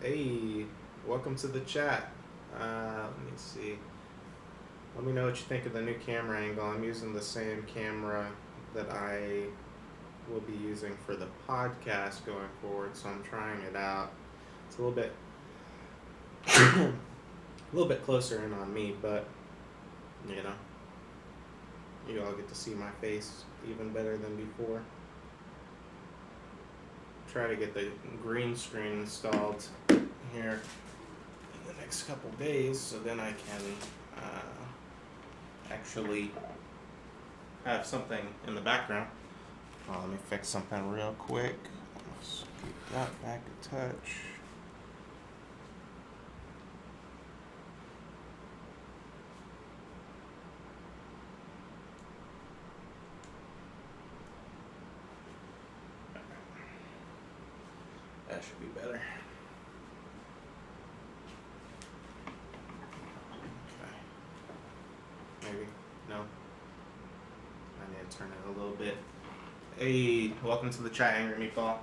Hey, welcome to the chat. Let me see. Let me know what you think of the new camera angle. I'm using the same camera that I will be using for the podcast going forward, so I'm trying it out. It's a little bit, a little bit closer in on me, but you know, you all get to see my face even better than before. Try to get the green screen installed here in the next couple days, so then I can actually have something in the background. Let me fix something real quick. Let's get that back a touch. That should be better. Okay. Maybe. No. I need to turn it a little bit. Hey, welcome to the chat, Angry Meatball.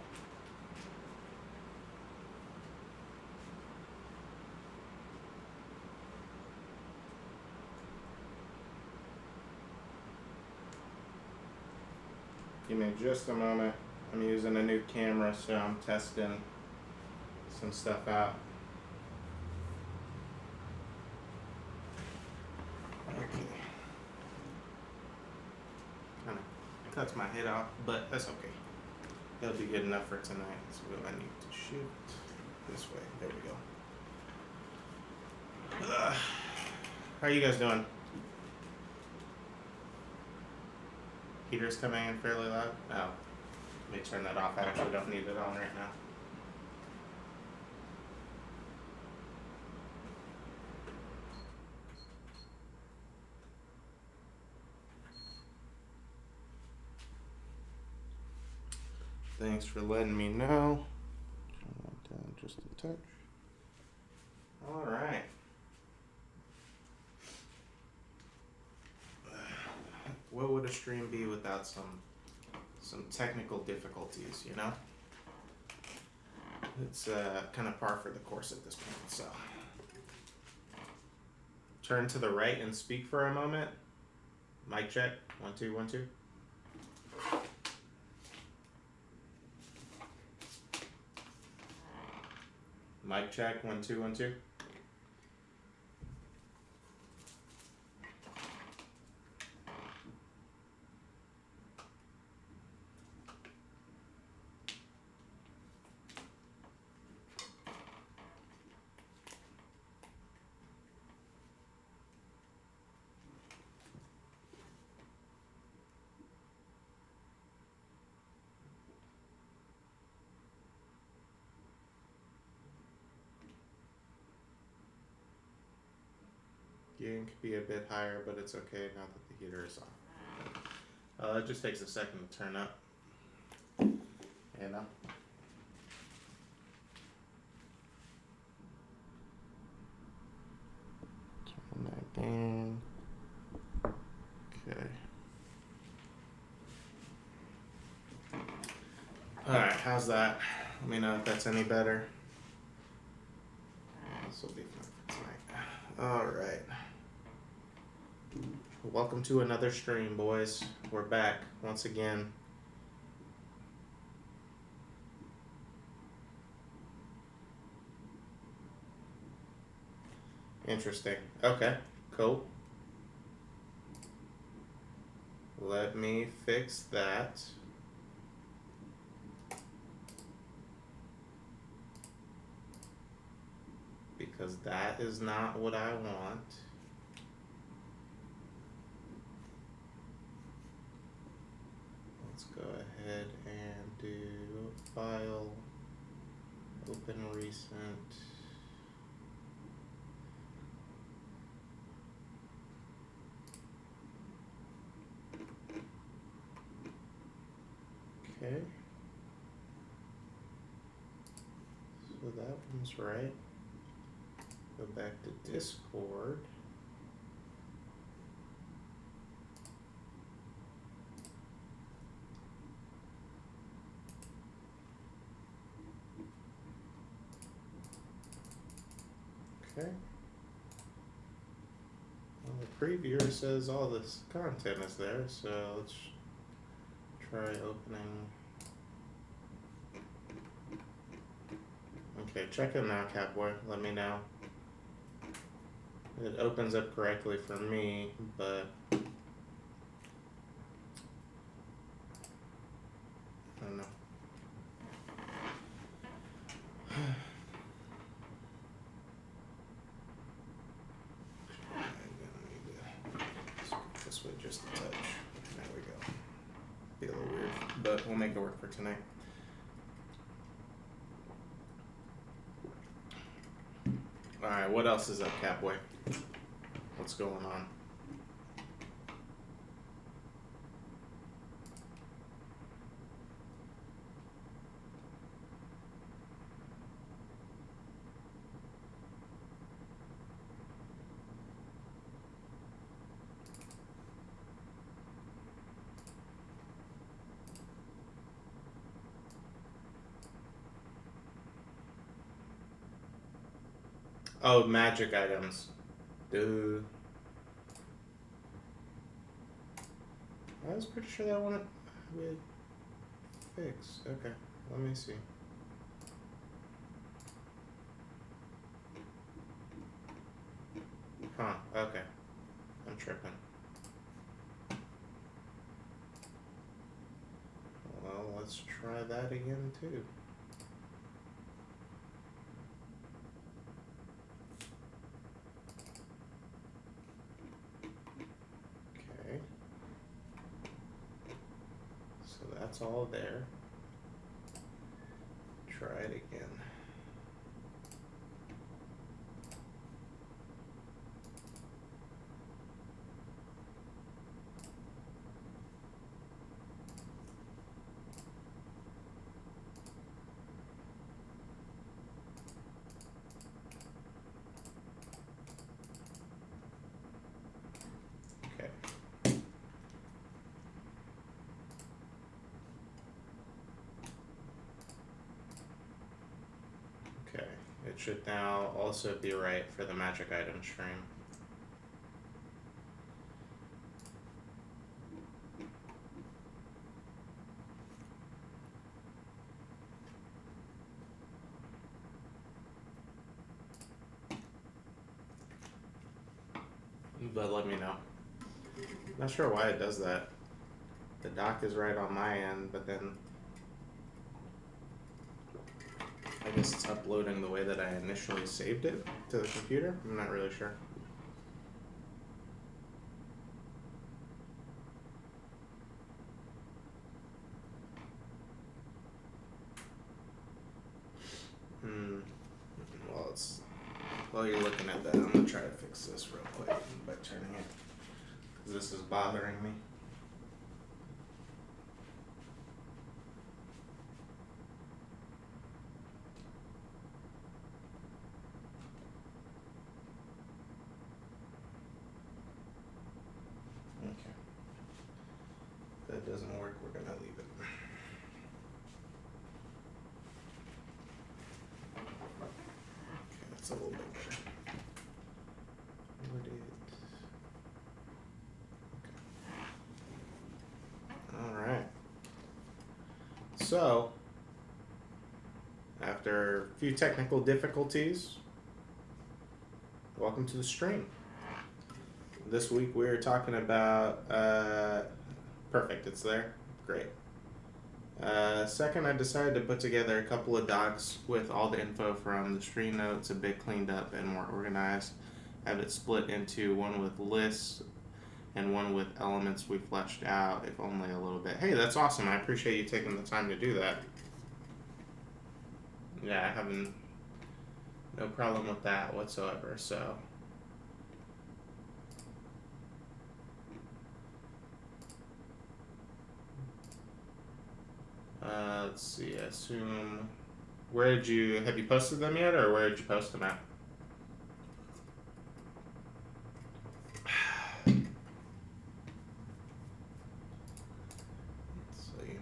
Give me just a moment. I'm using a new camera, so I'm testing some stuff out. Okay. Kind of cuts my head off, but that's okay. It'll be good enough for tonight. So I need to shoot this way. There we go. How are you guys doing? Heater's coming in fairly loud. Oh, let me turn that off. I actually don't need it on right now. Thanks for letting me know. Turn that down just a touch. All right. What would a stream be without some technical difficulties, you know? It's kind of par for the course at this point, so. Turn to the right and speak for a moment. Mic check. 1 2 1 2. Mic check. 1 2 1 2. Gain could be a bit higher, but it's okay now that the heater is on. It just takes a second to turn up. You know? Turn that down. Okay. Alright, how's that? Let me know if that's any better. This will be fun for tonight. Alright. Welcome to another stream, boys. We're back once again. Interesting. Okay, cool. Let me fix that. Because that is not what I want. Let's go ahead and do file, open recent. Okay. So that one's right. Go back to Discord. Okay. Well, the previewer says all this content is there, so let's try opening. Okay, check it now, Catboy. Let me know. It opens up correctly for me, but I don't know. This way just a touch. There we go. Be a little weird, but we'll make it work for tonight. Alright, what else is up, Catboy? What's going on? Oh, magic items. Dude. I was pretty sure that one would fix. Okay, let me see. Huh, okay. I'm tripping. Well, let's try that again too. Okay. So that's all there. Try it again. Okay, it should now also be right for the magic item stream. But let me know. Not sure why it does that. The dock is right on my end, but then I guess it's uploading the way that I initially saved it to the computer. I'm not really sure. Well, while you're looking at that, I'm gonna try to fix this real quick by turning it, because this is bothering me. Okay. If that doesn't work, we're gonna leave it. Okay, that's a little bit better. Would it? Okay. All right. So, after a few technical difficulties, welcome to the stream. This week we're talking about, perfect, it's there, great. Second, I decided to put together a couple of docs with all the info from the stream notes, a bit cleaned up and more organized. I have it split into one with lists and one with elements we fleshed out, if only a little bit. Hey, that's awesome. I appreciate you taking the time to do that. Yeah, I have no problem with that whatsoever, so. Let's see, I assume, have you posted them yet, or where did you post them at? Let's see.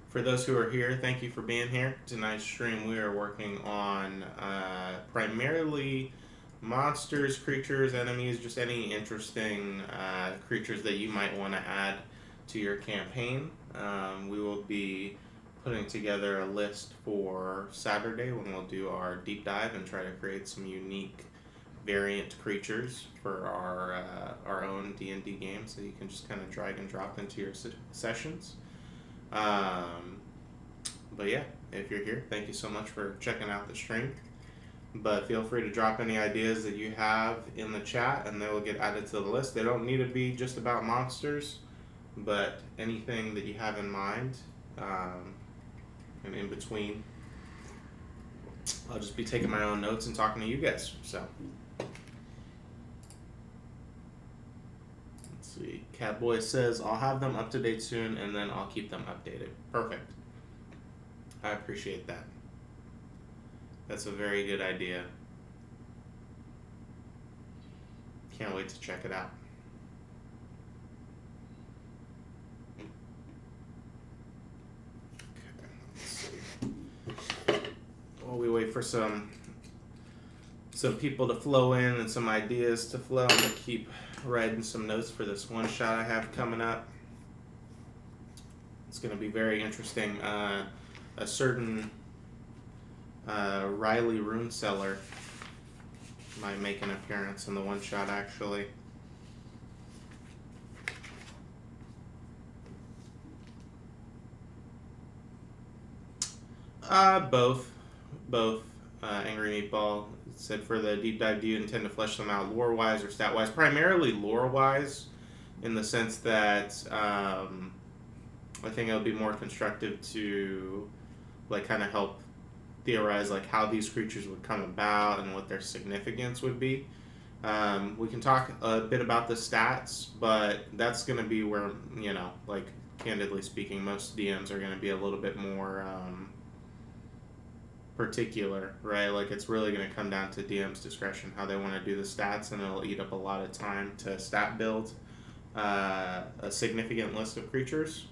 For those who are here, thank you for being here. Tonight's stream, we are working on primarily monsters, creatures, enemies, just any interesting creatures that you might want to add to your campaign. We will be putting together a list for Saturday when we'll do our deep dive and try to create some unique variant creatures for our own D&D game, so you can just kind of drag and drop into your sessions. But yeah, if you're here, thank you so much for checking out the stream. But feel free to drop any ideas that you have in the chat and they will get added to the list. They don't need to be just about monsters, but anything that you have in mind, and in between. I'll just be taking my own notes and talking to you guys. So let's see. Catboy says, I'll have them up to date soon and then I'll keep them updated. Perfect. I appreciate that. That's a very good idea. Can't wait to check it out. Okay, let's see. While we wait for some people to flow in and some ideas to flow, I'm gonna keep writing some notes for this one shot I have coming up. It's gonna be very interesting. A certain Riley Runeseller might make an appearance in the one shot, actually. Both. Angry Meatball said, for the deep dive, do you intend to flesh them out lore-wise or stat-wise? Primarily lore-wise, in the sense that I think it would be more constructive to like kind of help theorize like how these creatures would come about and what their significance would be. We can talk a bit about the stats, but that's going to be where, you know, like candidly speaking, most DMs are going to be a little bit more particular, right? Like it's really going to come down to DM's discretion how they want to do the stats, and it'll eat up a lot of time to stat build a significant list of creatures.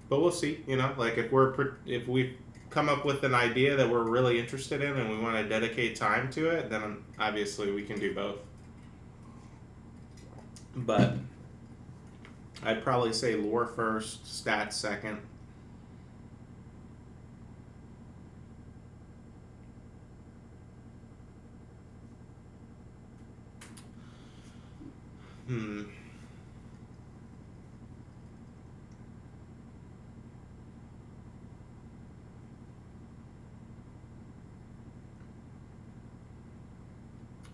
But we'll see, you know, like if we come up with an idea that we're really interested in and we want to dedicate time to it, then obviously we can do both. But I'd probably say lore first, stats second.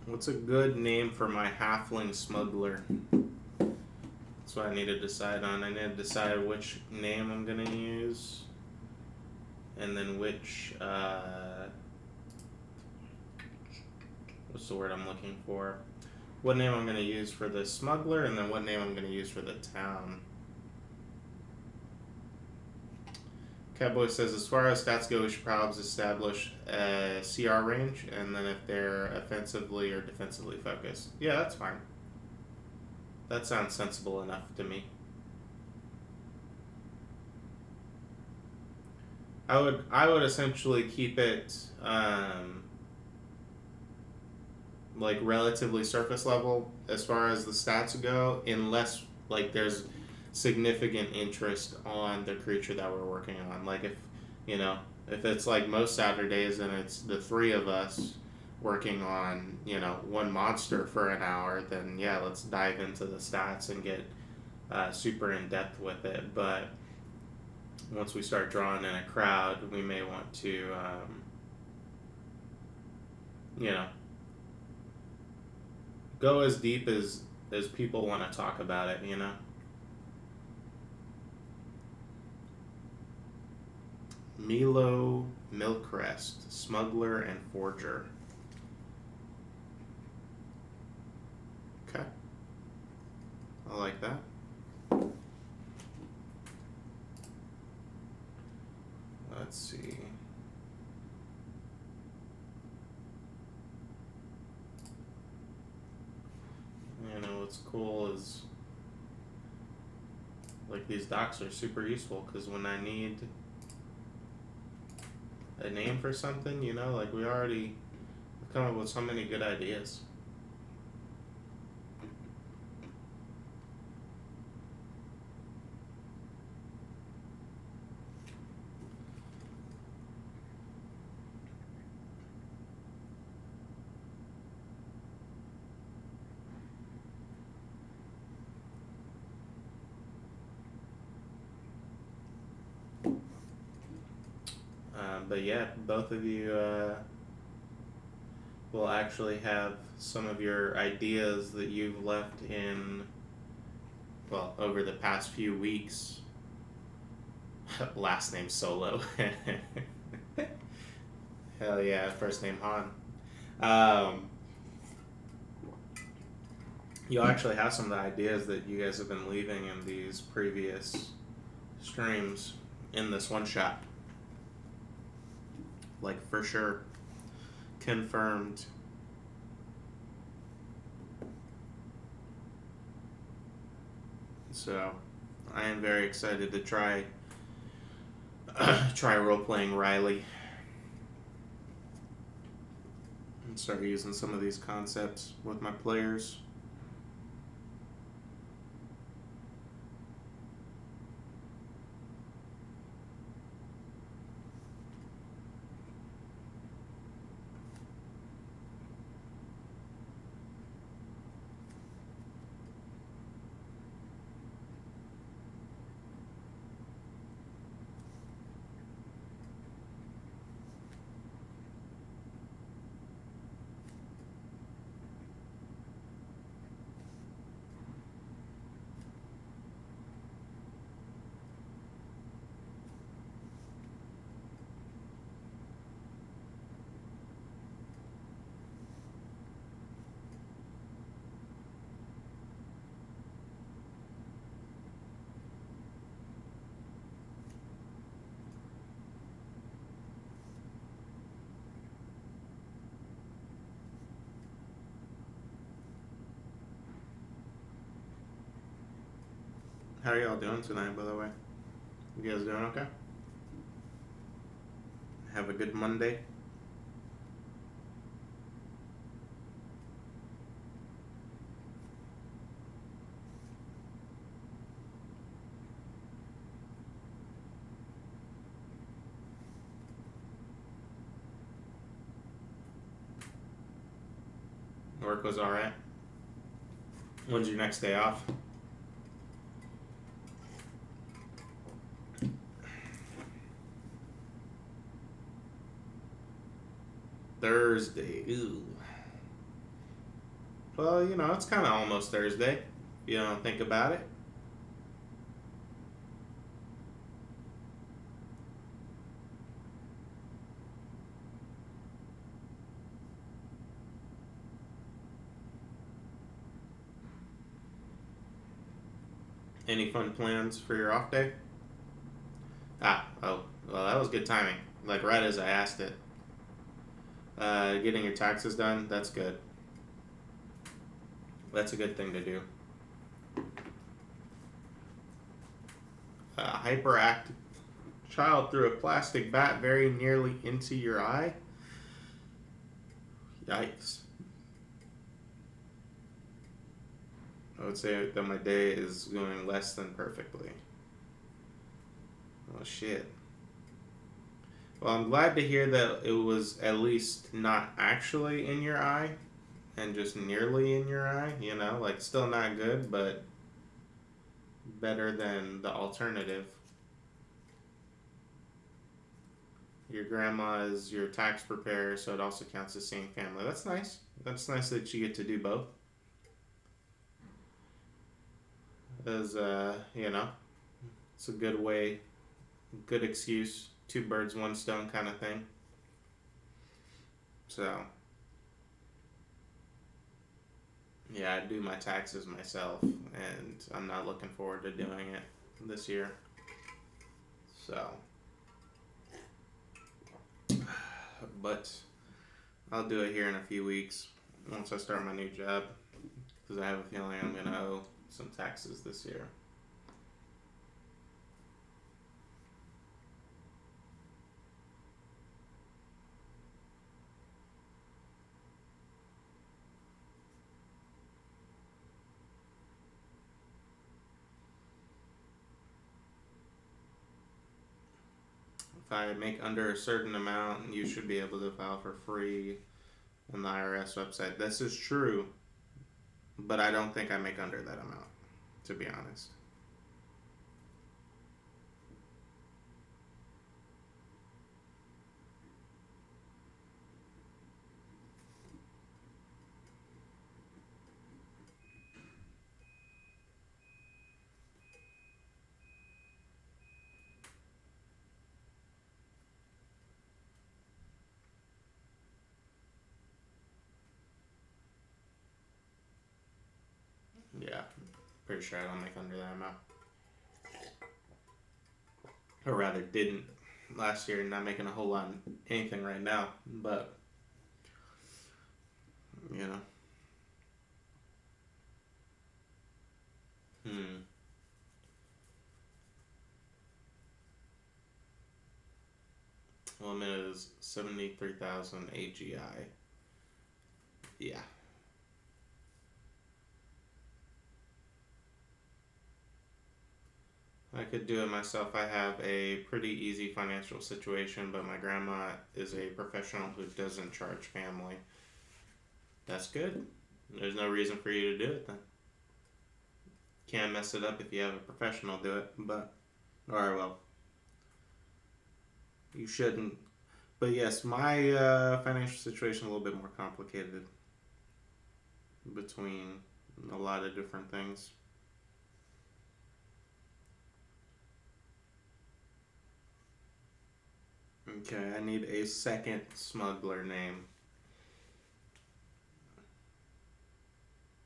What's a good name for my halfling smuggler? That's what I need to decide on. I need to decide which name I'm going to use. And then which, what's the word I'm looking for? What name I'm going to use for the smuggler, and then what name I'm going to use for the town. Catboy says, as far as stats go, we should probably establish a CR range, and then if they're offensively or defensively focused. Yeah, that's fine. That sounds sensible enough to me. I would essentially keep it like relatively surface level as far as the stats go, unless like there's significant interest on the creature that we're working on. Like if it's like most Saturdays and it's the three of us working on, one monster for an hour, then yeah, let's dive into the stats and get super in depth with it. But once we start drawing in a crowd, we may want to go as deep as people want to talk about it, Milo Milkrest, Smuggler and Forger. Okay. I like that. Let's see. What's cool is like these docs are super useful because when I need a name for something, you know? Like, we already come up with so many good ideas. But yeah, both of you will actually have some of your ideas that you've left in, well, over the past few weeks. Last name Solo. Hell yeah, first name Han. You'll actually have some of the ideas that you guys have been leaving in these previous streams in this one shot. Like, for sure. Confirmed. So, I am very excited to try role-playing Riley and start using some of these concepts with my players. How are y'all doing tonight, by the way? You guys doing okay? Have a good Monday. Work was alright. When's your next day off? Thursday. Ooh. Well, you know, it's kind of almost Thursday. If you don't think about it. Any fun plans for your off day? Oh, well, that was good timing. Like, right as I asked it. Getting your taxes done, that's good. That's a good thing to do. Hyperactive child threw a plastic bat very nearly into your eye. Yikes. I would say that my day is going less than perfectly. Oh, shit. Well, I'm glad to hear that it was at least not actually in your eye and just nearly in your eye, you know? Like, still not good, but better than the alternative. Your grandma is your tax preparer, so it also counts as same family. That's nice. That's nice that you get to do both. As, you know, it's a good way, good excuse, 2 birds, 1 stone kind of thing. So, yeah, I do my taxes myself, and I'm not looking forward to doing it this year. So, but I'll do it here in a few weeks once I start my new job, because I have a feeling I'm going to owe some taxes this year. If I make under a certain amount, you should be able to file for free on the IRS website. This is true, but I don't think I make under that amount, to be honest. Yeah, pretty sure I don't make under that amount. Or rather, didn't last year, not making a whole lot of anything right now, but, you know. Limit is 73,000 AGI. Yeah. I could do it myself. I have a pretty easy financial situation, but my grandma is a professional who doesn't charge family. That's good. There's no reason for you to do it then. Can't mess it up if you have a professional do it, but, or well, you shouldn't. But yes, my financial situation is a little bit more complicated between a lot of different things. Okay, I need a second smuggler name.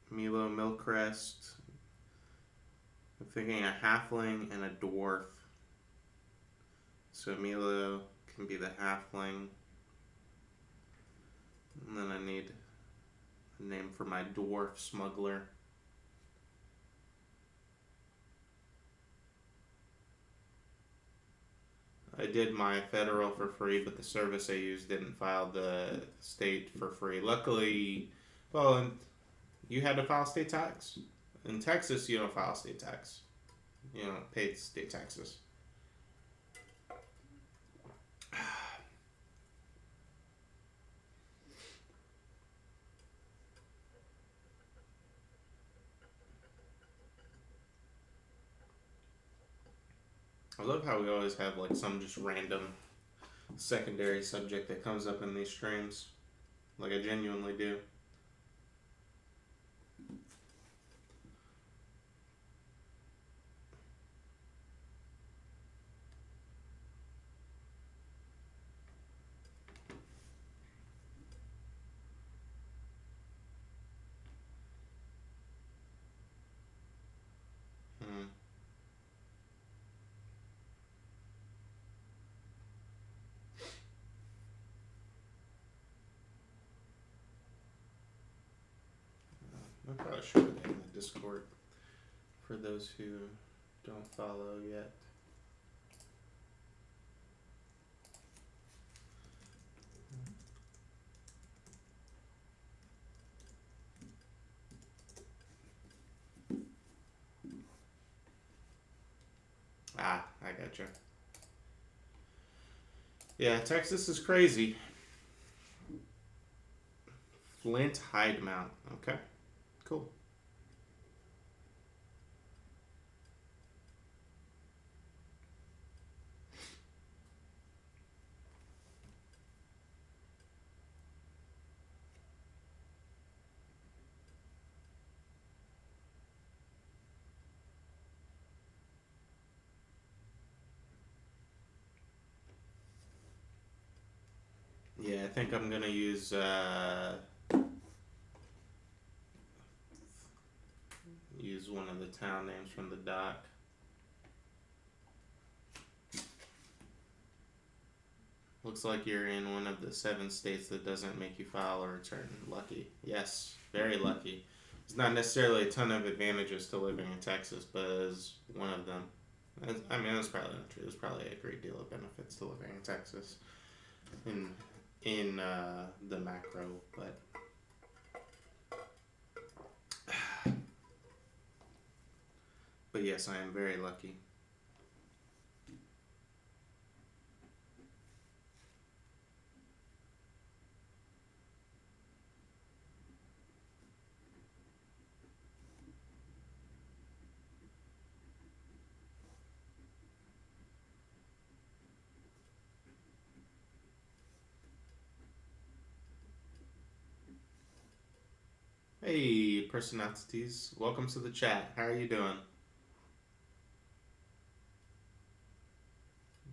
Milo Milcrest. I'm thinking a halfling and a dwarf. So Milo can be the halfling. And then I need a name for my dwarf smuggler. I did my federal for free, but the service I used didn't file the state for free. Luckily, well, you had to file state tax. In Texas, you don't file state tax. You don't pay state taxes. I love how we always have like some just random secondary subject that comes up in these streams. Like I genuinely do. I probably should put that in the Discord for those who don't follow yet. Ah, I gotcha. Yeah, Texas is crazy. Flint Hide Mount. Okay, cool. Yeah, I think I'm gonna use one of the town names from the doc. Looks like you're in one of the 7 states that doesn't make you file a return. Lucky. Yes, very lucky. There's not necessarily a ton of advantages to living in Texas, but as one of them. I mean, that's probably not true. There's probably a great deal of benefits to living in Texas in the macro, but but yes, I am very lucky. Hey, personalities. Welcome to the chat. How are you doing?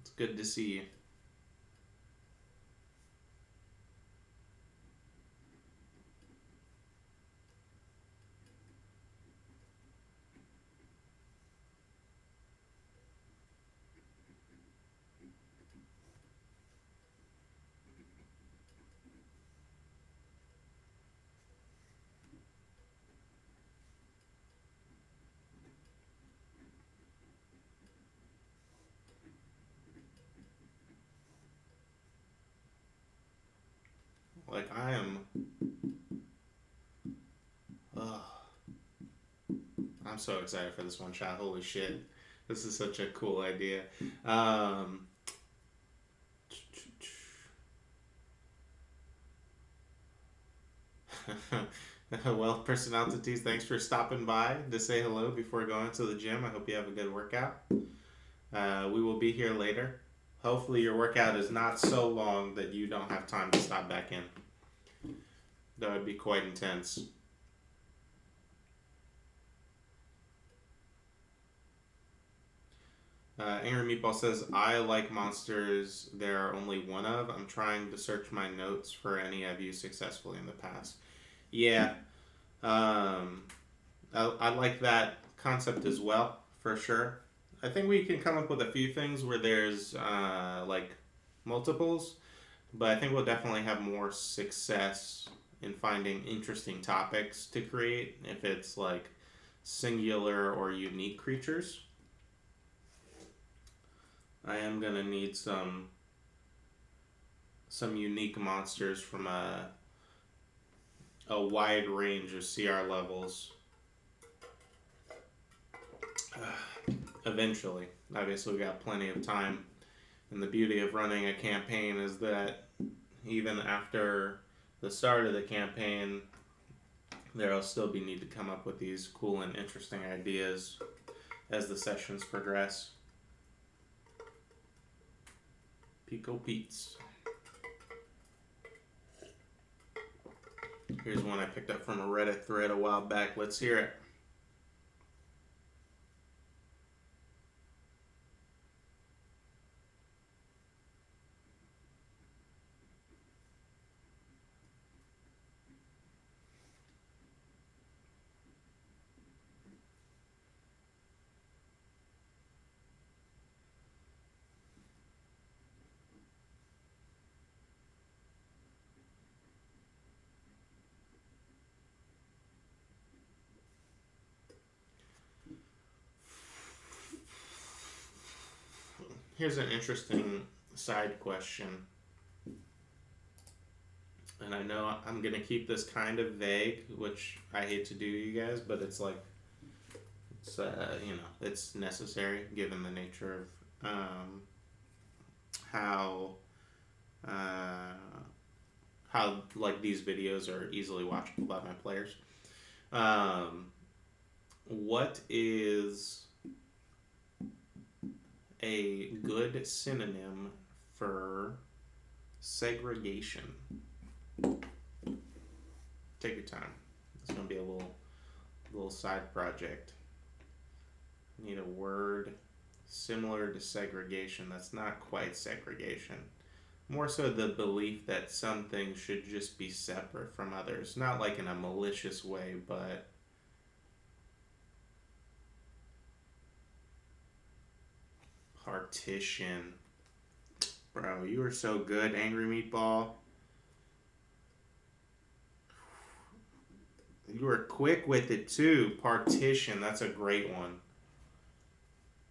It's good to see you. Like, I am. Ugh, I'm so excited for this one shot. Holy shit. This is such a cool idea. Um, well, personalities, thanks for stopping by to say hello before going to the gym. I hope you have a good workout. We will be here later. Hopefully, your workout is not so long that you don't have time to stop back in. That would be quite intense. Angry Meatball says, I like monsters there are only one of. I'm trying to search my notes for any I've used successfully in the past. Yeah, I like that concept as well, for sure. I think we can come up with a few things where there's like multiples, but I think we'll definitely have more success in finding interesting topics to create if it's like singular or unique creatures. I am gonna need some unique monsters from a wide range of CR levels. Eventually, obviously, we got plenty of time, and the beauty of running a campaign is that even after the start of the campaign, there'll still be need to come up with these cool and interesting ideas as the sessions progress. Pico Pete's. Here's one I picked up from a Reddit thread a while back. Let's hear it. Here's an interesting side question. And I know I'm going to keep this kind of vague, which I hate to do, you guys, but it's like, it's, it's necessary given the nature of how, like, these videos are easily watchable by my players. What is a good synonym for segregation? Take your time. It's gonna be a little side project. Need a word similar to segregation. That's not quite segregation. More so the belief that some things should just be separate from others. Not like in a malicious way, but partition. Bro, you are so good, Angry Meatball. You were quick with it too. Partition, that's a great one.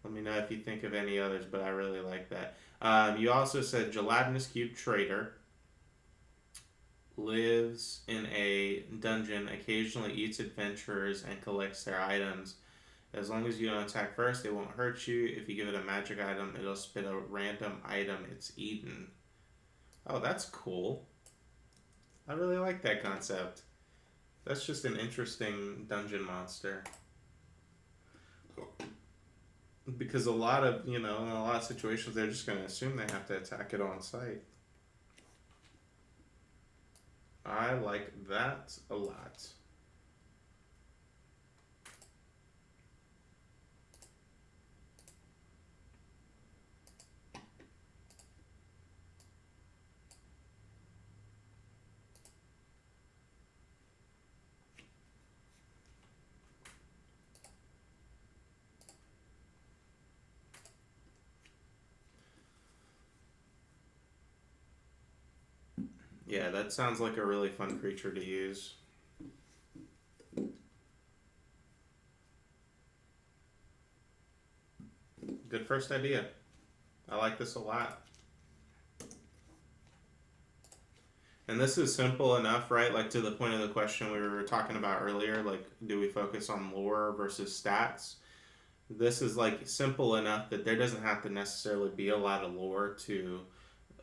Let me know if you think of any others, but I really like that. You also said gelatinous cube trader lives in a dungeon, occasionally eats adventurers and collects their items. As long as you don't attack first, it won't hurt you. If you give it a magic item, it'll spit a random item it's eaten. Oh, that's cool. I really like that concept. That's just an interesting dungeon monster. Because a lot of, in a lot of situations, they're just going to assume they have to attack it on sight. I like that a lot. Yeah, that sounds like a really fun creature to use. Good first idea. I like this a lot. And this is simple enough, right? Like to the point of the question we were talking about earlier, like do we focus on lore versus stats? This is like simple enough that there doesn't have to necessarily be a lot of lore to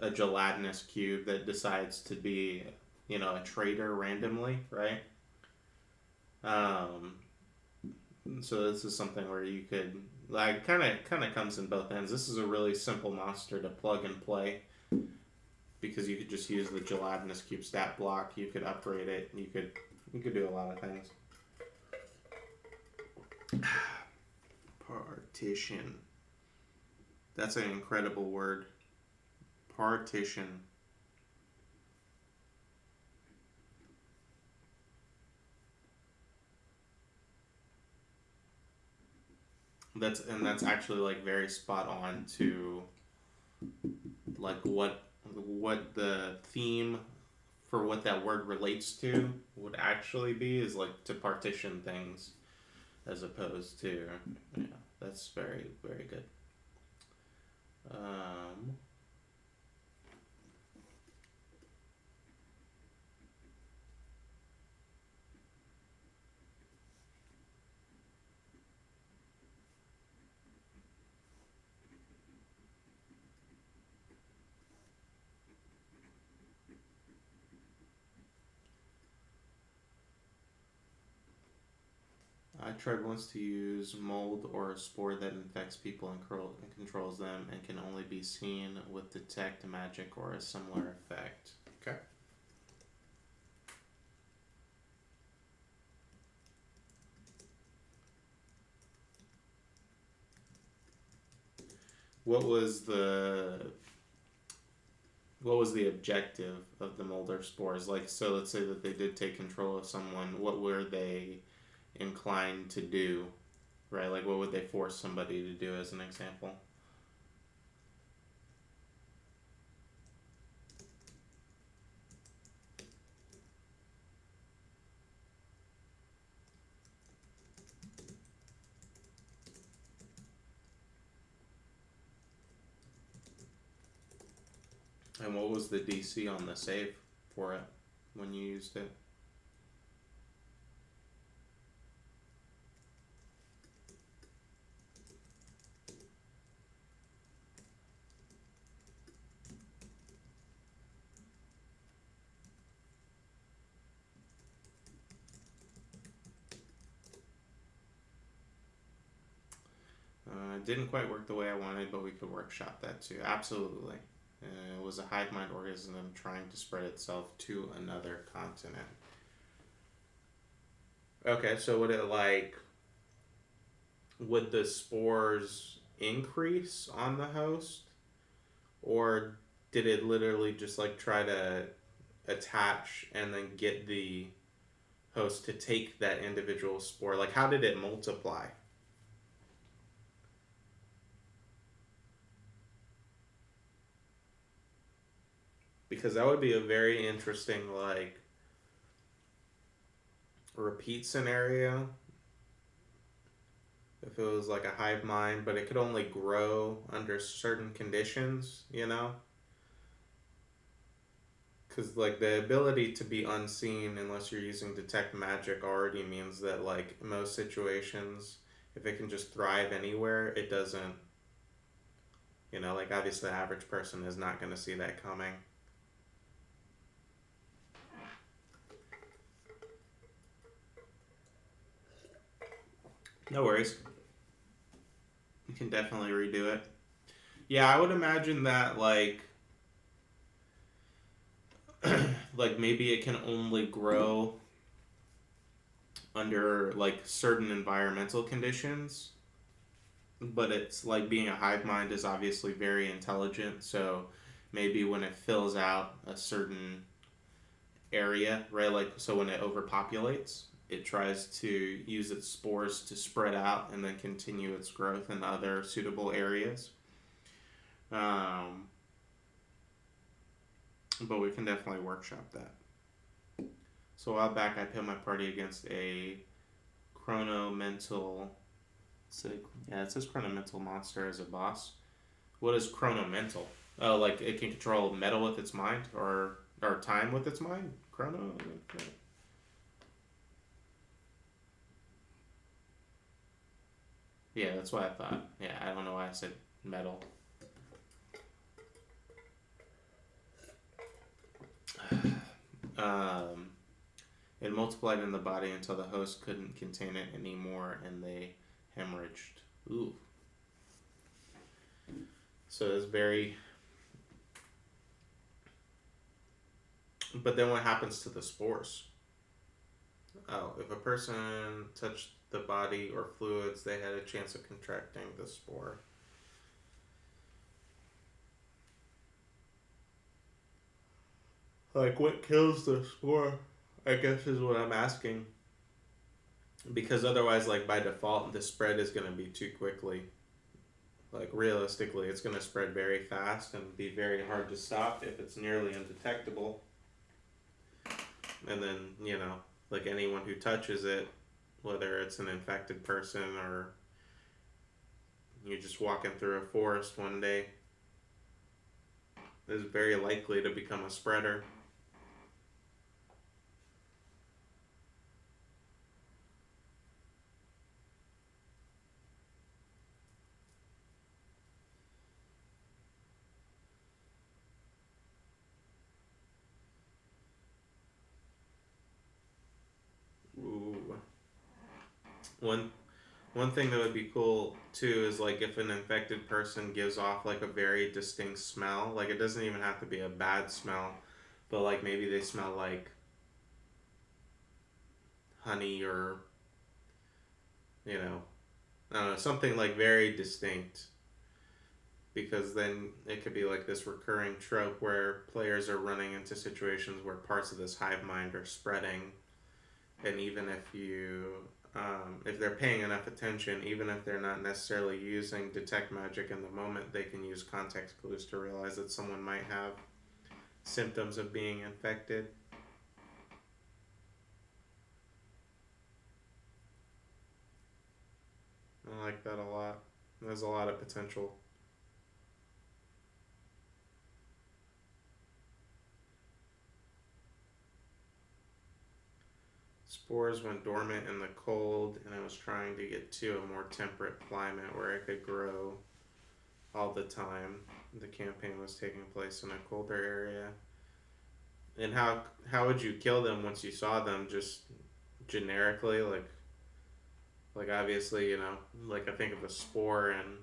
a gelatinous cube that decides to be, a traitor randomly, right? Um, so this is something where you could like kind of comes in both ends. This is a really simple monster to plug and play because you could just use the gelatinous cube stat block. You could upgrade it. You could do a lot of things. Partition. That's an incredible word. Partition. That's actually like very spot on to like what the theme for what that word relates to would actually be is like to partition things as opposed to that's very very good. um I tried once to use mold or a spore that infects people and controls them and can only be seen with detect magic or a similar effect. Okay. What was the objective of the Mulder spores? Like, so let's say that they did take control of someone. What were they inclined to do? Right? Like, what would they force somebody to do, as an example? And what was the DC on the save for it when you used it? It didn't quite work the way I wanted, but we could workshop that too. Absolutely. It was a hive mind organism trying to spread itself to another continent. Okay, so would the spores increase on the host? Or did it literally just like try to attach and then get the host to take that individual spore? Like, how did it multiply? Because that would be a very interesting like repeat scenario if it was like a hive mind, but it could only grow under certain conditions, Because like the ability to be unseen unless you're using detect magic already means that like in most situations, if it can just thrive anywhere, it doesn't. Like obviously the average person is not going to see that coming. No worries. You can definitely redo it. Yeah, I would imagine that like maybe it can only grow under like certain environmental conditions, but it's like being a hive mind is obviously very intelligent, so maybe when it fills out a certain area, right? Like so when it overpopulates, it tries to use its spores to spread out and then continue its growth in other suitable areas. Um, but we can definitely workshop that. So a while back, I pit my party against a chronomental. Yeah, it says chronomental monster as a boss. What is chronomental? Oh, like it can control metal with its mind, or time with its mind. Chrono. Yeah, that's what I thought. Yeah, I don't know why I said metal. Um, it multiplied in the body until the host couldn't contain it anymore, and they hemorrhaged. Ooh. So it's very. But then what happens to the spores? Oh, if a person touched the body or fluids, they had a chance of contracting the spore. Like, what kills the spore? I guess is what I'm asking. Because otherwise, like, by default, the spread is going to be too quickly. Like, realistically, it's going to spread very fast and be very hard to stop if it's nearly undetectable. And then, like anyone who touches it, whether it's an infected person or you're just walking through a forest one day, is very likely to become a spreader. Ooh. One one thing that would be cool too is like if an infected person gives off like a very distinct smell. Like it doesn't even have to be a bad smell, but like maybe they smell like honey or I don't know, something like very distinct. Because then it could be like this recurring trope where players are running into situations where parts of this hive mind are spreading, and even if they're paying enough attention, even if they're not necessarily using detect magic in the moment, they can use context clues to realize that someone might have symptoms of being infected. I like that a lot. There's a lot of potential. Spores went dormant in the cold, and I was trying to get to a more temperate climate where it could grow all the time. The campaign was taking place in a colder area. And how would you kill them once you saw them? Just generically, like obviously, like I think of a spore, and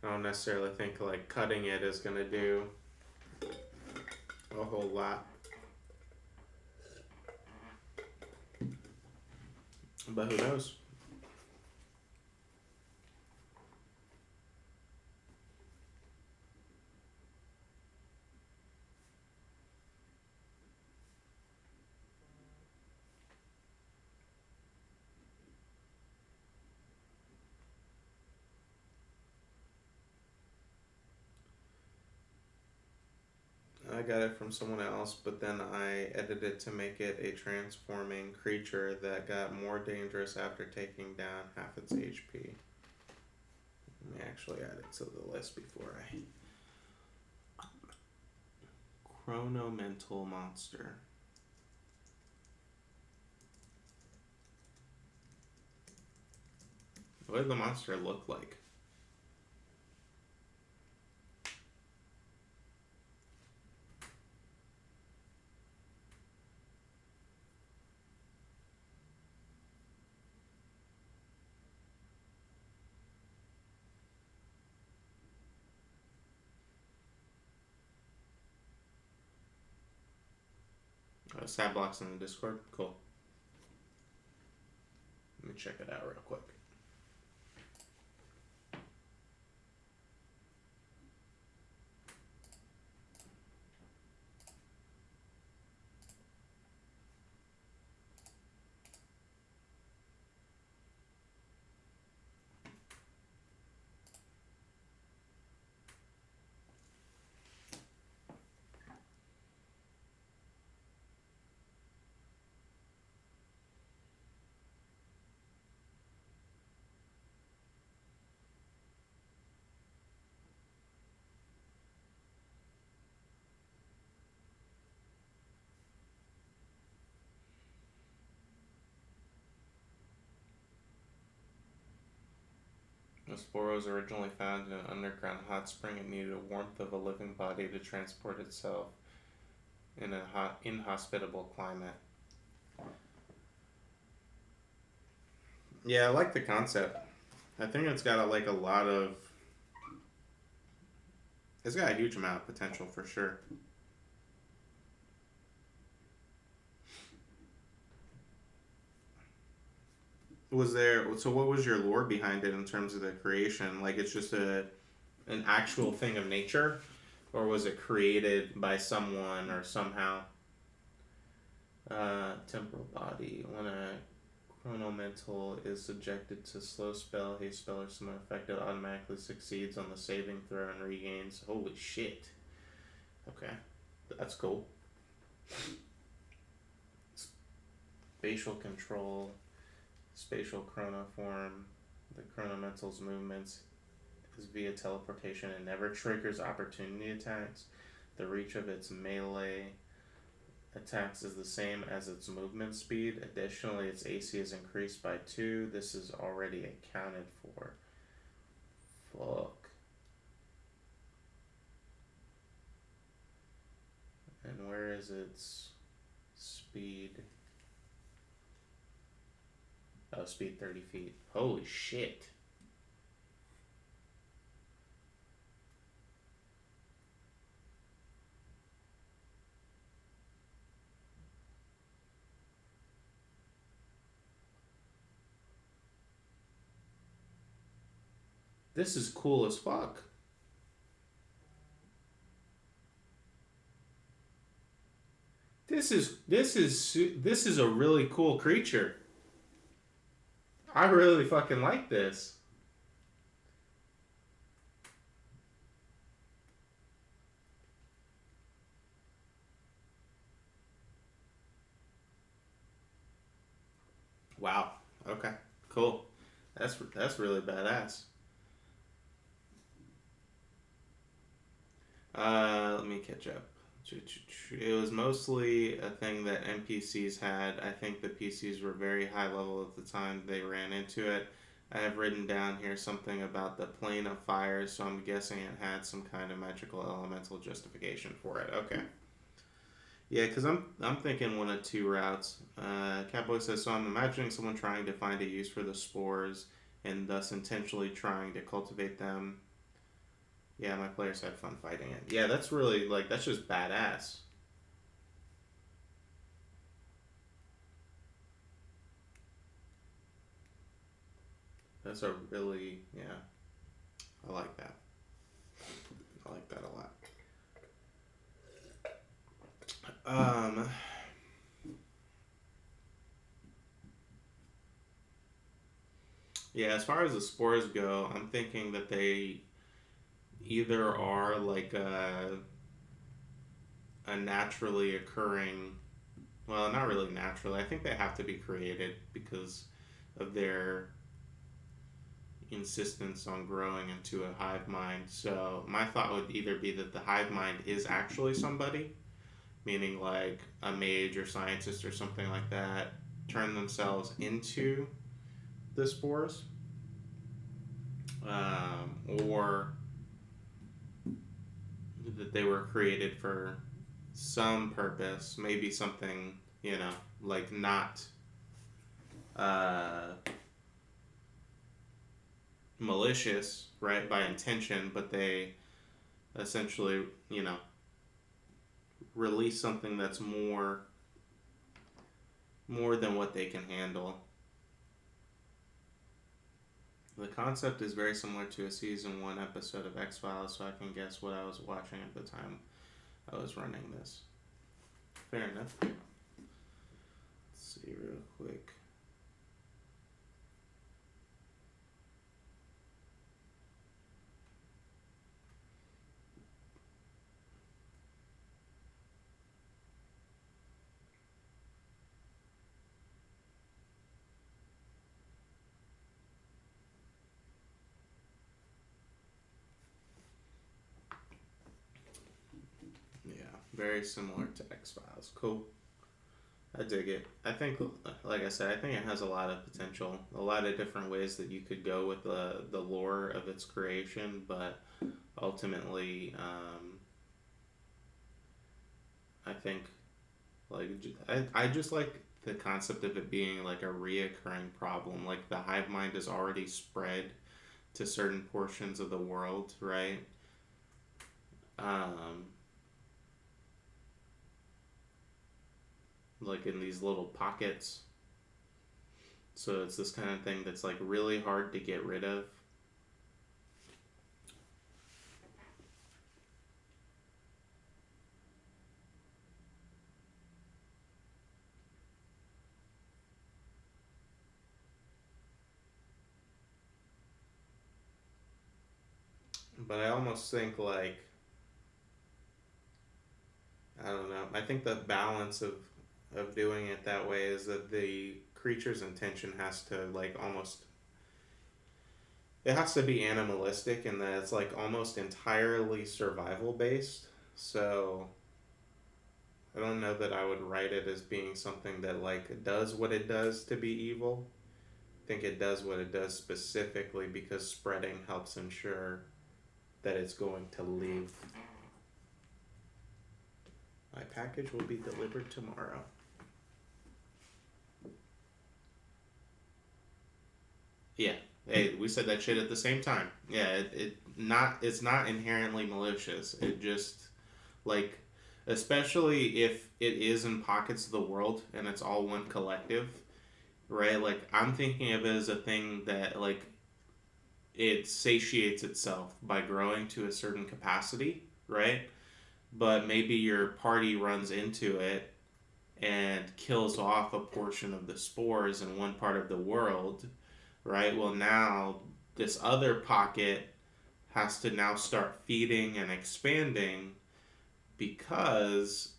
I don't necessarily think like cutting it is gonna do a whole lot. But who knows? I got it from someone else, but then I edited to make it a transforming creature that got more dangerous after taking down half its HP. Let me actually add it to the list before I. Chronomental monster. What did the monster look like? Stat blocks in the Discord. Cool. Let me check it out real quick. A spore was originally found in an underground hot spring. It needed the warmth of a living body to transport itself in a hot, inhospitable climate. Yeah, I like the concept. I think it's got a lot of. It's got a huge amount of potential for sure. Was there? So, what was your lore behind it in terms of the creation? Like, it's just an actual thing of nature, or was it created by someone or somehow? Temporal body. When a chronomental is subjected to slow spell, haste spell, or some effect, it automatically succeeds on the saving throw and regains. Holy shit. Okay. That's cool. Spatial control, spatial chronoform. The chronomental's movements is via teleportation and never triggers opportunity attacks. The reach of its melee attacks is the same as its movement speed. Additionally, its AC is increased by 2. This is already accounted for. Fuck. And where is its speed? Oh, speed 30 feet. Holy shit. This is cool as fuck. This is a really cool creature. I really fucking like this. Wow. Okay. Cool. That's really badass. Let me catch up. It was mostly a thing that NPCs had. I think the PCs were very high level at the time they ran into it. I have written down here something about the plane of fire, so I'm guessing it had some kind of magical elemental justification for it. Okay. Yeah, because I'm thinking one of two routes. Catboy says, so I'm imagining someone trying to find a use for the spores and thus intentionally trying to cultivate them. Yeah, my players had fun fighting it. Yeah, that's really, that's just badass. That's a really, yeah, I like that. I like that a lot. Yeah, as far as the spores go, I'm thinking that they either are like a naturally occurring, well, not really naturally. I think they have to be created because of their insistence on growing into a hive mind. So my thought would either be that the hive mind is actually somebody, meaning like a mage or scientist or something like that, turn themselves into the spores, or that they were created for some purpose, maybe something, like not uh, malicious, right, by intention, but they essentially, release something that's more than what they can handle. The concept is very similar to a season 1 episode of X-Files, so I can guess what I was watching at the time I was running this. Fair enough. Let's see real quick. Yeah, very similar to X-Files. Cool. I dig it. I think, like I said, I think it has a lot of potential, a lot of different ways that you could go with the lore of its creation, but ultimately, I think like I just like the concept of it being like a reoccurring problem. Like the hive mind is already spread to certain portions of the world, right? Um, like in these little pockets. So it's this kind of thing that's like really hard to get rid of. But I almost think like I don't know. I think the balance of doing it that way is that the creature's intention has to like almost it has to be animalistic and that it's like almost entirely survival based. So I don't know that I would write it as being something that like does what it does to be evil. I think it does what it does specifically because spreading helps ensure that it's going to live. My package will be delivered tomorrow. Yeah. Hey, we said that shit at the same time. Yeah, it's not inherently malicious. It just like especially if it is in pockets of the world and it's all one collective, right? Like I'm thinking of it as a thing that like it satiates itself by growing to a certain capacity, right? But maybe your party runs into it and kills off a portion of the spores in one part of the world, right? Well, now this other pocket has to now start feeding and expanding because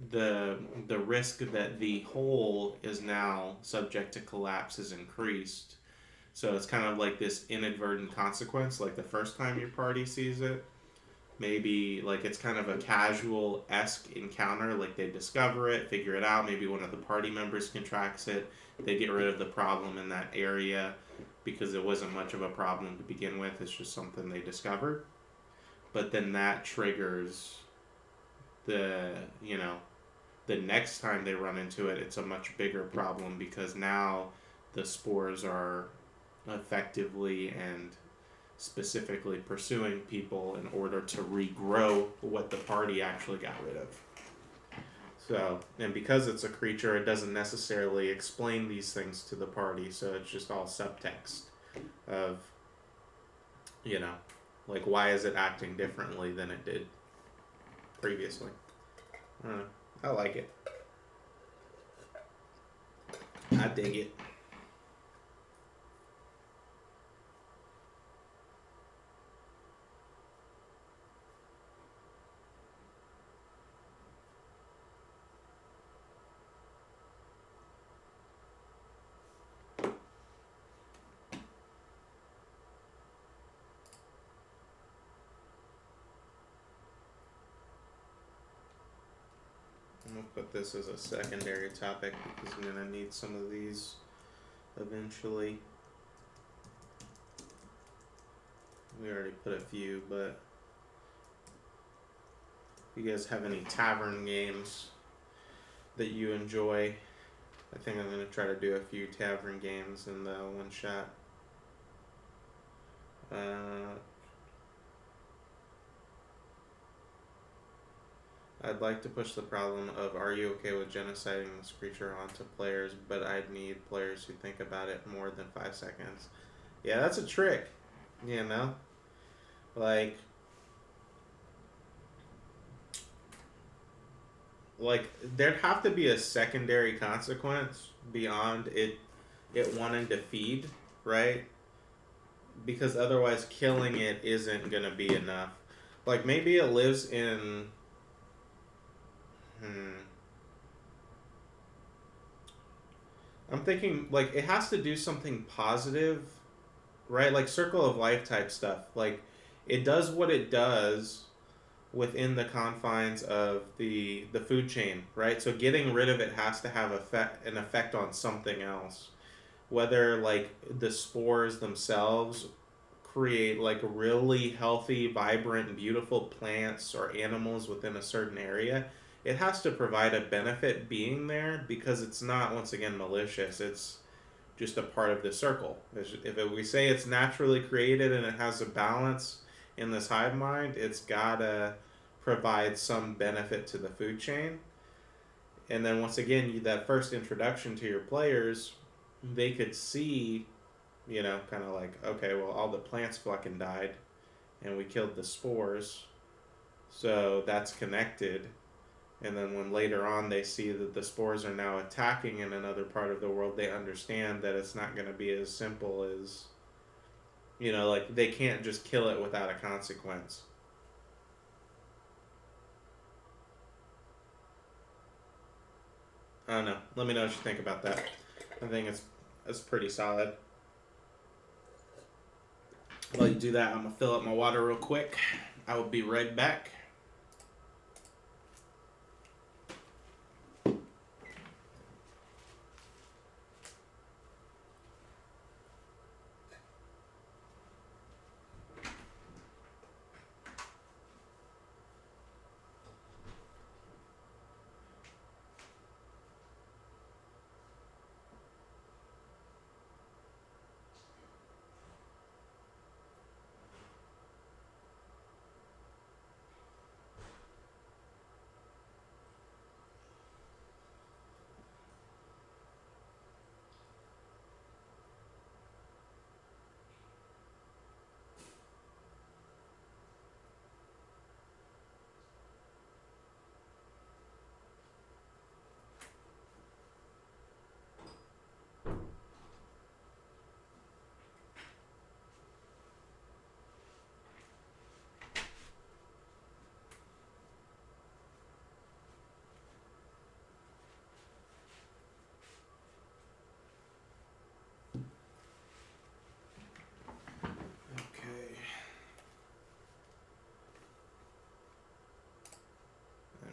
the risk that the whole is now subject to collapse is increased. So it's kind of like this inadvertent consequence. Like the first time your party sees it, maybe like it's kind of a casual esque encounter. Like they discover it, figure it out. Maybe one of the party members contracts it. They get rid of the problem in that area because it wasn't much of a problem to begin with. It's just something they discovered. But then that triggers the the next time they run into it, it's a much bigger problem because now the spores are effectively and specifically pursuing people in order to regrow what the party actually got rid of. So, and because it's a creature, it doesn't necessarily explain these things to the party, so it's just all subtext of, you know, like why is it acting differently than it did previously. I don't know. I like it. I dig it. I'm gonna put this as a secondary topic because I'm gonna need some of these eventually. We already put a few, but if you guys have any tavern games that you enjoy, I think I'm gonna try to do a few tavern games in the one shot. I'd like to push the problem of are you okay with genociding this creature onto players, but I'd need players who think about it more than 5 seconds. Yeah, that's a trick, you know? Like there'd have to be a secondary consequence beyond it wanting to feed, right? Because otherwise killing it isn't gonna be enough. Like maybe it lives in I'm thinking like it has to do something positive, right? Like circle of life type stuff. Like it does what it does within the confines of the food chain, right? So getting rid of it has to have an effect on something else. Whether like the spores themselves create like really healthy, vibrant, beautiful plants or animals within a certain area, it has to provide a benefit being there because it's not, once again, malicious. It's just a part of the circle. We say it's naturally created and it has a balance in this hive mind, it's gotta provide some benefit to the food chain. And then once again, that first introduction to your players, they could see, kind of like, okay, well, all the plants fucking died and we killed the spores, so that's connected. And then when later on they see that the spores are now attacking in another part of the world, they understand that it's not going to be as simple as, like they can't just kill it without a consequence. I don't know. Let me know what you think about that. I think it's pretty solid. While you do that, I'm going to fill up my water real quick. I will be right back.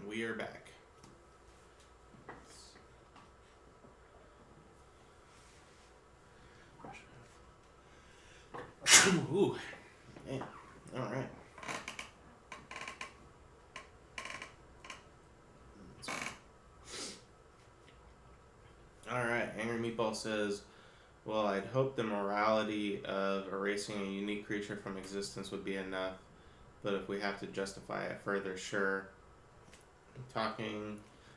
We are back. Ooh, man. All right. All right. Angry Meatball says, well, I'd hope the morality of erasing a unique creature from existence would be enough, but if we have to justify it further, sure.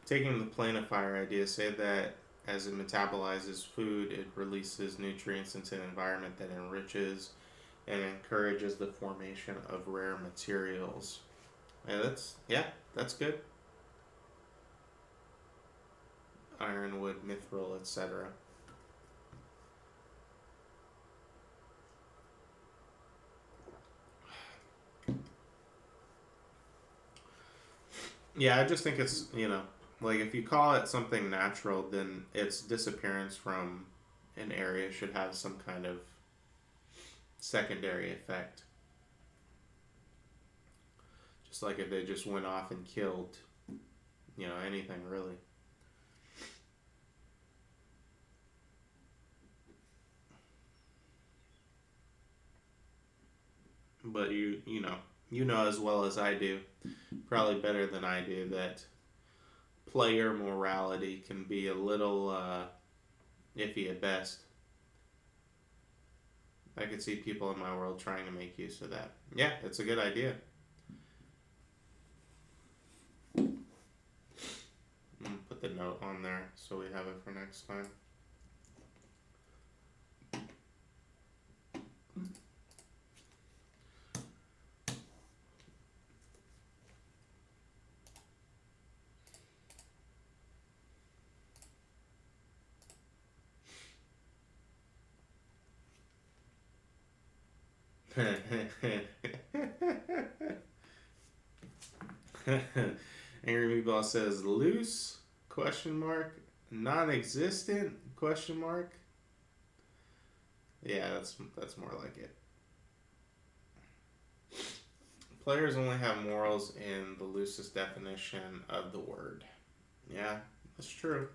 Taking the plane of fire idea, say that as it metabolizes food, it releases nutrients into an environment that enriches and encourages the formation of rare materials. That's good. Ironwood, mithril, etc. Yeah, I just think it's, like if you call it something natural, then its disappearance from an area should have some kind of secondary effect. Just like if they just went off and killed, anything really. But you know as well as I do, probably better than I do, that player morality can be a little iffy at best. I could see people in my world trying to make use of that. Yeah, it's a good idea. I'm gonna put the note on there so we have it for next time. Angry Meatball says loose ? Non-existent ? Yeah, that's more like it. Players only have morals in the loosest definition of the word. Yeah, that's true.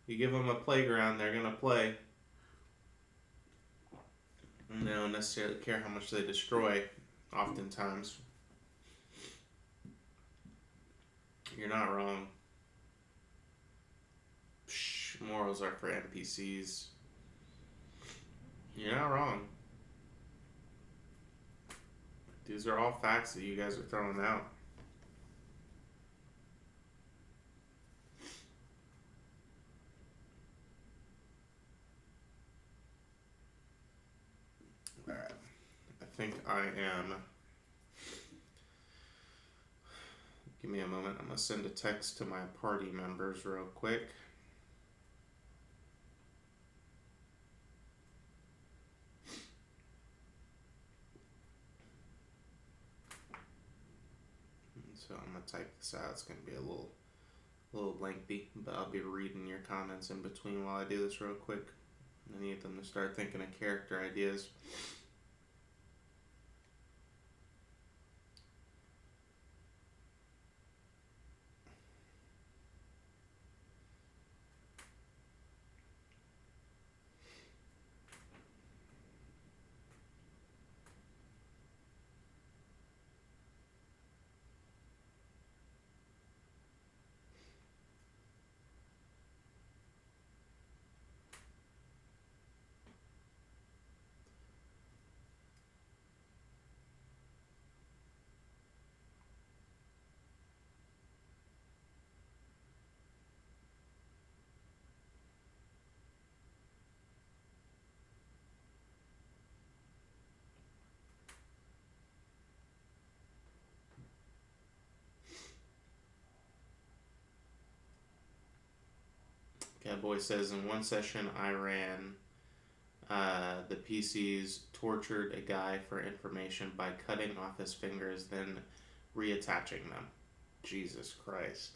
You give them a playground, they're gonna play. And they don't necessarily care how much they destroy, oftentimes. You're not wrong. Psh, morals are for NPCs. You're not wrong. These are all facts that you guys are throwing out. Alright. I think I am. Give me a moment. I'm going to send a text to my party members real quick. So I'm going to type this out. It's going to be a little lengthy, but I'll be reading your comments in between while I do this real quick. I need them to start thinking of character ideas. Cowboy says, in one session I ran, the PCs tortured a guy for information by cutting off his fingers, then reattaching them. Jesus Christ.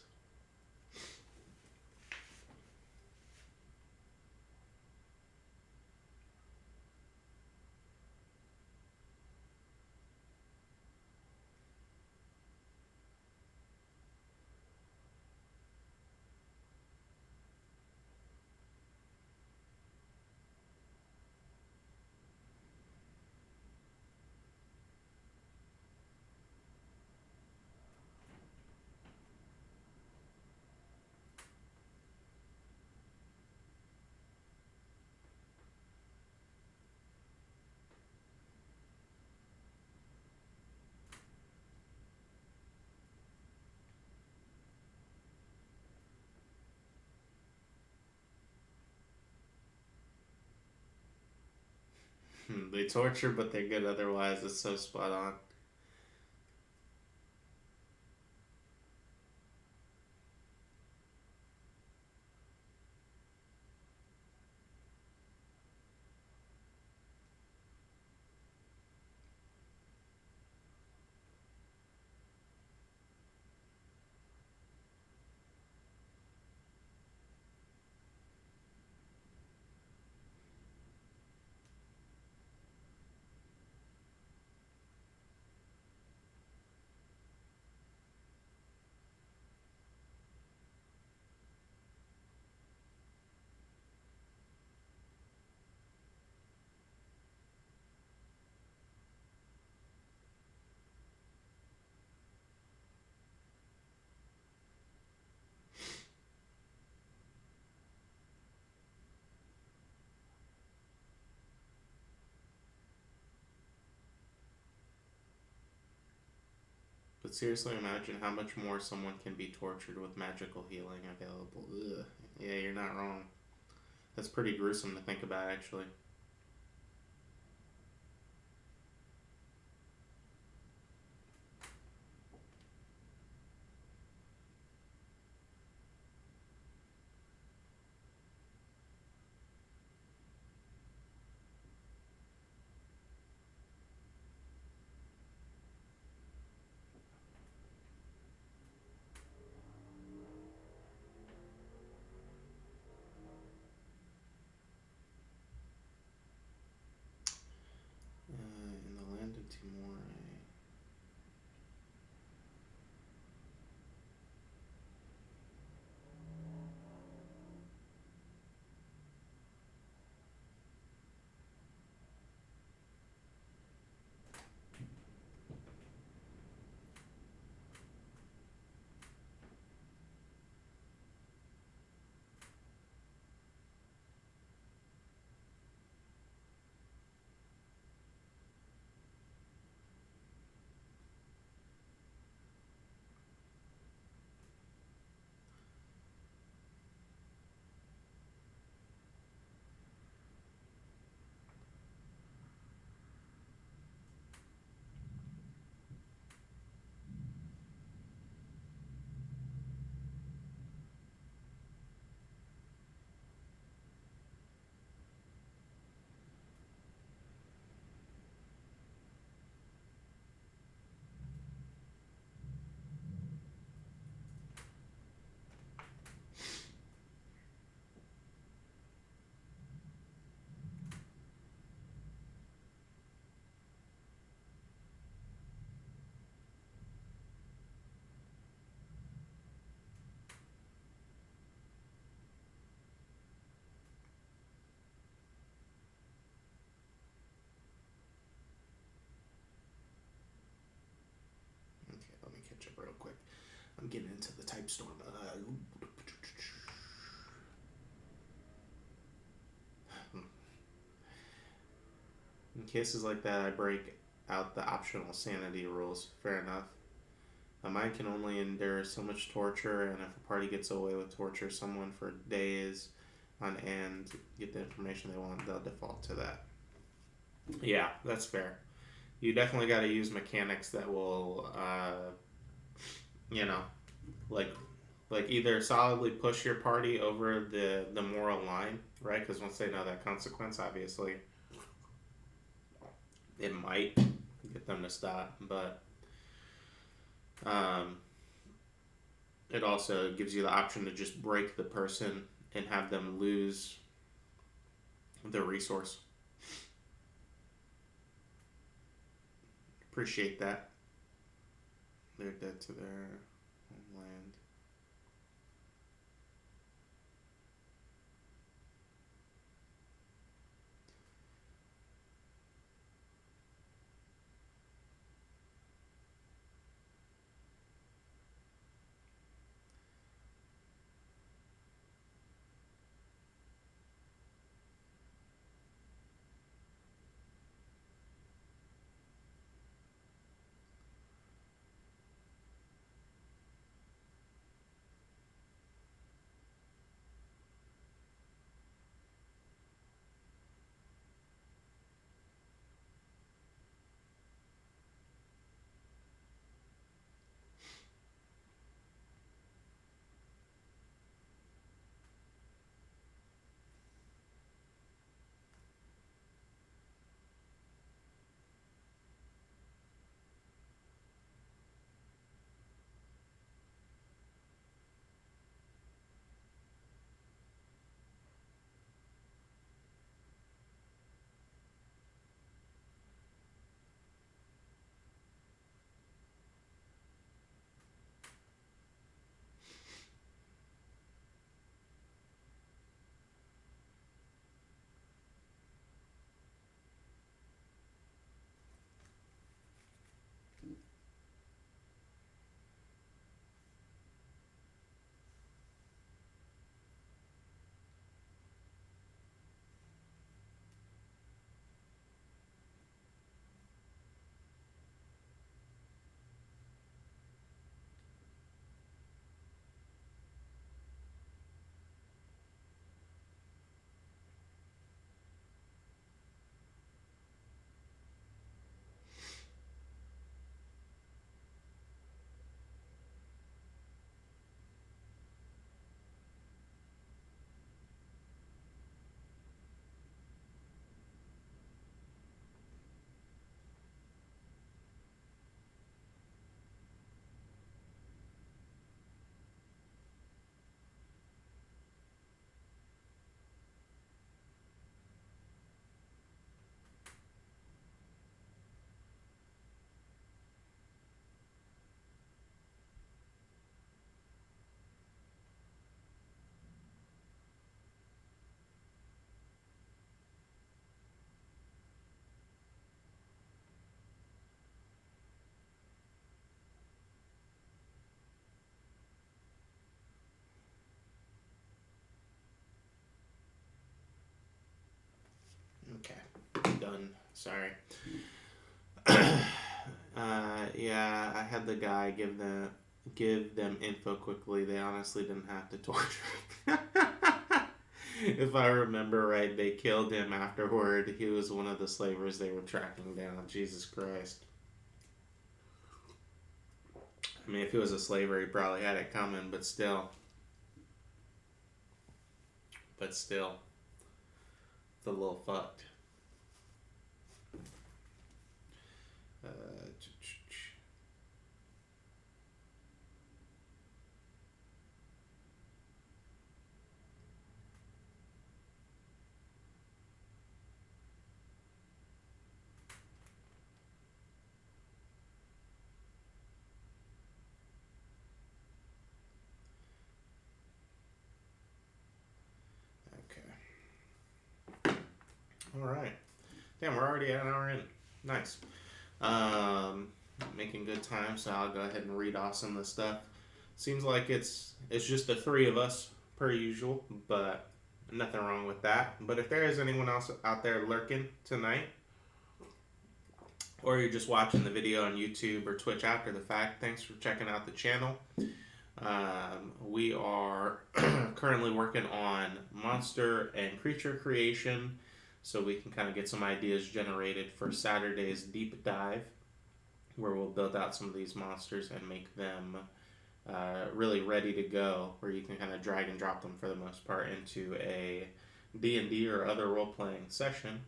They torture, but they're good otherwise. It's so spot on. But seriously, imagine how much more someone can be tortured with magical healing available. Ugh. Yeah, you're not wrong. That's pretty gruesome to think about, actually. let me catch up real quick. I'm getting into the type storm. In cases like that, I break out the optional sanity rules. Fair enough. A mind can only endure so much torture, and if a party gets away with torture someone for days on end, get the information they want, they'll default to that. Yeah, that's fair. You definitely got to use mechanics that will, you know, like either solidly push your party over the moral line, right? Because once they know that consequence, obviously, it might get them to stop, but it also gives you the option to just break the person and have them lose the resource. Appreciate that. They're dead to their homeland. Okay, done. Sorry. Yeah, I had the guy give them info quickly. They honestly didn't have to torture. If I remember right, they killed him afterward. He was one of the slavers they were tracking down. Jesus Christ. I mean, if he was a slaver, he probably had it coming, but still. It's a little fucked. Uh, okay. All right. Damn, we're already an hour in. Nice. making good time, so I'll go ahead and read off some of the stuff. Seems like it's just the three of us per usual, but nothing wrong with that. But if there is anyone else out there lurking tonight, or you're just watching the video on YouTube or Twitch after the fact, thanks for checking out the channel. We are currently working on monster and creature creation, so we can kind of get some ideas generated for Saturday's deep dive, where we'll build out some of these monsters and make them really ready to go, where you can kind of drag and drop them for the most part into a D&D or other role-playing session.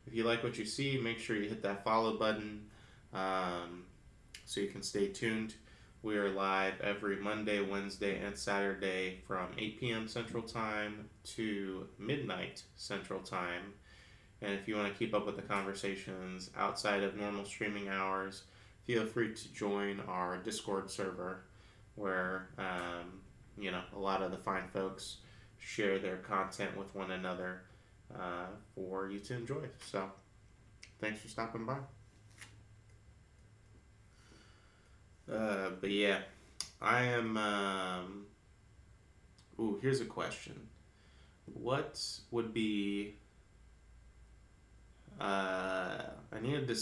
If you like what you see, make sure you hit that follow button so you can stay tuned. We are live every Monday, Wednesday, and Saturday from 8 p.m. Central Time to midnight Central Time. And if you want to keep up with the conversations outside of normal streaming hours, feel free to join our Discord server, where a lot of the fine folks share their content with one another for you to enjoy. So thanks for stopping by. But yeah, I am here's a question. What would be I need to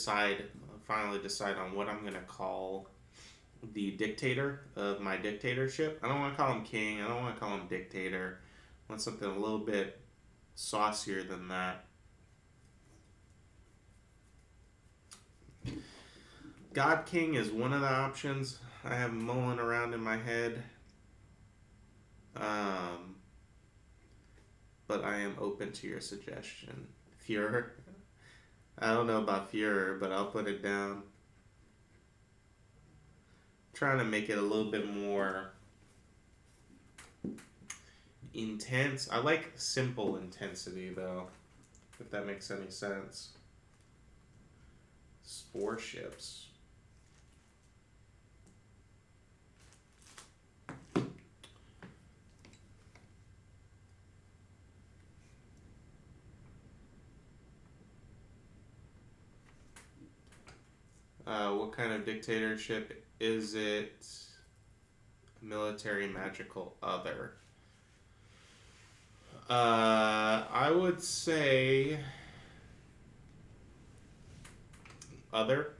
finally decide on what I'm gonna call the dictator of my dictatorship. I don't want to call him king. I don't want to call him dictator. I want something a little bit saucier than that. God King is one of the options I have mulling around in my head. But I am open to your suggestion. Führer. I don't know about Führer, but I'll put it down. Trying to make it a little bit more intense. I like simple intensity, though, if that makes any sense. Spore ships. What kind of dictatorship is it? Military magical other. I would say other,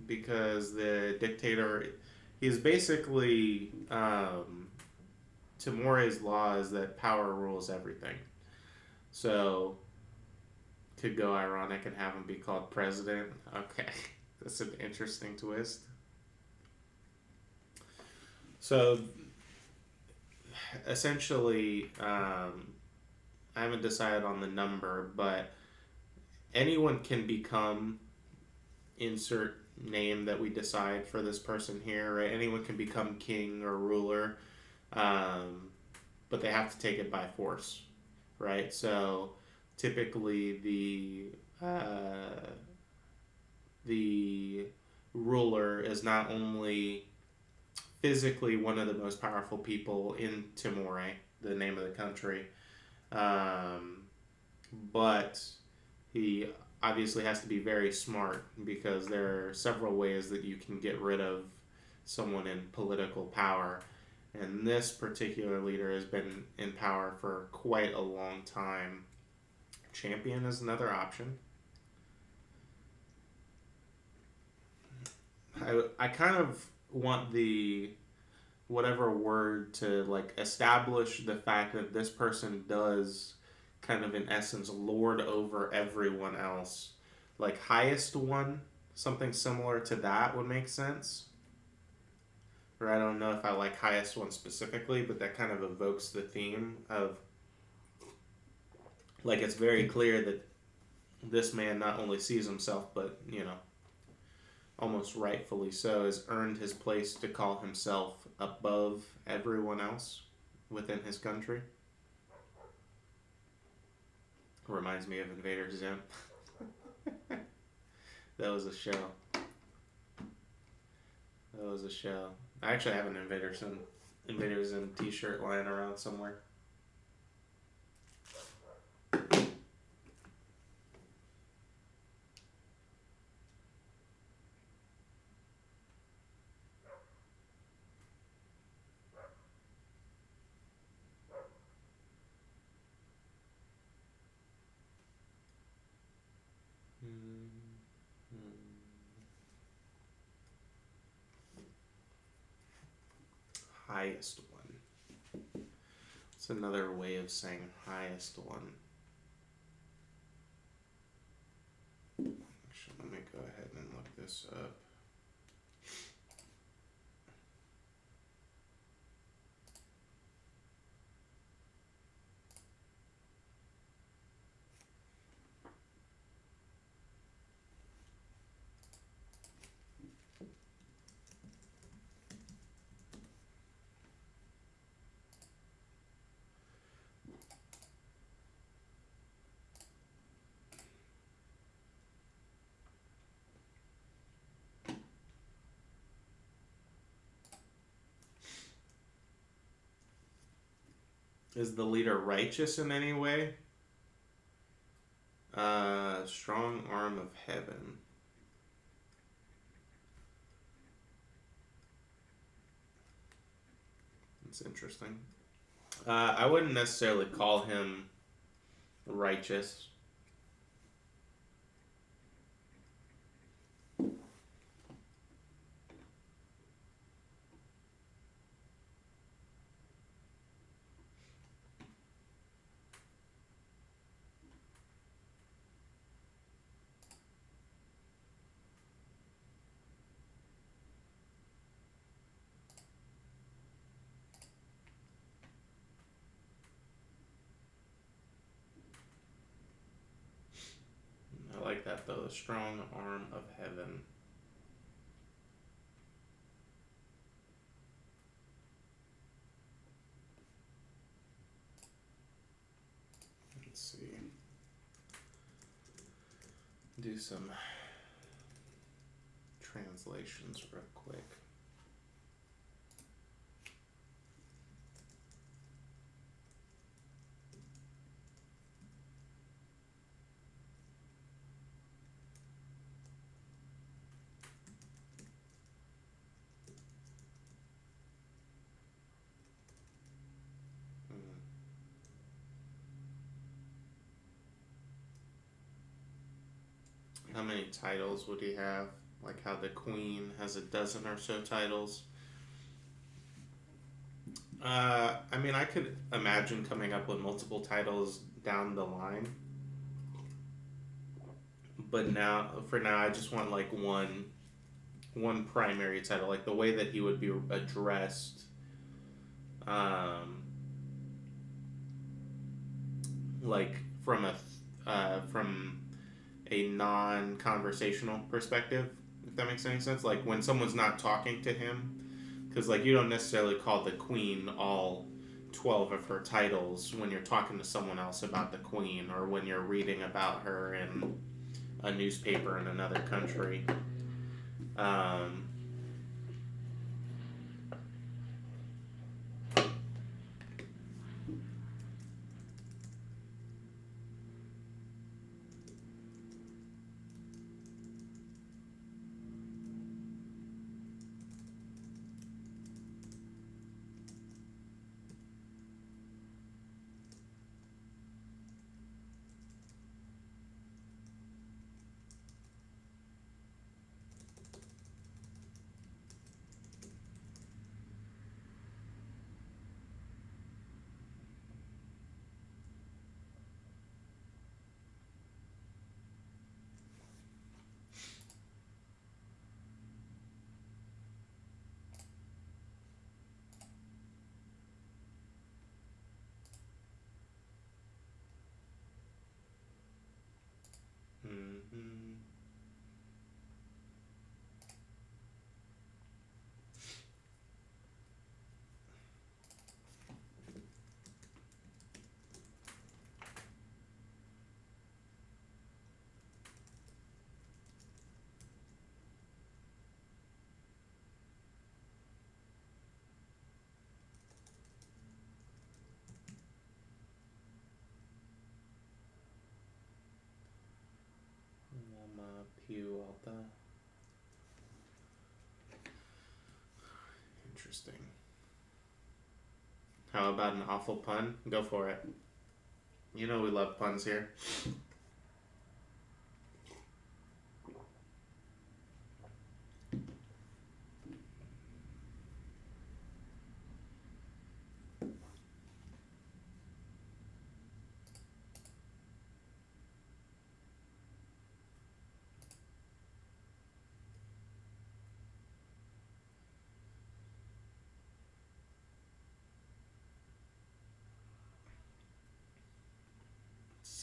because the dictator, he's basically Timore's law is that power rules everything. So could go ironic and have him be called president. Okay. That's an interesting twist. So, essentially, I haven't decided on the number, but anyone can become insert name that we decide for this person here, right? Anyone can become king or ruler, but they have to take it by force, right? So, typically the ruler is not only physically one of the most powerful people in Timore, the name of the country, but he obviously has to be very smart, because there are several ways that you can get rid of someone in political power. And this particular leader has been in power for quite a long time. Champion is another option. I kind of want the whatever word to establish the fact that this person does kind of in essence lord over everyone else. Like highest one, something similar to that would make sense. Or I don't know if I like highest one specifically, but that kind of evokes the theme of it's very clear that this man not only sees himself, but almost rightfully so, has earned his place to call himself above everyone else within his country. Reminds me of Invader Zim. That was a show. I actually have an Invader Zim t-shirt lying around somewhere. highest one. It's another way of saying highest one. Actually, let me go ahead and look this up. Is the leader righteous in any way? Strong arm of heaven. That's interesting. I wouldn't necessarily call him righteous. I like that though, the strong arm of heaven. Let's see. Do some translations real quick. How many titles would he have? Like how the queen has a dozen or so titles. I mean, I could imagine coming up with multiple titles down the line. But for now, I just want like one primary title, like the way that he would be addressed. Like from a non-conversational perspective, if that makes any sense. Like when someone's not talking to him, because like you don't necessarily call the queen all 12 of her titles when you're talking to someone else about the queen, or when you're reading about her in a newspaper in another country. Mm-hmm. Pew Alta. Interesting. How about an awful pun? Go for it. You know we love puns here.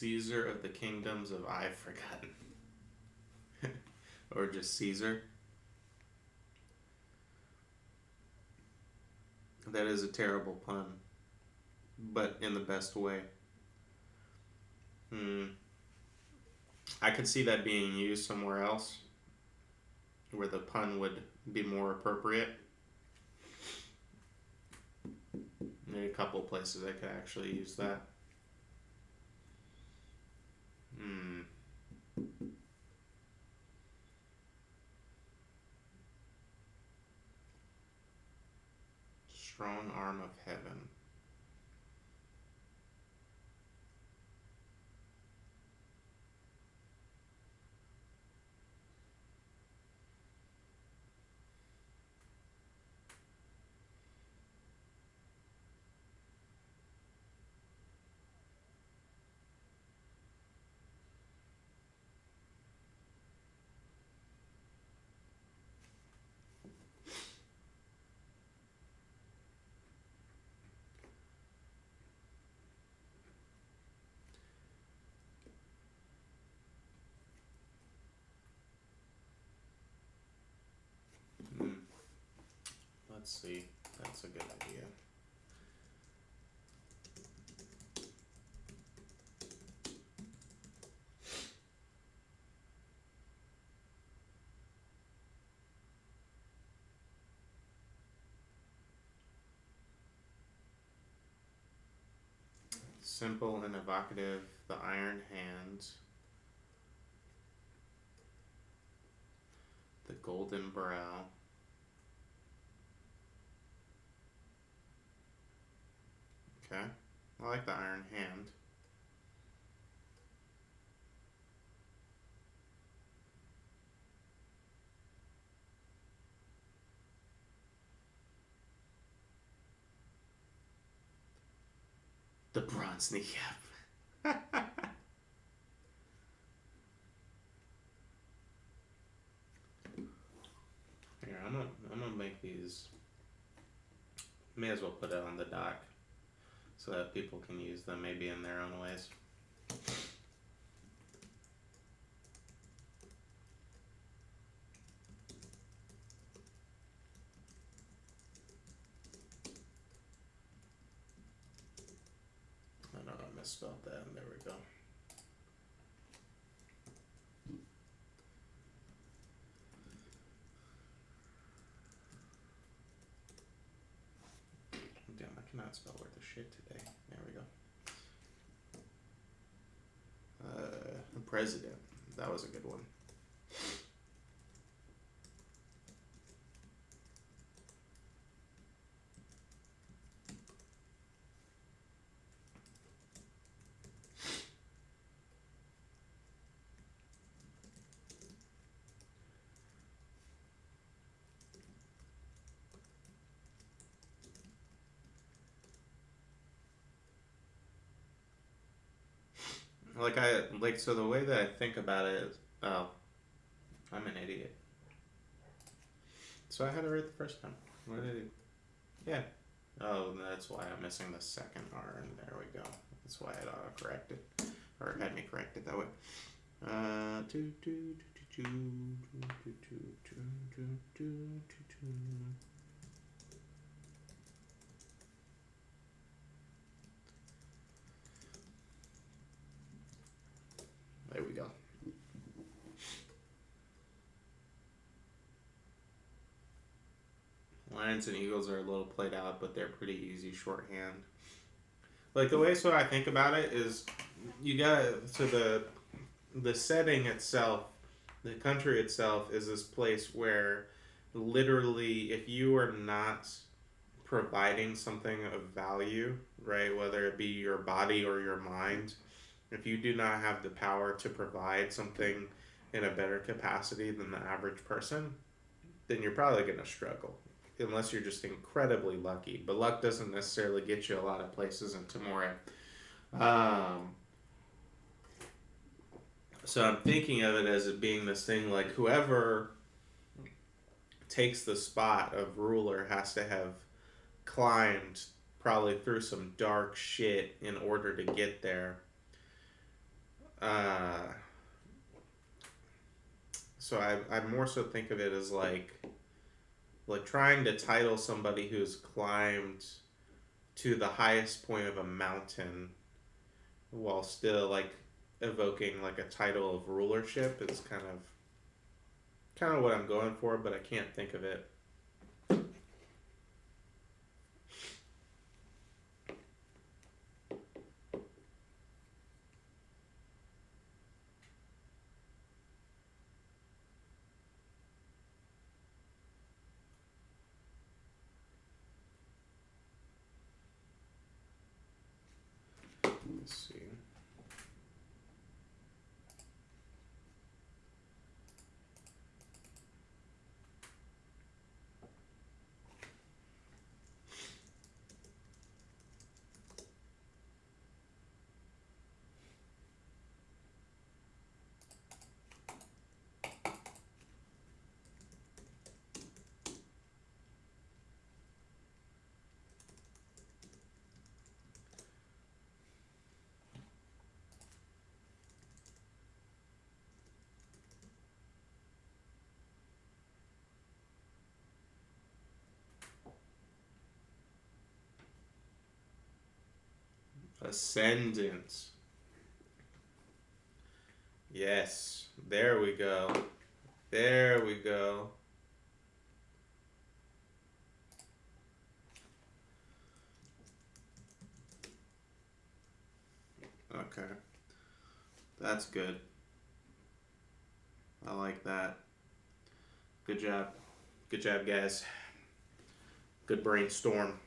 Caesar of the kingdoms of I've forgotten. Or just Caesar. That is a terrible pun, but in the best way. I could see that being used somewhere else where the pun would be more appropriate. Maybe a couple places I could actually use that. Strong arm of heaven. Let's see. That's a good idea. Simple and evocative, the iron hands, the golden brow, okay, I like the iron hand. The bronze kneecap. Here, I'm gonna make these. May as well put it on the dock so that people can use them maybe in their own ways. I know I misspelled that, and there we go. Damn, I cannot spell worth a shit today. There we go. President. That was a good one. So the way that I think about it is, oh, I'm an idiot. So I had it right the first time. What did I do? Yeah. Oh, that's why I'm missing the second R, and there we go. That's why it auto-corrected, or had me corrected that way. There we go. Lions and eagles are a little played out, but they're pretty easy shorthand. Like the way I think about it is, you got to the setting itself, the country itself is this place where literally if you are not providing something of value, right, whether it be your body or your mind, if you do not have the power to provide something in a better capacity than the average person, then you're probably going to struggle. Unless you're just incredibly lucky. But luck doesn't necessarily get you a lot of places in Timor. So I'm thinking of it as it being this thing like whoever takes the spot of ruler has to have climbed probably through some dark shit in order to get there. Uh, so I more so think of it as like trying to title somebody who's climbed to the highest point of a mountain while still like evoking like a title of rulership is kind of what I'm going for, but I can't think of it. Let's see. Ascendant. Yes. There we go. There we go. Okay. That's good. I like that. Good job. Good job, guys. Good brainstorm.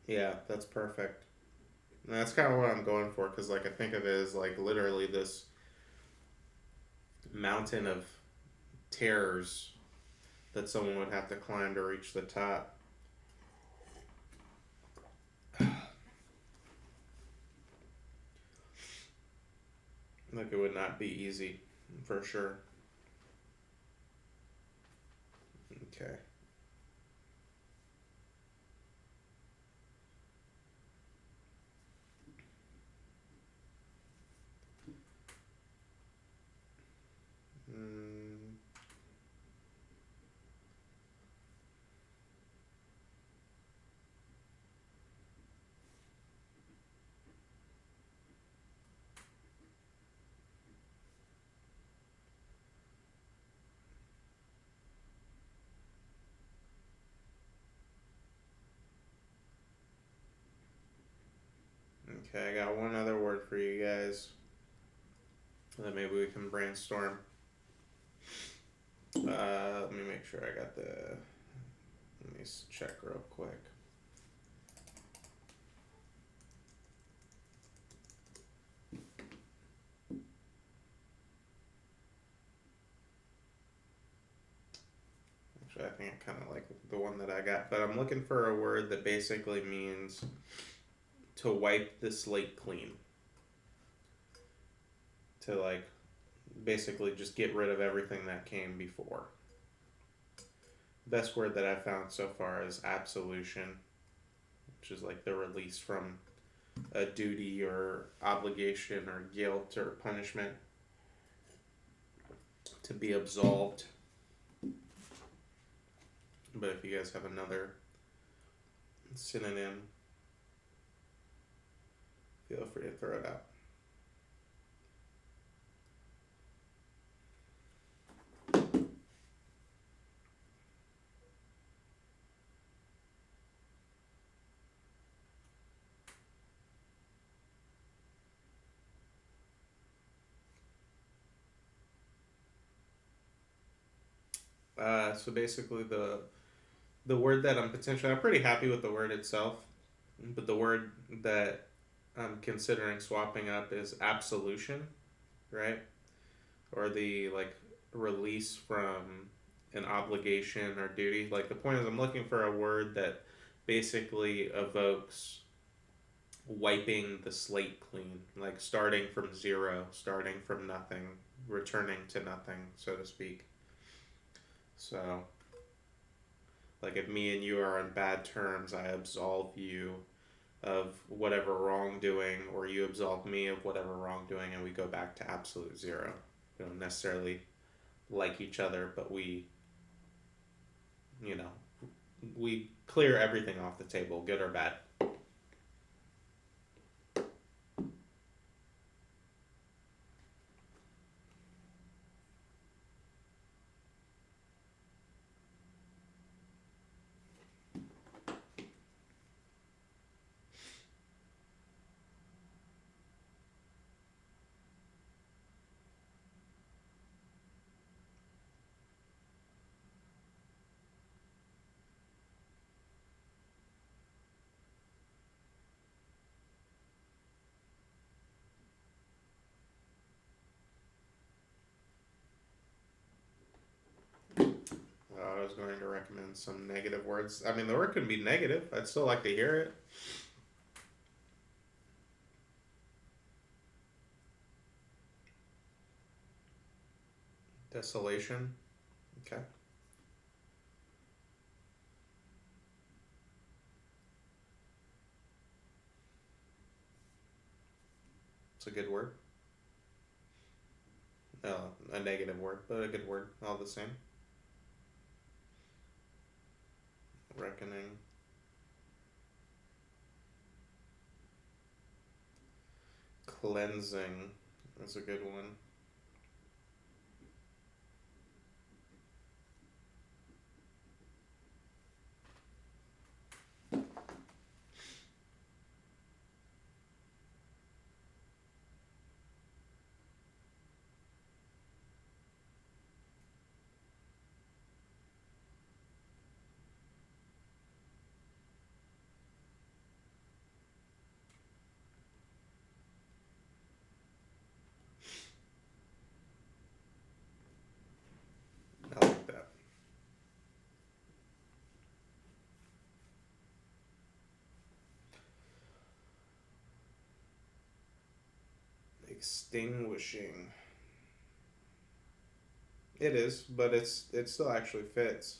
Yeah, that's perfect. And that's kind of what I'm going for because, like, I think of it as like literally this mountain of terrors that someone would have to climb to reach the top. Like, it would not be easy, for sure. Okay. Mm, okay, I got one other word for you guys. That maybe we can brainstorm. Let me make sure I got the. Let me check real quick. Actually, I think I kind of like the one that I got, but I'm looking for a word that basically means to wipe the slate clean. To like basically just get rid of everything that came before. Best word that I've found so far is absolution, which is like the release from a duty or obligation or guilt or punishment, to be absolved. But if you guys have another synonym, feel free to throw it out. So basically, the word that I'm pretty happy with the word itself, but the word that I'm considering swapping up is absolution, right? Or the like release from an obligation or duty. Like the point is, I'm looking for a word that basically evokes wiping the slate clean, like starting from zero, starting from nothing, returning to nothing, so to speak. So, like if me and you are on bad terms, I absolve you of whatever wrongdoing, or you absolve me of whatever wrongdoing, and we go back to absolute zero. We don't necessarily like each other, but you know, we clear everything off the table, good or bad. I was going to recommend some negative words. I mean, the word can be negative. I'd still like to hear it. Desolation. Okay. It's a good word. A negative word, but a good word, all the same. Reckoning. Cleansing is a good one. I like that. Extinguishing. It is, but it still actually fits.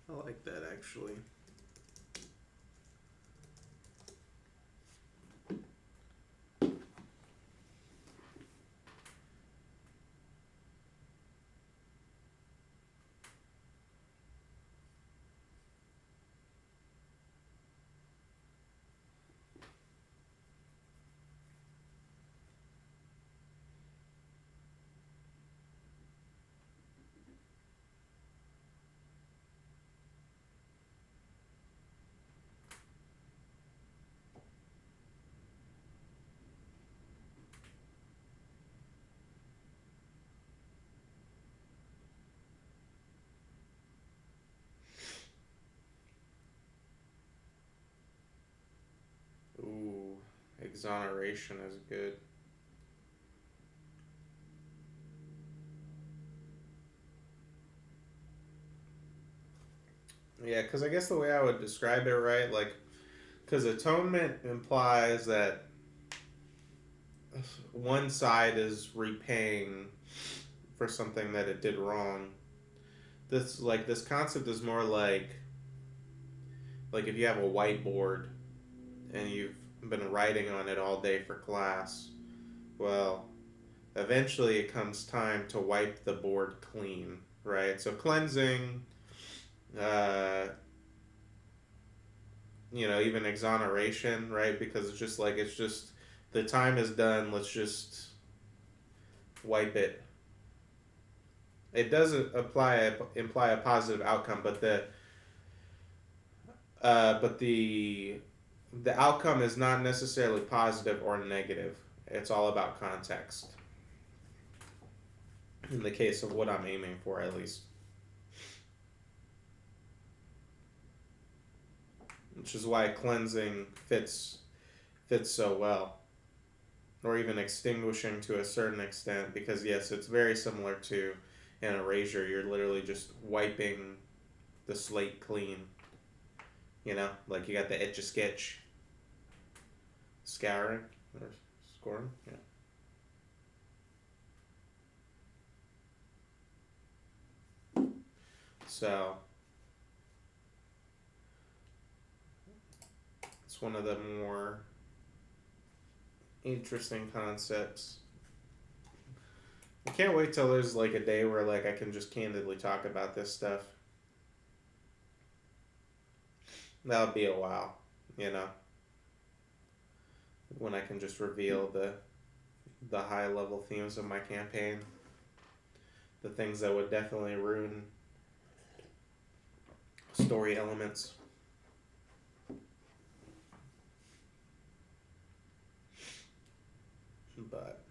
I like that actually. Ooh, exoneration is good. Yeah, because I guess the way I would describe it, right, like, because atonement implies that one side is repaying for something that it did wrong. This concept is more like if you have a whiteboard and you've been writing on it all day for class. Well, eventually it comes time to wipe the board clean, right? So cleansing, uh, even exoneration, right? Because it's just the time is done. Let's just wipe it. It doesn't imply a positive outcome, but the the outcome is not necessarily positive or negative. It's all about context. In the case of what I'm aiming for, at least. Which is why cleansing fits so well. Or even extinguishing to a certain extent, because yes, it's very similar to an erasure. You're literally just wiping the slate clean. You know, like you got the etch a sketch scouring or scoring. Yeah. So it's one of the more interesting concepts. I can't wait till there's like a day where like I can just candidly talk about this stuff. That'll be a while, you know, when I can just reveal the high level themes of my campaign, the things that would definitely ruin story elements. But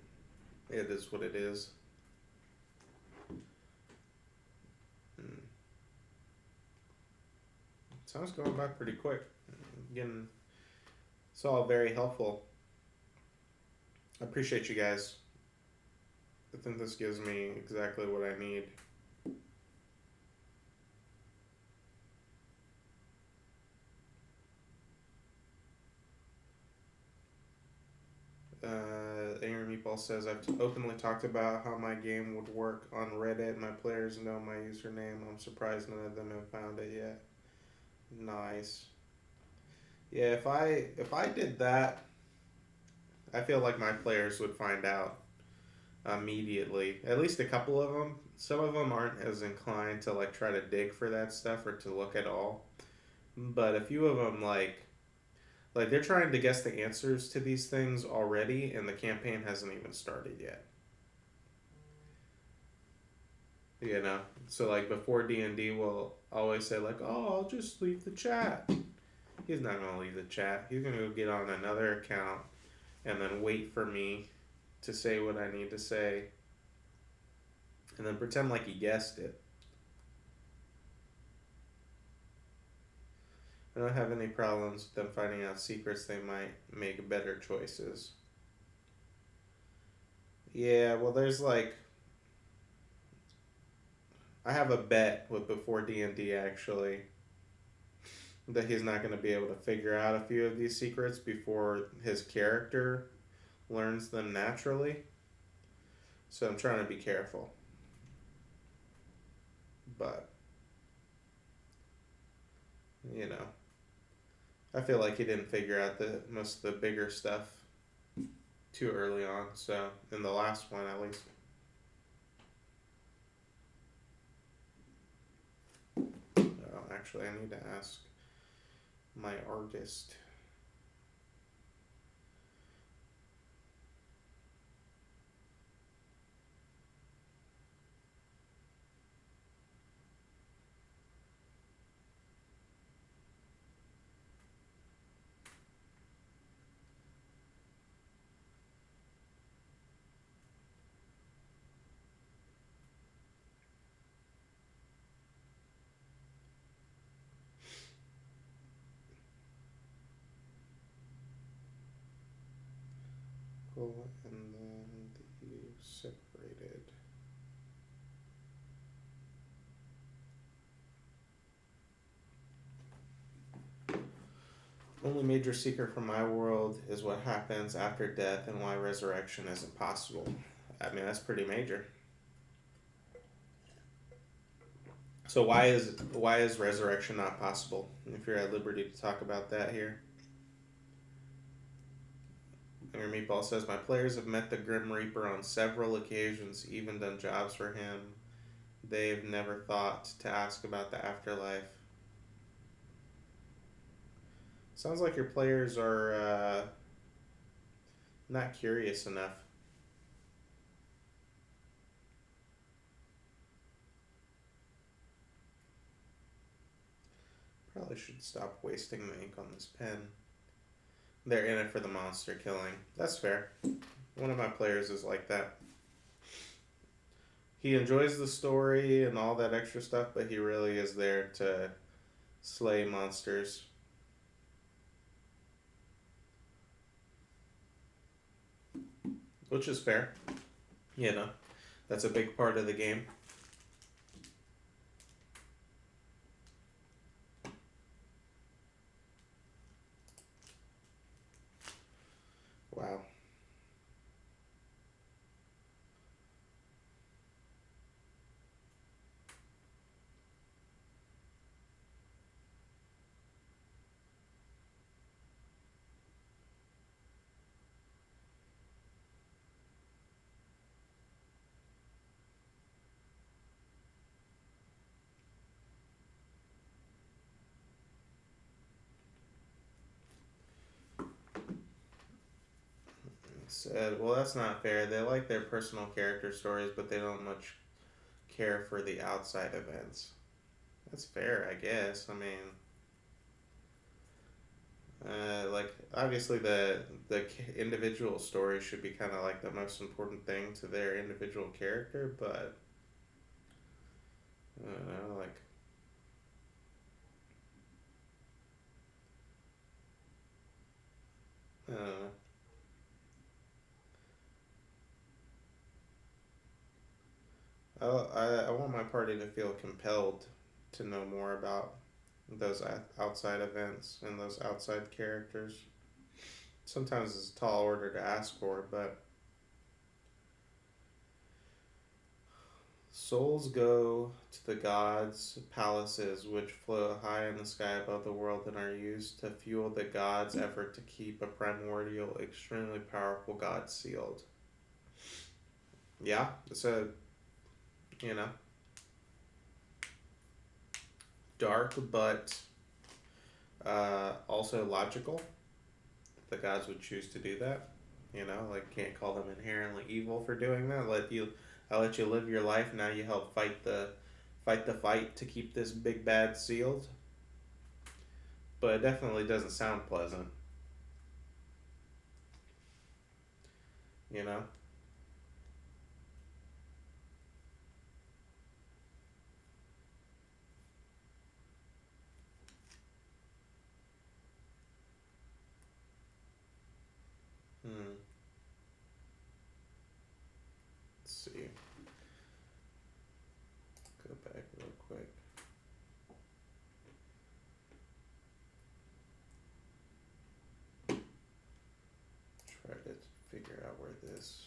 it is what it is. Time's going by pretty quick. Again, it's all very helpful. I appreciate you guys. I think this gives me exactly what I need. Aaron Meatball says, I've openly talked about how my game would work on Reddit. My players know my username. I'm surprised none of them have found it yet. Nice. Yeah, if I did that, I feel like my players would find out immediately. At least a couple of them. Some of them aren't as inclined to like try to dig for that stuff or to look at all. But a few of them like they're trying to guess the answers to these things already, and the campaign hasn't even started yet. You know, so like before D&D, will always say like, "Oh, I'll just leave the chat." He's not gonna leave the chat. He's gonna go get on another account and then wait for me to say what I need to say, and then pretend like he guessed it. I don't have any problems with them finding out secrets. They might make better choices. Yeah, well, there's like I have a bet with before D&D actually that he's not going to be able to figure out a few of these secrets before his character learns them naturally. So I'm trying to be careful. But you know, I feel like he didn't figure out the most of the bigger stuff too early on. So in the last one, at least. Oh, actually, I need to ask my artist. Cool, and then the separated. Only major secret from my world is what happens after death and why resurrection isn't possible. I mean, that's pretty major. So why is resurrection not possible? If you're at liberty to talk about that here. Your Meatball says, my players have met the Grim Reaper on several occasions, even done jobs for him. They've never thought to ask about the afterlife. Sounds like your players are not curious enough. Probably should stop wasting the ink on this pen. they're in it for the monster killing. That's fair. One of my players is like that. He enjoys the story and all that extra stuff, but he really is there to slay monsters, which is fair. You know, that's a big part of the game. Wow. Said, well, that's not fair. They like their personal character stories, but they don't much care for the outside events. That's fair, I guess. I mean, like obviously the individual story should be kind of like the most important thing to their individual character, but I don't know, like I don't know. I want my party to feel compelled to know more about those outside events and those outside characters. Sometimes it's a tall order to ask for, but souls go to the gods' palaces, which float high in the sky above the world and are used to fuel the gods' effort to keep a primordial, extremely powerful god sealed. Yeah, it's a, you know, dark but also logical. The gods would choose to do that. You know, like can't call them inherently evil for doing that. I let you live your life. Now you help fight the fight to keep this big bad sealed. But it definitely doesn't sound pleasant. You know. Hmm. Let's see. Go back real quick. Try to figure out where this.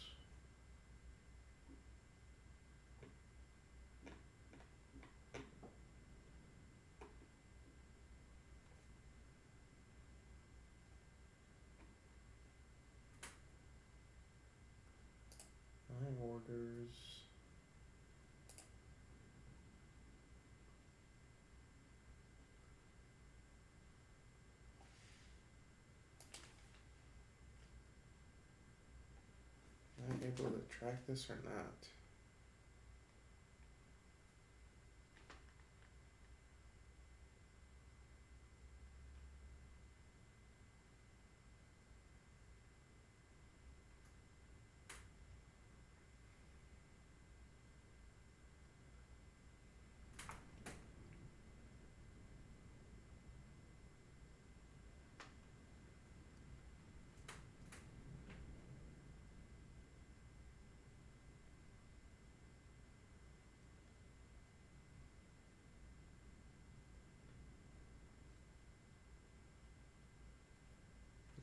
My orders. Am I able to track this or not?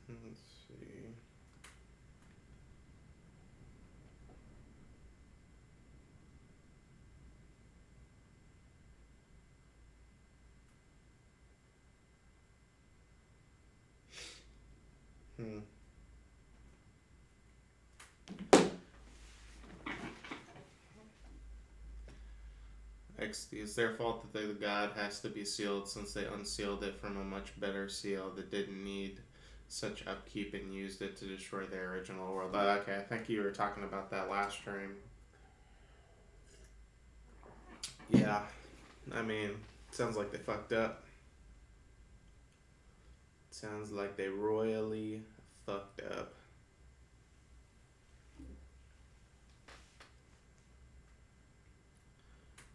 Let's see. Hmm. It's their fault that the god has to be sealed since they unsealed it from a much better seal that didn't need such upkeep and used it to destroy their original world. Okay, I think you were talking about that last stream. Yeah, I mean, sounds like they fucked up. Sounds like they royally fucked up.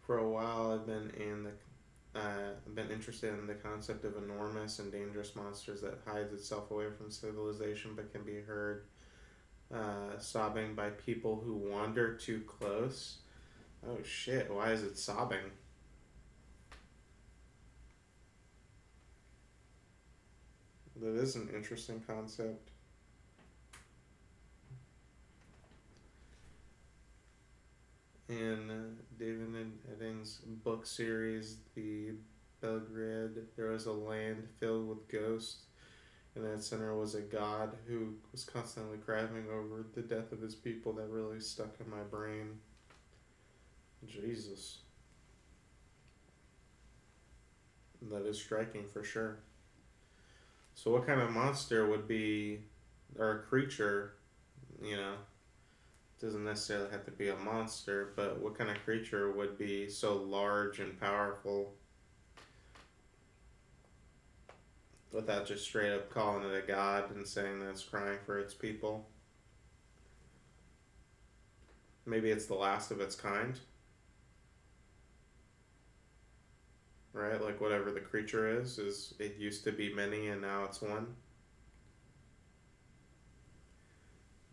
For a while, I've been interested in the concept of enormous and dangerous monsters that hides itself away from civilization but can be heard sobbing by people who wander too close. Oh shit! Why is it sobbing? That is an interesting concept. In David Eddings' book series, The Belgrade, there was a land filled with ghosts, and in its center was a god who was constantly crying over the death of his people. That really stuck in my brain. Jesus. That is striking for sure. So, what kind of monster would be, or creature, you know, doesn't necessarily have to be a monster, but what kind of creature would be so large and powerful without just straight up calling it a god and saying that it's crying for its people? Maybe it's the last of its kind, right? Like whatever the creature is it used to be many and now it's one.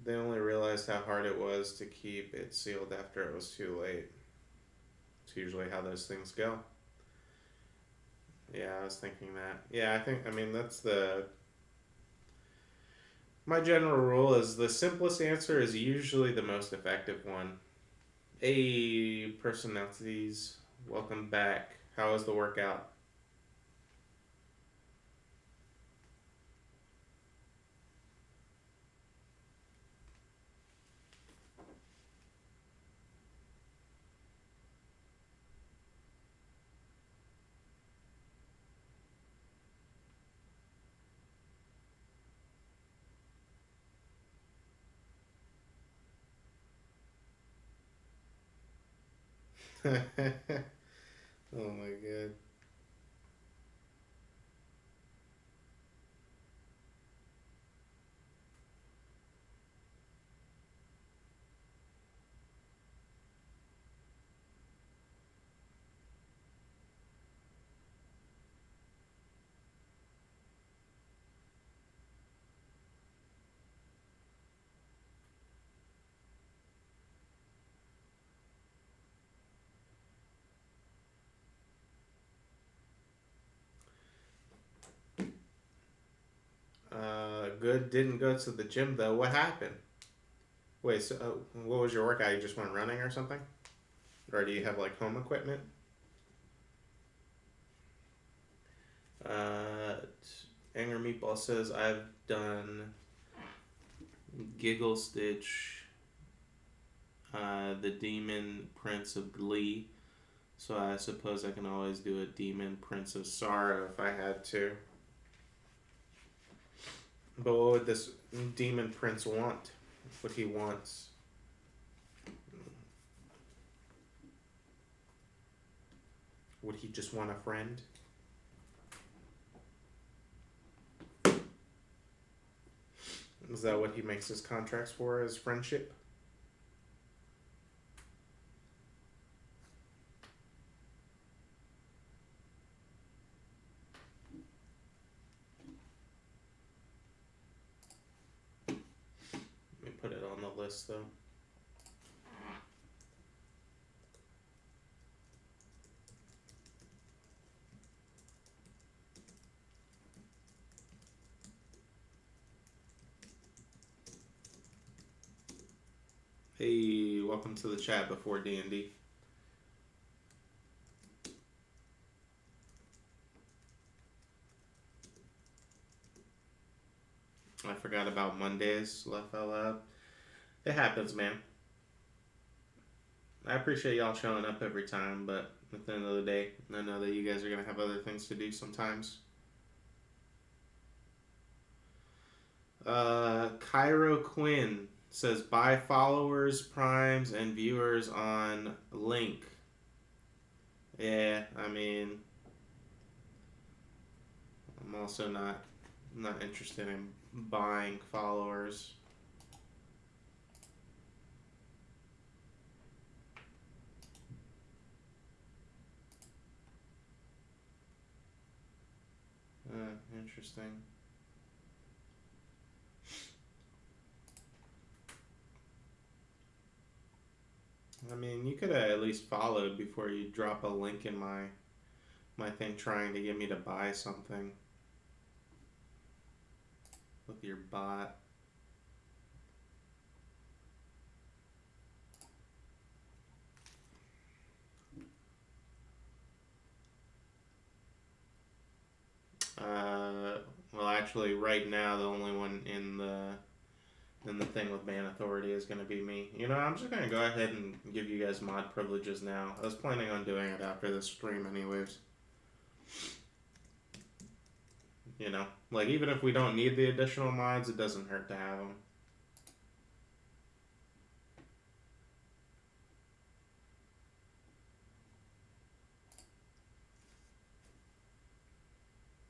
They only realized how hard it was to keep it sealed after it was too late. It's usually how those things go. Yeah, I was thinking that. Yeah, I mean, that's my general rule is the simplest answer is usually the most effective one. Hey, personalities, welcome back. How was the workout? Oh my god. Good. Didn't go to the gym though. What happened? Wait, so what was your workout? You just went running or something? Or do you have like home equipment? Uh, Anger Meatball says I've done Giggle Stitch, the Demon Prince of Glee. So I suppose I can always do a Demon Prince of Sorrow if I had to. But what would this Demon Prince want? What he wants? Would he just want a friend? Is that what he makes his contracts for, his friendship? Let me put it on the list though. Hey, welcome to the chat before D&D. I forgot about Mondays, laugh out loud. It happens, man. I appreciate y'all showing up every time, but at the end of the day, I know that you guys are going to have other things to do sometimes. Cairo Quinn says buy followers, primes, and viewers on link. Yeah, I mean, I'm also not I'm not interested in buying followers. Interesting. I mean, you could have at least followed before you drop a link in my thing trying to get me to buy something with your bot. Well, actually, right now the only one in the thing with ban authority is going to be me. You know, I'm just going to go ahead and give you guys mod privileges now. I was planning on doing it after this stream, anyways. You know, like even if we don't need the additional mods, it doesn't hurt to have them.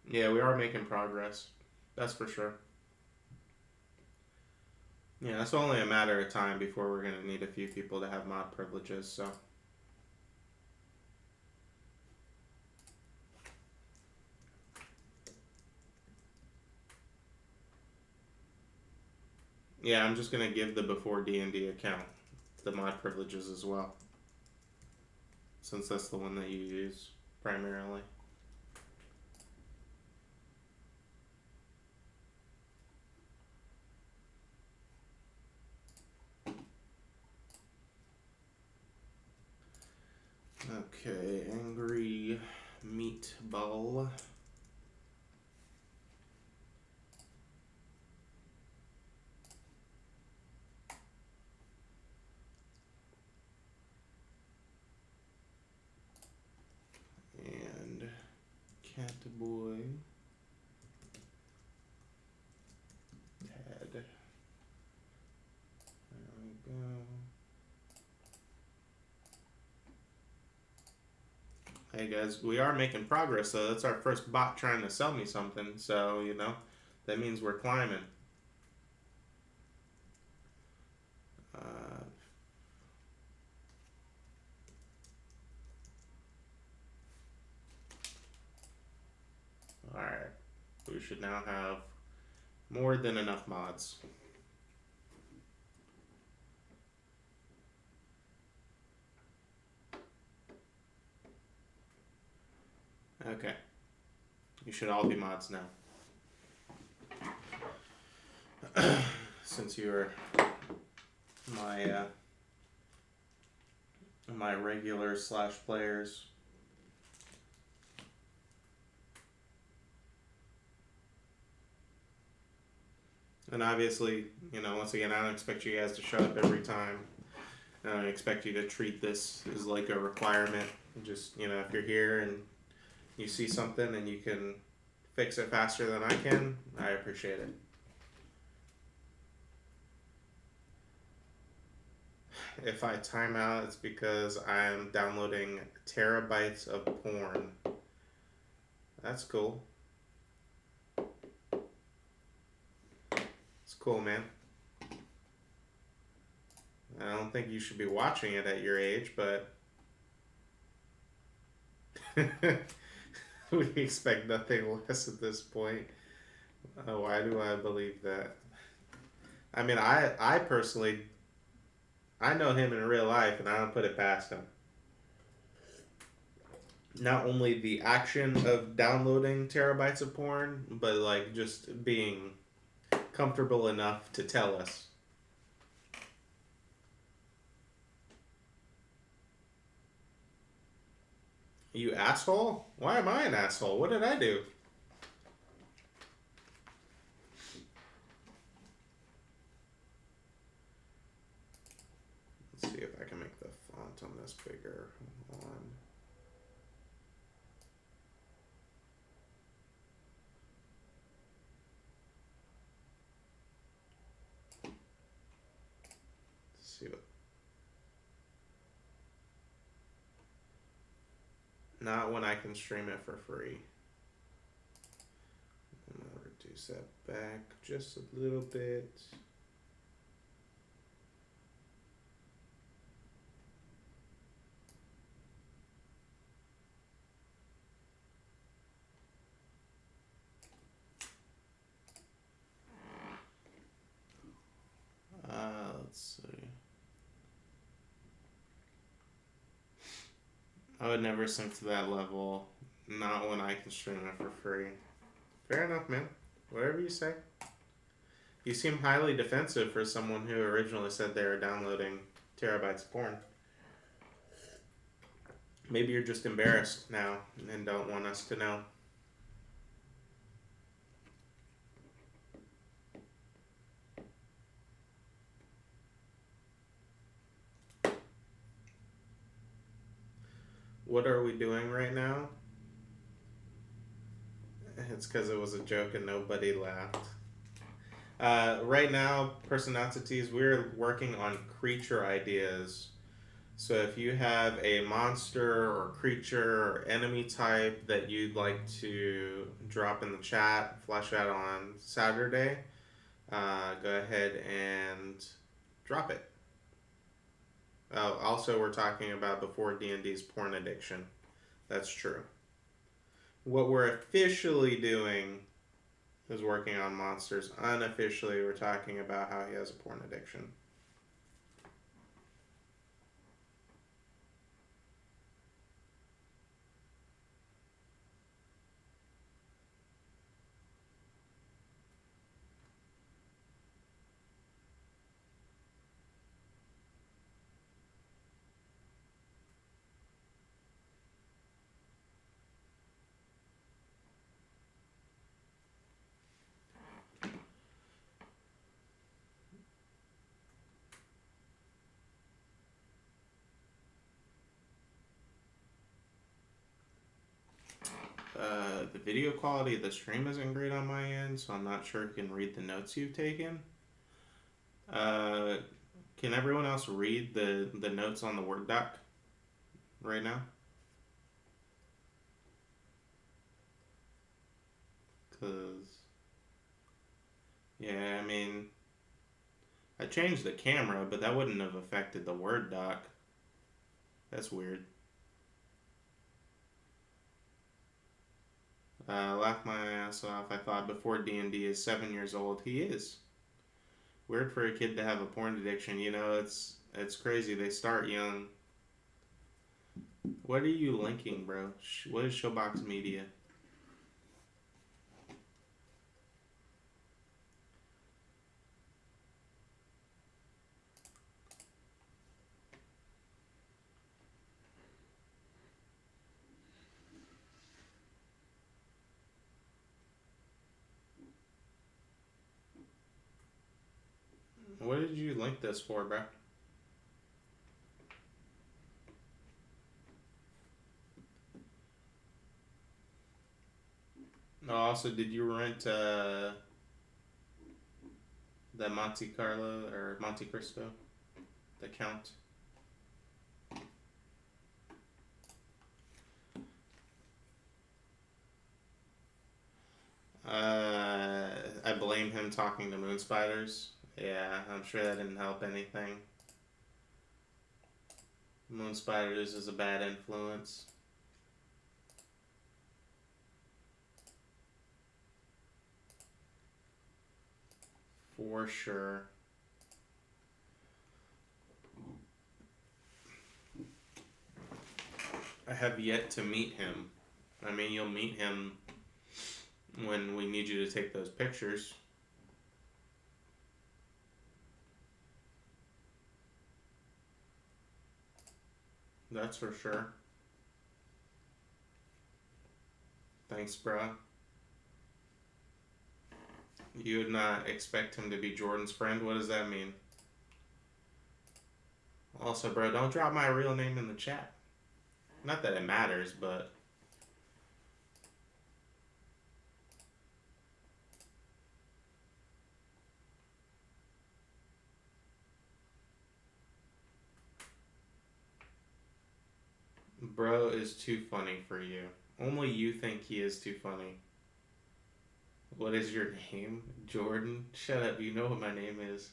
Yeah, we are making progress. That's for sure. Yeah, it's only a matter of time before we're going to need a few people to have mod privileges, so. Yeah, I'm just going to give the before D&D account the mod privileges as well, since that's the one that you use primarily. Okay, angry meatball. And cat boy. Ted. There we go. Hey guys, we are making progress though. That's our first bot trying to sell me something, so you know, that means we're climbing. Alright, we should now have more than enough mods. Okay, you should all be mods now. Since you're my regular / players. And obviously, you know, once again, I don't expect you guys to show up every time. I don't expect you to treat this as like a requirement. Just, you know, if you're here and you see something and you can fix it faster than I can, I appreciate it. If I time out, it's because I'm downloading terabytes of porn. That's cool. It's cool, man. I don't think you should be watching it at your age, but we expect nothing less at this point. Why do I believe that? I mean, I personally, I know him in real life, and I don't put it past him. Not only the action of downloading terabytes of porn, but like just being comfortable enough to tell us. You asshole? Why am I an asshole? What did I do? Let's see if I can make the font on this bigger. Hold on. Let's see what. Not when I can stream it for free. I'm gonna reduce reduce that back just a little bit. Let's see. I would never sink to that level. Not when I can stream it for free. Fair enough, man. Whatever you say. You seem highly defensive for someone who originally said they were downloading terabytes of porn. Maybe you're just embarrassed now and don't want us to know. What are we doing right now? It's because it was a joke and nobody laughed. Right now, personalities, we're working on creature ideas. So if you have a monster or creature or enemy type that you'd like to drop in the chat, flesh out on Saturday, go ahead and drop it. Also, we're talking about before D&D's porn addiction. That's true. What we're officially doing is working on monsters. Unofficially, we're talking about how he has a porn addiction. The video quality of the stream isn't great on my end, so I'm not sure if you can read the notes you've taken. Can everyone else read the notes on the Word doc right now? Because, yeah, I mean, I changed the camera, but that wouldn't have affected the Word doc. That's weird. Laughed my ass off. I thought before D&D is 7 years old. He is. Weird for a kid to have a porn addiction. You know, it's crazy. They start young. What are you linking, bro? What is Showbox Media? What did you link this for, bro? Oh, also, did you rent the Monte Carlo or Monte Cristo? The Count? I blame him talking to moon spiders. Yeah, I'm sure that didn't help anything. Moon spiders is a bad influence. For sure. I have yet to meet him. I mean, you'll meet him when we need you to take those pictures. That's for sure. Thanks, bro. You would not expect him to be Jordan's friend? What does that mean? Also, bro, don't drop my real name in the chat. Not that it matters, but... Bro is too funny for you. Only you think he is too funny. What is your name? Jordan? Shut up, you know what my name is.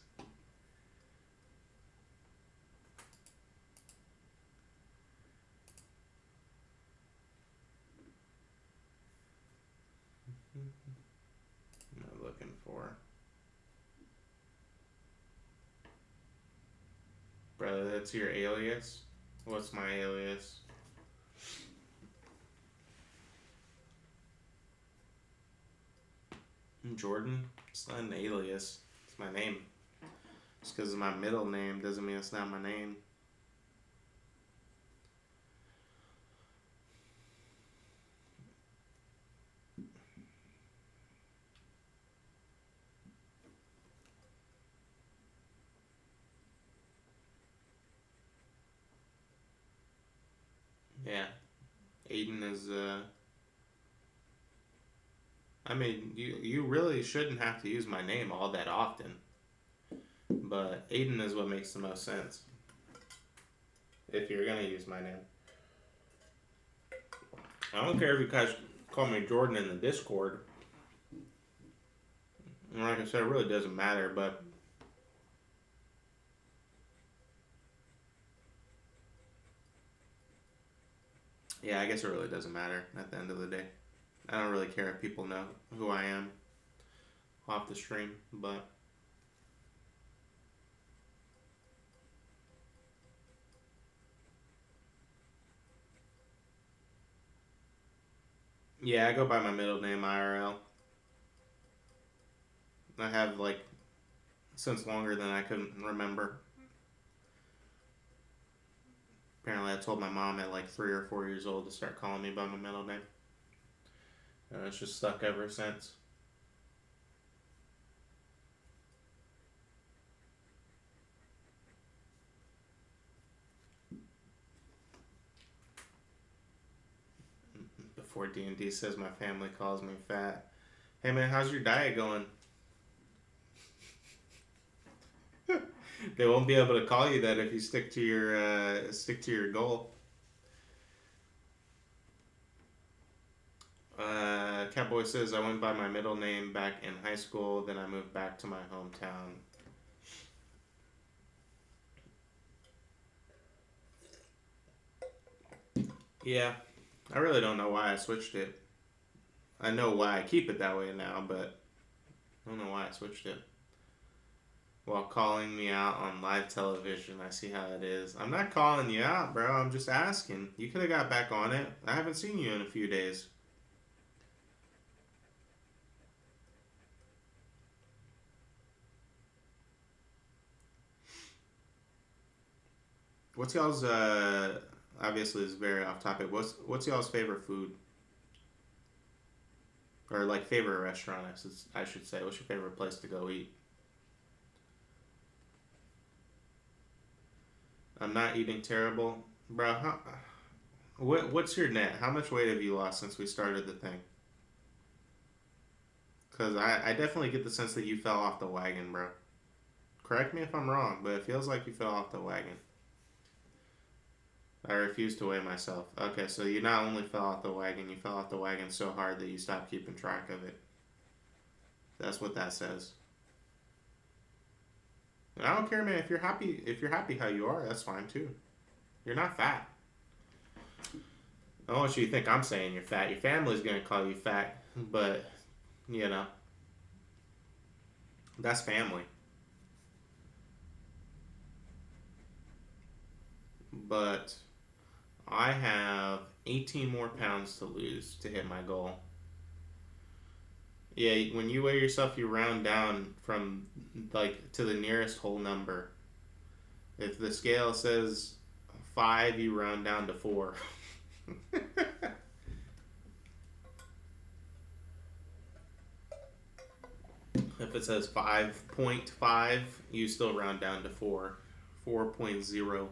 I'm not looking for. Brother, that's your alias? What's my alias? Jordan? It's not an alias. It's my name. Just because it's my middle name doesn't mean it's not my name. Yeah. Aiden is, I mean, you really shouldn't have to use my name all that often. But Aiden is what makes the most sense. If you're gonna use my name. I don't care if you guys call me Jordan in the Discord. And like I said, it really doesn't matter, but yeah, I guess it really doesn't matter at the end of the day. I don't really care if people know who I am off the stream, but yeah, I go by my middle name IRL. I have like since longer than I can remember. Apparently, I told my mom at like 3 or 4 years old to start calling me by my middle name. And it's just stuck ever since. Before D&D says my family calls me fat. Hey man, how's your diet going? They won't be able to call you that if you stick to your goal. Catboy says I went by my middle name back in high school, then I moved back to my hometown. Yeah, I really don't know why I switched it. I know why I keep it that way now, but I don't know why I switched it. While calling me out on live television, I see how it is. I'm not calling you out, bro. I'm just asking. You could have got back on it. I haven't seen you in a few days. What's y'all's obviously it's very off topic. What's y'all's favorite food? Or like favorite restaurant, I should say. What's your favorite place to go eat? I'm not eating terrible. Bro, what's your net? How much weight have you lost since we started the thing? Because I definitely get the sense that you fell off the wagon, bro. Correct me if I'm wrong, but it feels like you fell off the wagon. I refuse to weigh myself. Okay, so you not only fell off the wagon, you fell off the wagon so hard that you stopped keeping track of it. That's what that says. And I don't care, man. If you're happy how you are, that's fine too. You're not fat. I don't want you to think I'm saying you're fat. Your family's gonna call you fat, but you know that's family. But I have 18 more pounds to lose to hit my goal. Yeah, when you weigh yourself, you round down from like to the nearest whole number. If the scale says 5, you round down to 4. If it says 5.5, you still round down to 4. 4.0.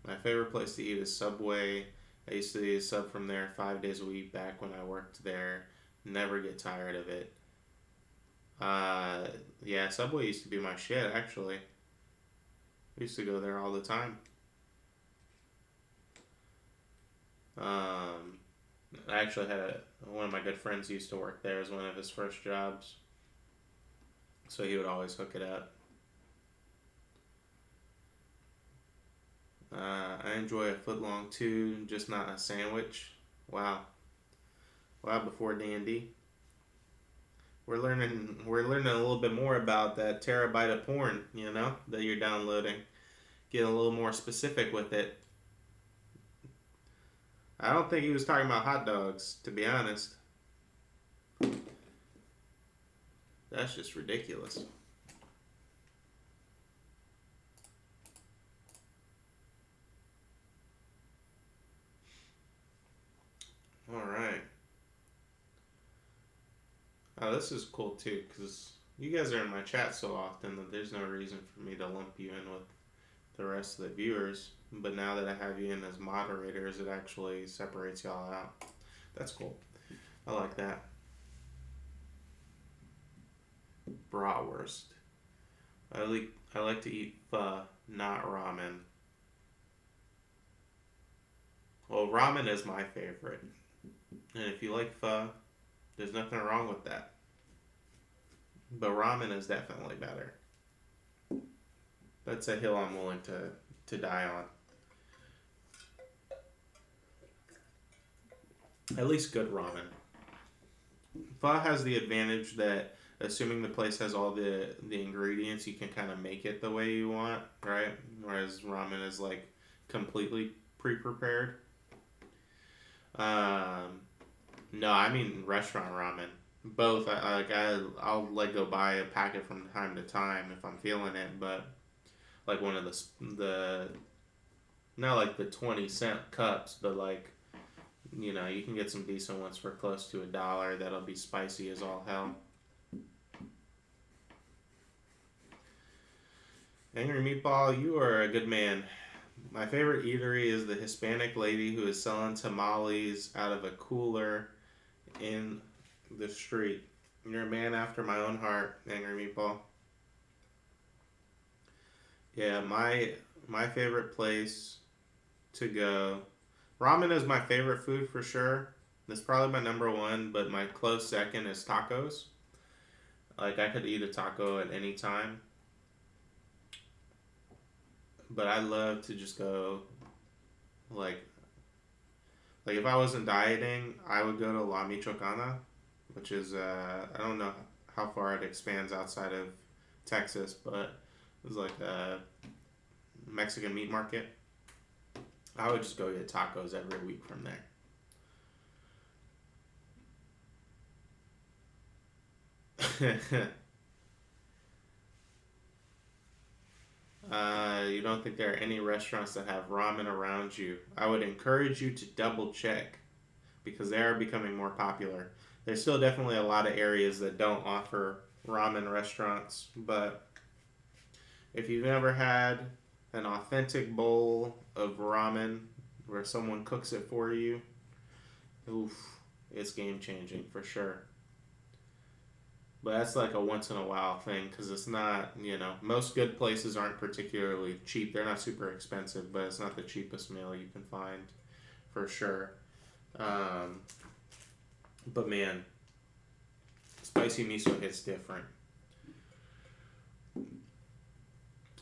My favorite place to eat is Subway. I used to eat a sub from there 5 days a week back when I worked there. Never get tired of it. Uh, yeah, Subway used to be my shit, actually. I used to go there all the time. Um, I actually had one of my good friends used to work there as one of his first jobs, so he would always hook it up. I enjoy a foot long too, just not a sandwich. Wow, wow! Before D&D, we're learning a little bit more about that terabyte of porn, that you're downloading. Get a little more specific with it. I don't think he was talking about hot dogs, to be honest. That's just ridiculous. All right. Oh, this is cool too, because you guys are in my chat so often that there's no reason for me to lump you in with the rest of the viewers. But now that I have you in as moderators, it actually separates y'all out. That's cool. I like that. Bratwurst. I like to eat pho, not ramen. Well, ramen is my favorite, and if you like pho, there's nothing wrong with that. But ramen is definitely better. That's a hill I'm willing to die on. At least good ramen. Pho has the advantage that assuming the place has all the ingredients, you can kind of make it the way you want, right? Whereas ramen is like completely pre-prepared. Um, no, I mean restaurant ramen. Both. I'll like go buy a packet from time to time if I'm feeling it, but like one of the not like the 20-cent cups, but like you can get some decent ones for close to $1. That'll be spicy as all hell. Angry Meatball, you are a good man. My favorite eatery is the Hispanic lady who is selling tamales out of a cooler in the street. You're a man after my own heart, Angry Meatball. Yeah, my favorite place to go. Ramen is my favorite food for sure. That's probably my number one, but my close second is tacos. Like I could eat a taco at any time, but I love to just go like if I wasn't dieting, I would go to La Michoacana, which is I don't know how far it expands outside of Texas, but it's like a Mexican meat market. I would just go get tacos every week from there. You don't think there are any restaurants that have ramen around you? I would encourage you to double check because they are becoming more popular. There's still definitely a lot of areas that don't offer ramen restaurants, but if you've never had an authentic bowl of ramen where someone cooks it for you, oof, it's game changing for sure. But that's like a once in a while thing because it's not, most good places aren't particularly cheap. They're not super expensive, but it's not the cheapest meal you can find for sure. Um, but man, spicy miso hits different.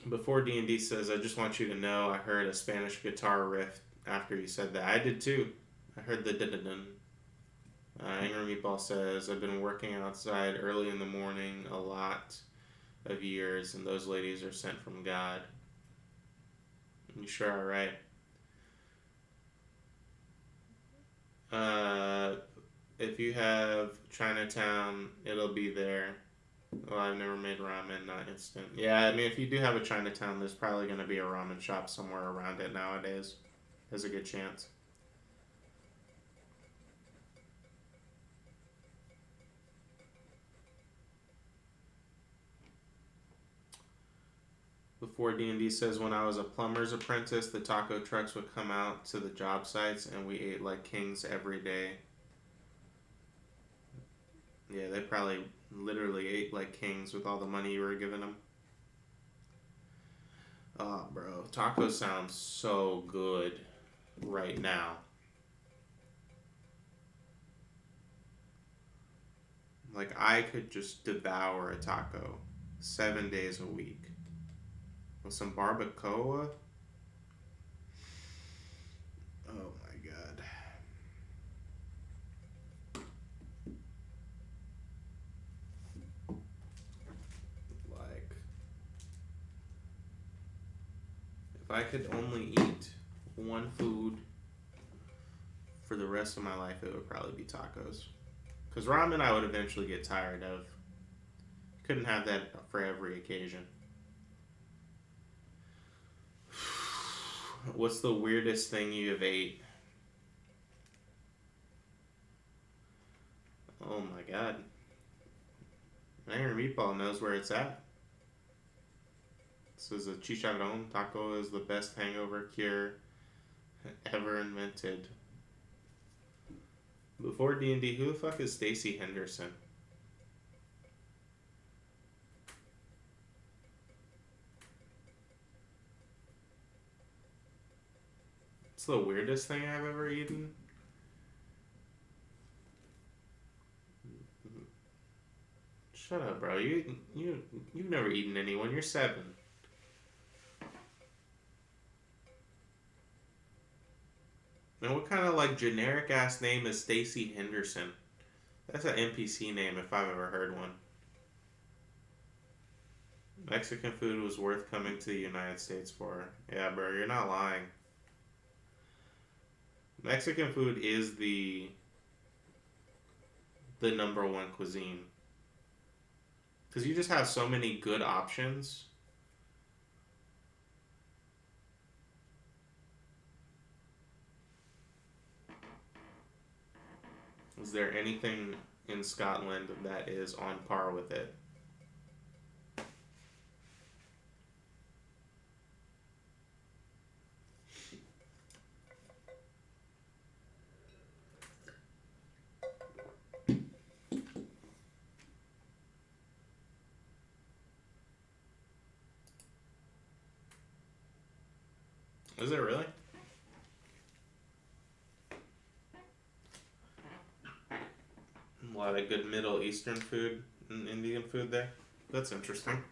Before D&D says, I just want you to know I heard a Spanish guitar riff after you said that. I did too. I heard the dun. Angry Meatball says, I've been working outside early in the morning a lot of years, and those ladies are sent from God. You sure are right. If you have Chinatown, it'll be there. Well, I've never made ramen, not instant. Yeah, I mean, if you do have a Chinatown, there's probably going to be a ramen shop somewhere around it nowadays. There's a good chance. Before D&D says, when I was a plumber's apprentice, the taco trucks would come out to the job sites, and we ate like kings every day. Yeah, they probably literally ate like kings with all the money you were giving them. Oh, bro, tacos sound so good right now. Like, I could just devour a taco 7 days a week with some barbacoa. Oh my god. Like, if I could only eat one food for the rest of my life, it would probably be tacos. Because ramen I would eventually get tired of. Couldn't have that for every occasion. What's the weirdest thing you have ate? Oh my god. Iron Meatball knows where it's at. This is a chicharron. Taco is the best hangover cure ever invented. Before D&D, who the fuck is Stacy Henderson? It's the weirdest thing I've ever eaten. Shut up, bro. You've never eaten anyone. You're 7. And what kind of like generic ass name is Stacy Henderson? That's an NPC name if I've ever heard one. Mexican food was worth coming to the United States for. Yeah, bro, you're not lying. Mexican food is the number one cuisine. Because you just have so many good options. Is there anything in Scotland that is on par with it? Is it really? A lot of good Middle Eastern food and Indian food there. That's interesting.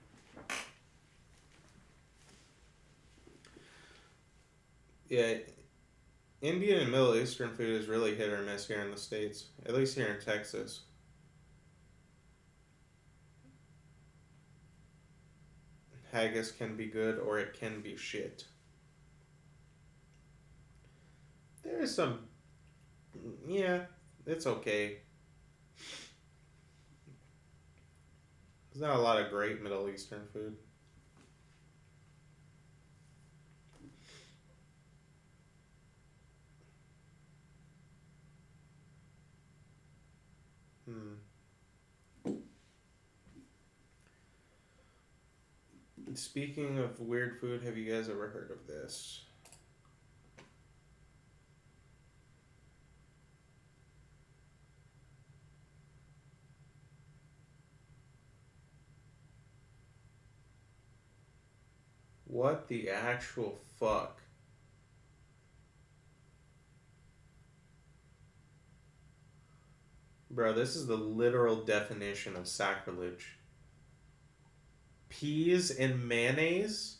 Yeah, Indian and Middle Eastern food is really hit or miss here in the States. At least here in Texas. Haggis can be good or it can be shit. There is some... Yeah, it's okay. There's not a lot of great Middle Eastern food. Speaking of weird food, have you guys ever heard of this? What the actual fuck? Bro, this is the literal definition of sacrilege. Peas and mayonnaise?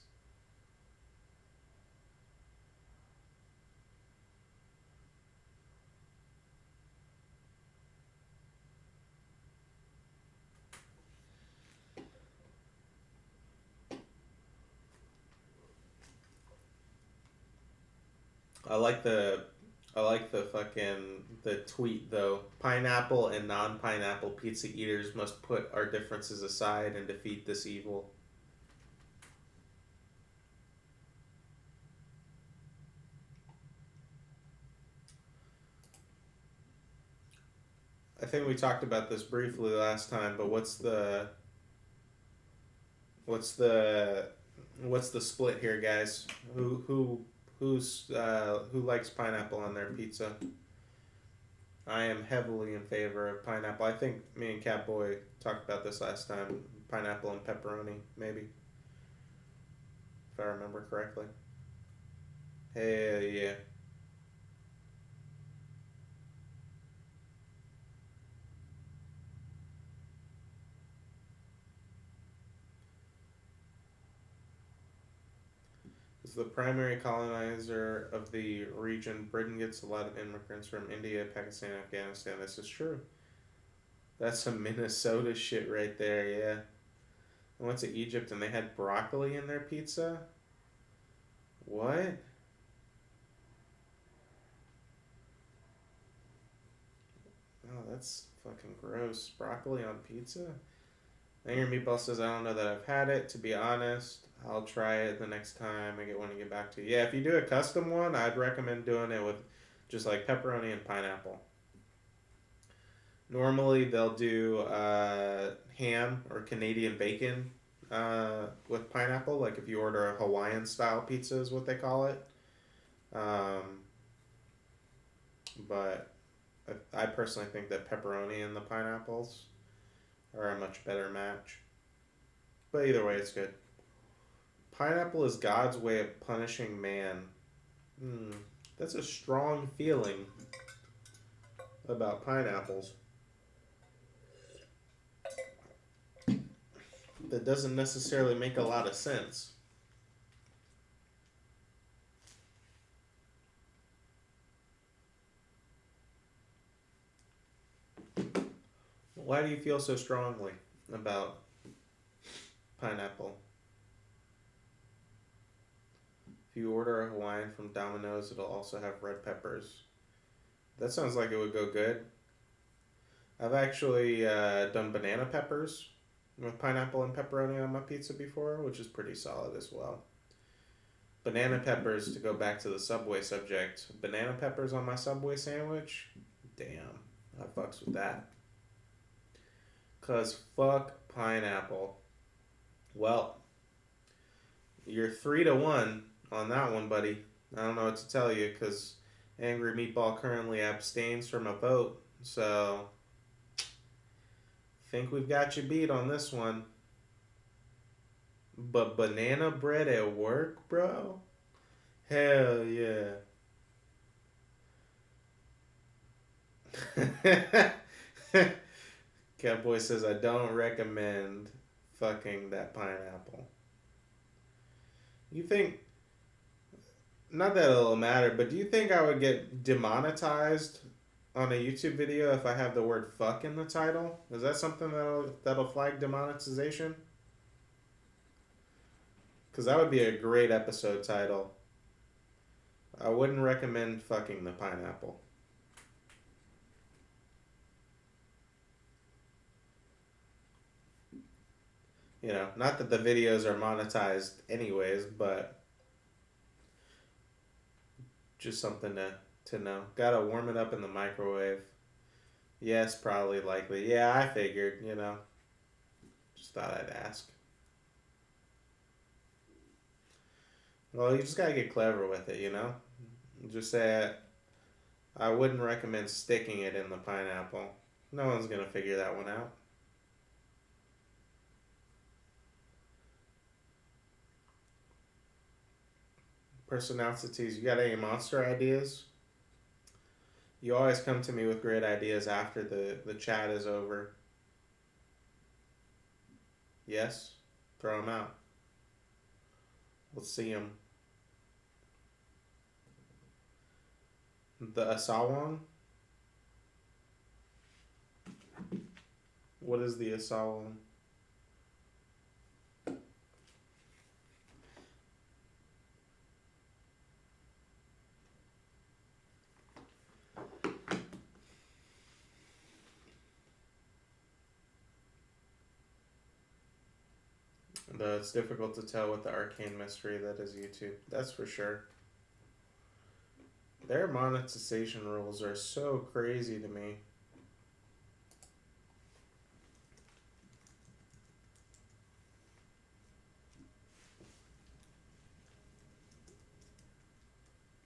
I like the the tweet though. Pineapple and non-pineapple pizza eaters must put our differences aside and defeat this evil. I think we talked about this briefly last time, but what's the split here, guys? Who likes pineapple on their pizza? I am heavily in favor of pineapple. I think me and Catboy talked about this last time. Pineapple and pepperoni, maybe, if I remember correctly. Hell yeah. Is the primary colonizer of the region. Britain gets a lot of immigrants from India, Pakistan, Afghanistan. This is true. That's some Minnesota shit right there, yeah. I went to Egypt and they had broccoli in their pizza. What? Oh, that's fucking gross. Broccoli on pizza? Angry Meatball says, I don't know that I've had it. To be honest, I'll try it the next time I want to get back to you. Yeah, if you do a custom one, I'd recommend doing it with just like pepperoni and pineapple. Normally, they'll do ham or Canadian bacon with pineapple. Like if you order a Hawaiian style pizza, is what they call it. But I personally think that pepperoni and the pineapples are a much better match. But either way, it's good. Pineapple is God's way of punishing man. That's a strong feeling about pineapples. That doesn't necessarily make a lot of sense. Why do you feel so strongly about pineapple? If you order a Hawaiian from Domino's, it'll also have red peppers. That sounds like it would go good. I've actually done banana peppers with pineapple and pepperoni on my pizza before, which is pretty solid as well. Banana peppers, to go back to the Subway subject, banana peppers on my Subway sandwich? Damn, I fucks with that. Because fuck pineapple. Well, you're 3-1 on that one, buddy. I don't know what to tell you because Angry Meatball currently abstains from a vote. So, think we've got you beat on this one. But banana bread at work, bro? Hell yeah. Cowboy says, I don't recommend fucking that pineapple. You think, not that it'll matter, but do you think I would get demonetized on a YouTube video if I have the word fuck in the title? Is that something that'll flag demonetization? Because that would be a great episode title. I wouldn't recommend fucking the pineapple. You know, not that the videos are monetized anyways, but just something to know. Gotta warm it up in the microwave. Yes, probably, likely. Yeah, I figured, you know. Just thought I'd ask. Well, you just gotta get clever with it, you know? Just say, I wouldn't recommend sticking it in the pineapple. No one's gonna figure that one out. Personalities, you got any monster ideas? You always come to me with great ideas after the chat is over. Yes? Throw them out. Let's see them. The Asawang? What is the Asawang? It's difficult to tell with the arcane mystery that is YouTube. That's for sure. Their monetization rules are so crazy to me.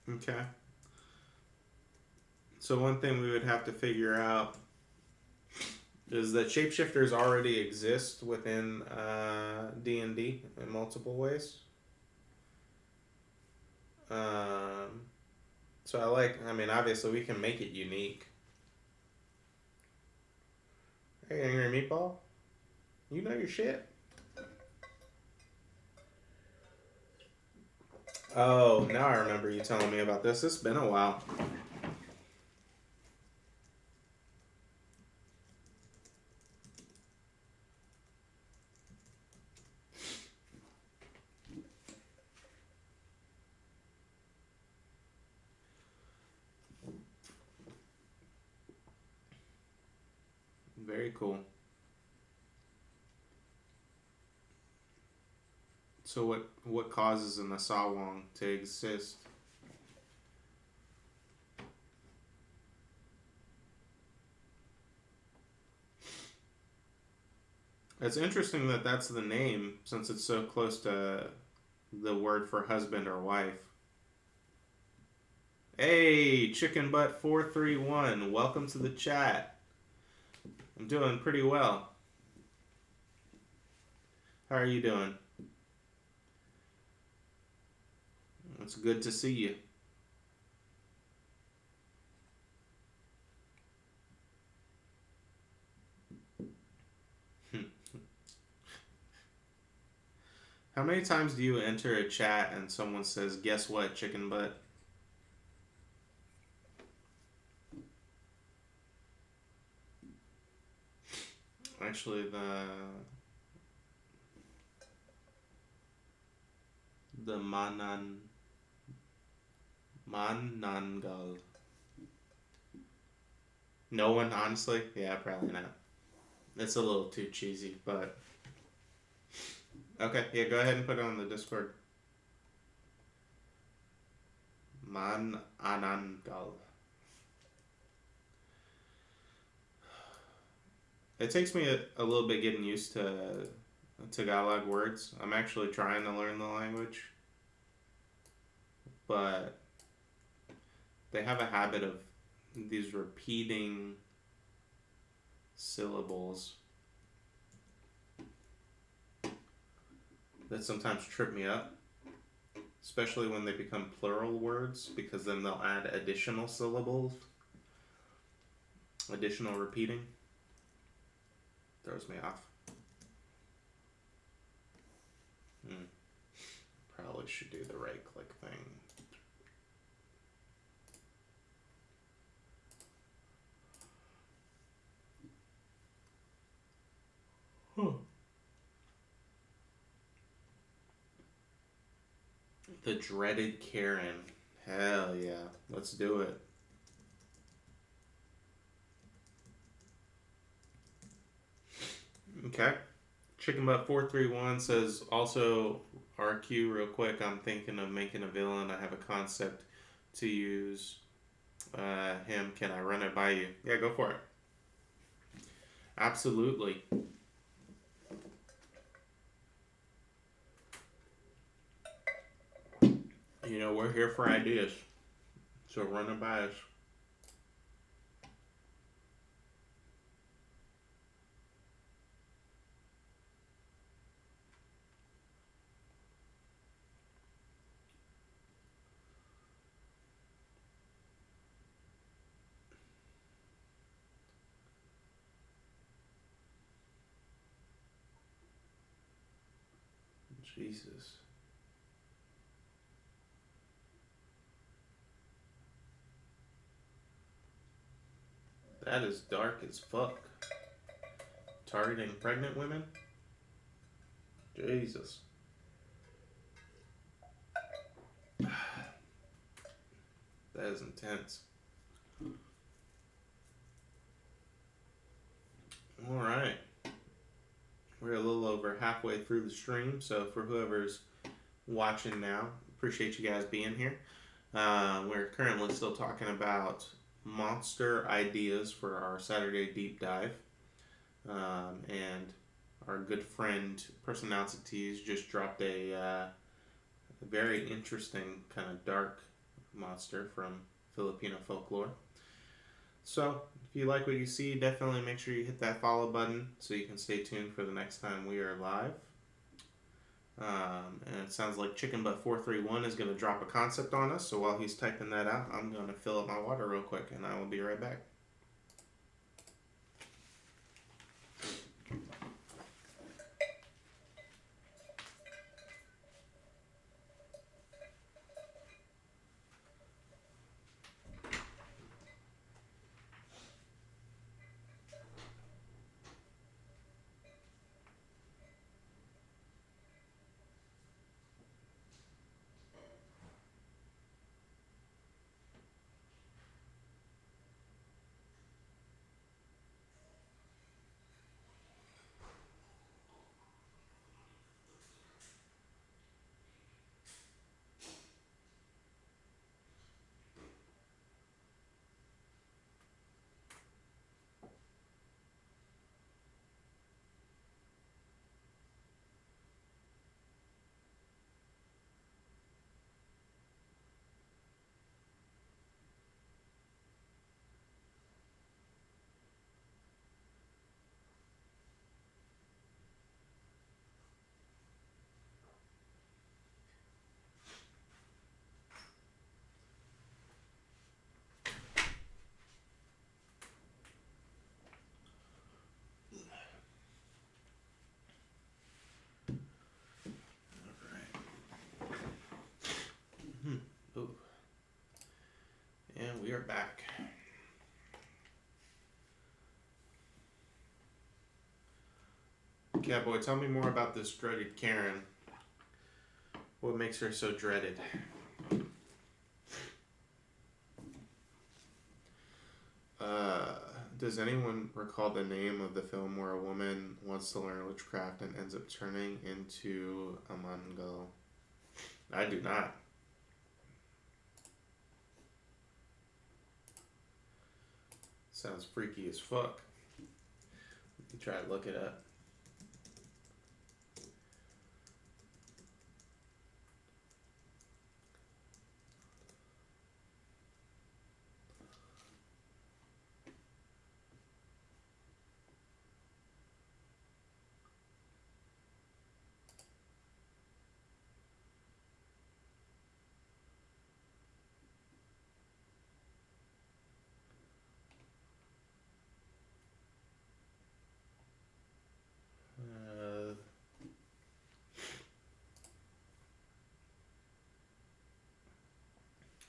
Okay. So one thing we would have to figure out is that shapeshifters already exist within D&D in multiple ways. So I mean, obviously we can make it unique. Hey, Angry Meatball, you know your shit. Oh, now I remember you telling me about this. It's been a while. Very cool. So what causes an asawang to exist? It's interesting that that's the name since it's so close to the word for husband or wife. Hey, Chicken Butt 431, welcome to the chat. I'm doing pretty well. How are you doing? It's good to see you. How many times do you enter a chat and someone says, "Guess what, chicken butt"? Actually, the manangal. No one, honestly. Yeah, probably not. It's a little too cheesy, but okay. Yeah, go ahead and put it on the Discord. Manangal. It takes me a little bit getting used to Tagalog words. I'm actually trying to learn the language, but they have a habit of these repeating syllables that sometimes trip me up, especially when they become plural words, because then they'll add additional syllables, additional repeating. Throws me off. Probably should do the right click thing. The dreaded Karen. Hell yeah. Let's do it. Okay. Chicken Butt 431 says, also, RQ real quick, I'm thinking of making a villain. I have a concept to use him. Can I run it by you? Yeah, go for it. Absolutely. You know, we're here for ideas. So run it by us. Jesus. That is dark as fuck. Targeting pregnant women? Jesus. That is intense. Alright. We're a little over halfway through the stream, so for whoever's watching now, appreciate you guys being here. We're currently still talking about monster ideas for our Saturday deep dive. And our good friend Personalities just dropped a very interesting kind of dark monster from Filipino folklore. So if you like what you see, definitely make sure you hit that follow button so you can stay tuned for the next time we are live. And it sounds like Chicken Butt 431 is going to drop a concept on us. So while he's typing that out, I'm going to fill up my water real quick, and I will be right back. you're back. Catboy, tell me more about this dreaded Karen. What makes her so dreaded? Does anyone recall the name of the film where a woman wants to learn witchcraft and ends up turning into a Mongol? I do not. Sounds freaky as fuck. You can try to look it up.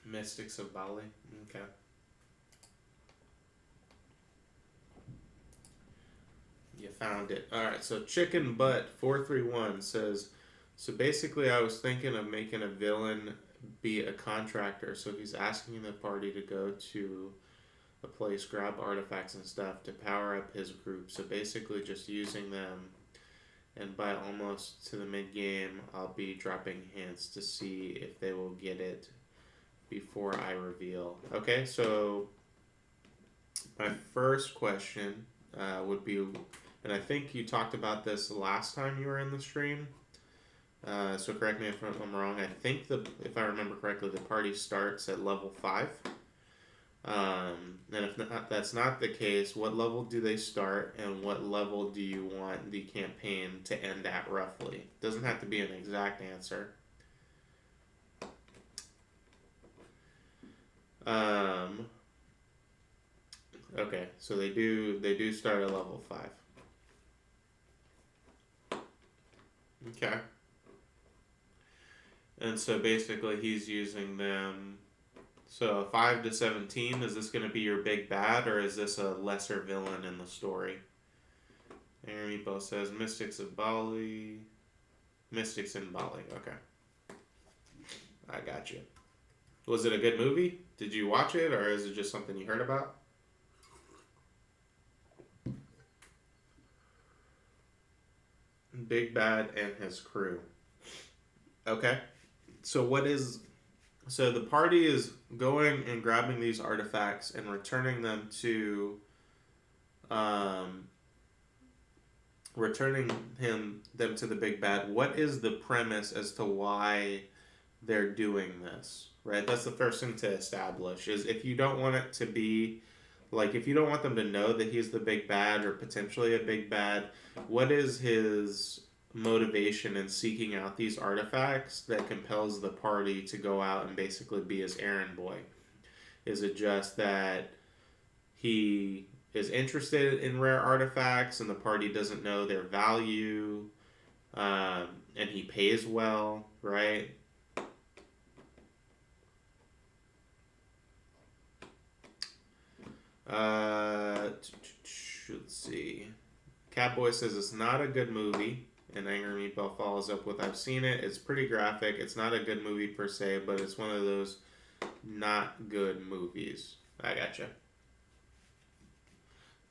Mystics of Bali. Okay. You found it. Alright, so Chicken Butt 431 says, so basically I was thinking of making a villain be a contractor, so he's asking the party to go to a place, grab artifacts and stuff to power up his group. So basically just using them, and by almost to the mid-game, I'll be dropping hints to see if they will get it before I reveal. Okay, so my first question would be, and I think you talked about this last time you were in the stream, so correct me if I'm wrong. I think if I remember correctly, the party starts at level 5. And if that's not the case, what level do they start, and what level do you want the campaign to end at roughly? Doesn't have to be an exact answer. Okay, so they do start at level 5. Okay. And so basically he's using them. So 5 to 17, is this going to be your big bad, or is this a lesser villain in the story? Aaron Meatball says Mystics of Bali. Mystics in Bali. Okay. I got you. Was it a good movie? Did you watch it, or is it just something you heard about? Big Bad and his crew. Okay. So the party is going and grabbing these artifacts and returning them to them to the big bad. What is the premise as to why they're doing this? Right? That's the first thing to establish, is if you don't want it to be like, if you don't want them to know that he's the big bad or potentially a big bad, what is his motivation in seeking out these artifacts that compels the party to go out and basically be his errand boy? Is it just that he is interested in rare artifacts and the party doesn't know their value, and he pays well, right? Let's see. Catboy says it's not a good movie, and Angry Meatball follows up with, I've seen it, it's pretty graphic, it's not a good movie per se, but it's one of those not good movies. I gotcha.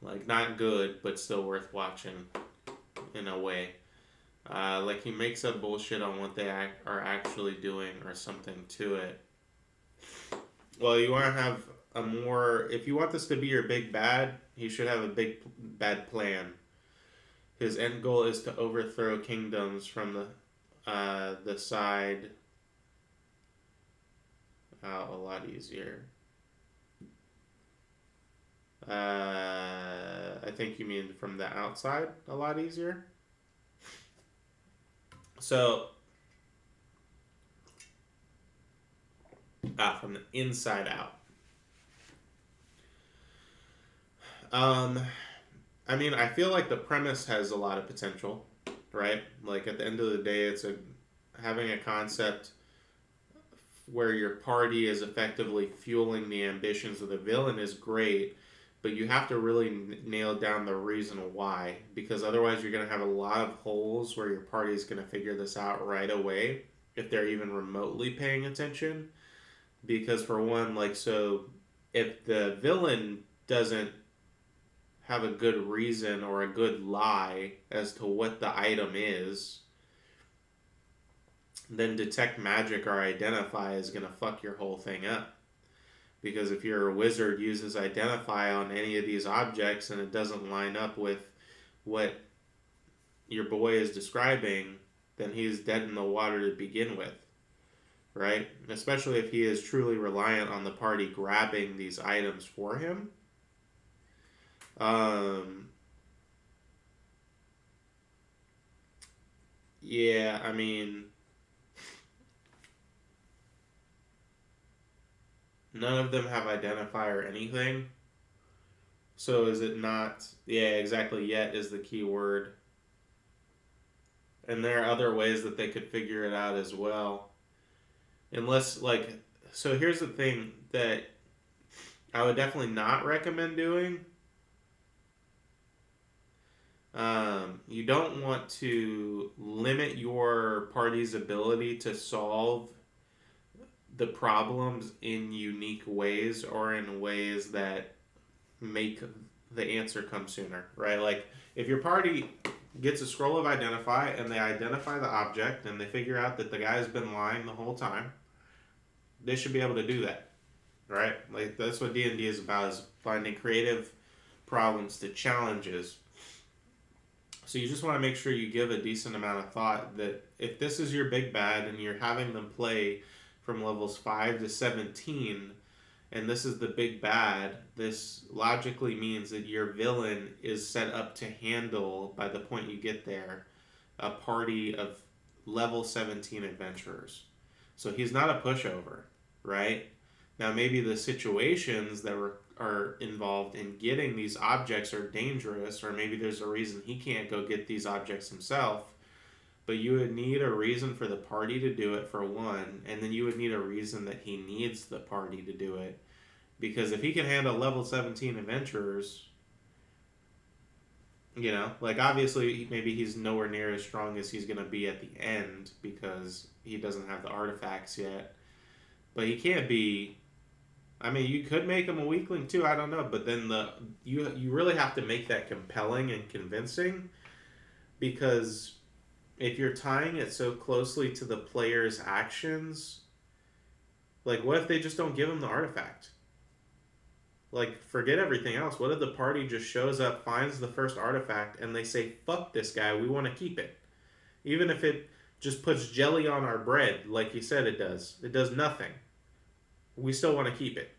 Like, not good, but still worth watching in a way. Like, he makes up bullshit on what they are actually doing or something to it. Well, you want to have if you want this to be your big bad, he should have a big bad plan. His end goal is to overthrow kingdoms from the side out a lot easier. I think you mean from the outside a lot easier. So, from the inside out. I mean, I feel like the premise has a lot of potential, right? Like, at the end of the day, it's having a concept where your party is effectively fueling the ambitions of the villain is great, but you have to really nail down the reason why, because otherwise you're going to have a lot of holes where your party is going to figure this out right away if they're even remotely paying attention. Because for one, like, so if the villain doesn't have a good reason or a good lie as to what the item is, then detect magic or identify is going to fuck your whole thing up. Because if your wizard uses identify on any of these objects and it doesn't line up with what your boy is describing, then he's dead in the water to begin with, right? Especially if he is truly reliant on the party grabbing these items for him. Yeah, I mean, none of them have identify or anything. So is it not? Yeah, exactly. Yet is the key word. And there are other ways that they could figure it out as well. Unless, like, so here's the thing that I would definitely not recommend doing. You don't want to limit your party's ability to solve the problems in unique ways or in ways that make the answer come sooner, right? Like, if your party gets a scroll of identify and they identify the object and they figure out that the guy's been lying the whole time, they should be able to do that, right? Like, that's what D&D is about, is finding creative problems to challenges. So you just want to make sure you give a decent amount of thought that if this is your big bad and you're having them play from levels 5 to 17 and this is the big bad, this logically means that your villain is set up to handle, by the point you get there, a party of level 17 adventurers. So he's not a pushover, right? Now maybe the situations that are involved in getting these objects are dangerous, or maybe there's a reason he can't go get these objects himself. But you would need a reason for the party to do it, for one, and then you would need a reason that he needs the party to do it. Because if he can handle level 17 adventurers, you know, like, obviously maybe he's nowhere near as strong as he's going to be at the end because he doesn't have the artifacts yet. But he can't be. I mean, you could make him a weakling too. I don't know, but then you really have to make that compelling and convincing, because if you're tying it so closely to the player's actions, like, what if they just don't give him the artifact? Like, forget everything else. What if the party just shows up, finds the first artifact, and they say, "Fuck this guy, we want to keep it," even if it just puts jelly on our bread, like you said it does. It does nothing. We still want to keep it.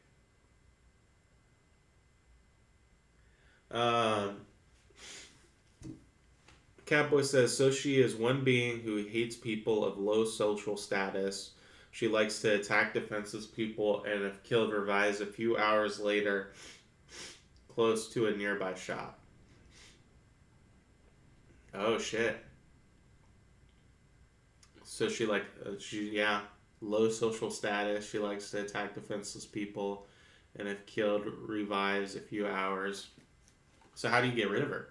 Catboy says, so she is one being who hates people of low social status. She likes to attack defenseless people and if killed, revives a few hours later close to a nearby shop. Oh shit. So yeah, low social status. She likes to attack defenseless people and if killed, revives a few hours. So how do you get rid of her?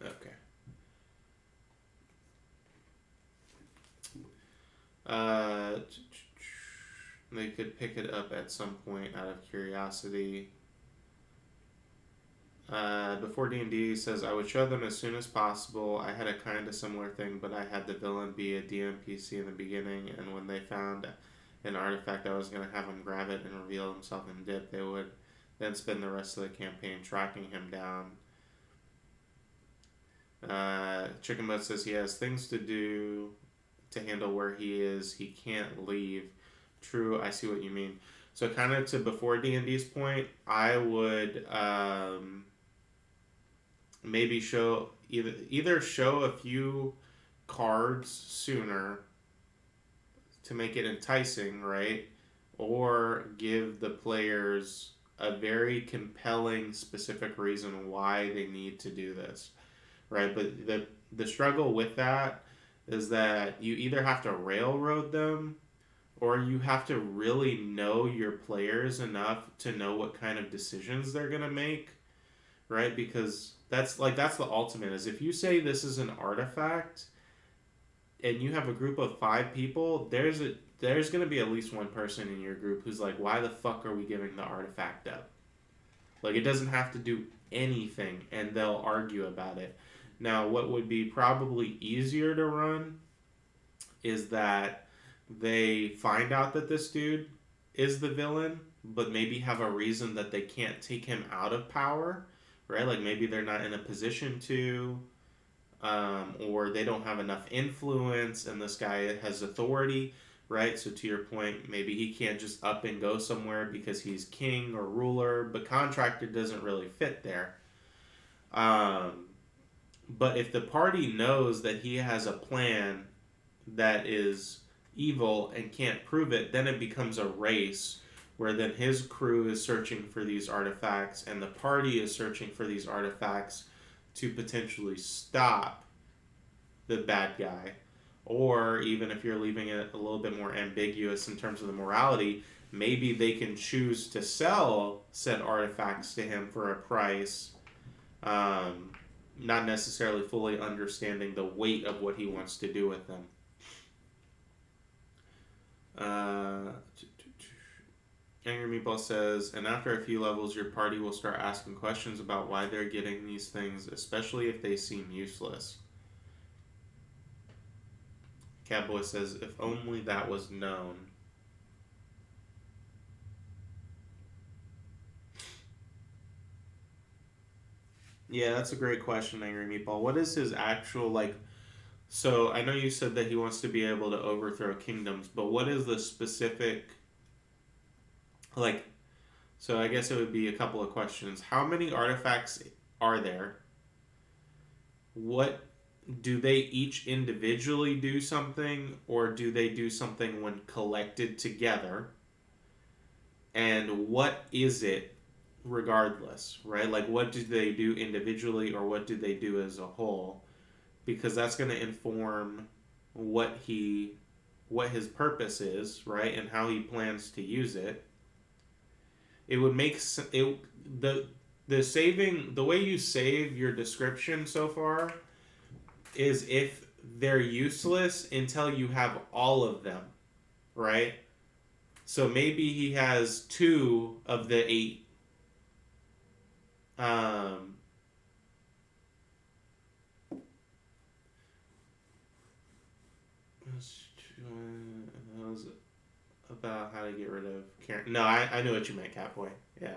Okay. They could pick it up at some point out of curiosity. Before D&D says, I would show them as soon as possible. I had a kind of similar thing, but I had the villain be a DMPC in the beginning, and when they found an artifact, I was going to have him grab it and reveal himself and dip. They would then spend the rest of the campaign tracking him down. Chicken Butt says he has things to do to handle where he is. He can't leave. True, I see what you mean. So kind of to before D&D's point, I would maybe show either show a few cards sooner to make it enticing, right? Or give the players a very compelling, specific reason why they need to do this, right? But the struggle with that is that you either have to railroad them or you have to really know your players enough to know what kind of decisions they're going to make, right? Because that's the ultimate is if you say this is an artifact and you have a group of 5 people, there's going to be at least one person in your group who's like, why the fuck are we giving the artifact up? Like, it doesn't have to do anything, and they'll argue about it. Now, what would be probably easier to run is that they find out that this dude is the villain, but maybe have a reason that they can't take him out of power, right? Like, maybe they're not in a position to, or they don't have enough influence, and this guy has authority, right? So to your point, maybe he can't just up and go somewhere because he's king or ruler, but contractor doesn't really fit there. But if the party knows that he has a plan that is evil and can't prove it, then it becomes a race where then his crew is searching for these artifacts and the party is searching for these artifacts to potentially stop the bad guy. Or even if you're leaving it a little bit more ambiguous in terms of the morality, maybe they can choose to sell said artifacts to him for a price, not necessarily fully understanding the weight of what he wants to do with them. Angry Meatball says, and after a few levels, your party will start asking questions about why they're getting these things, especially if they seem useless. Catboy says, if only that was known. Yeah, that's a great question, Angry Meatball. What is his actual, like... So, I know you said that he wants to be able to overthrow kingdoms, but what is the specific... Like, so I guess it would be a couple of questions. How many artifacts are there? What... Do they each individually do something, or do they do something when collected together? And what is it regardless, right? Like, what do they do individually, or what do they do as a whole? Because that's going to inform what his purpose is, right, and how he plans to use it. It would make it the way you save your description so far is if they're useless until you have all of them, right? So maybe he has 2 of the 8. About how to get rid of Karen. No, I knew what you meant, Catboy. Yeah,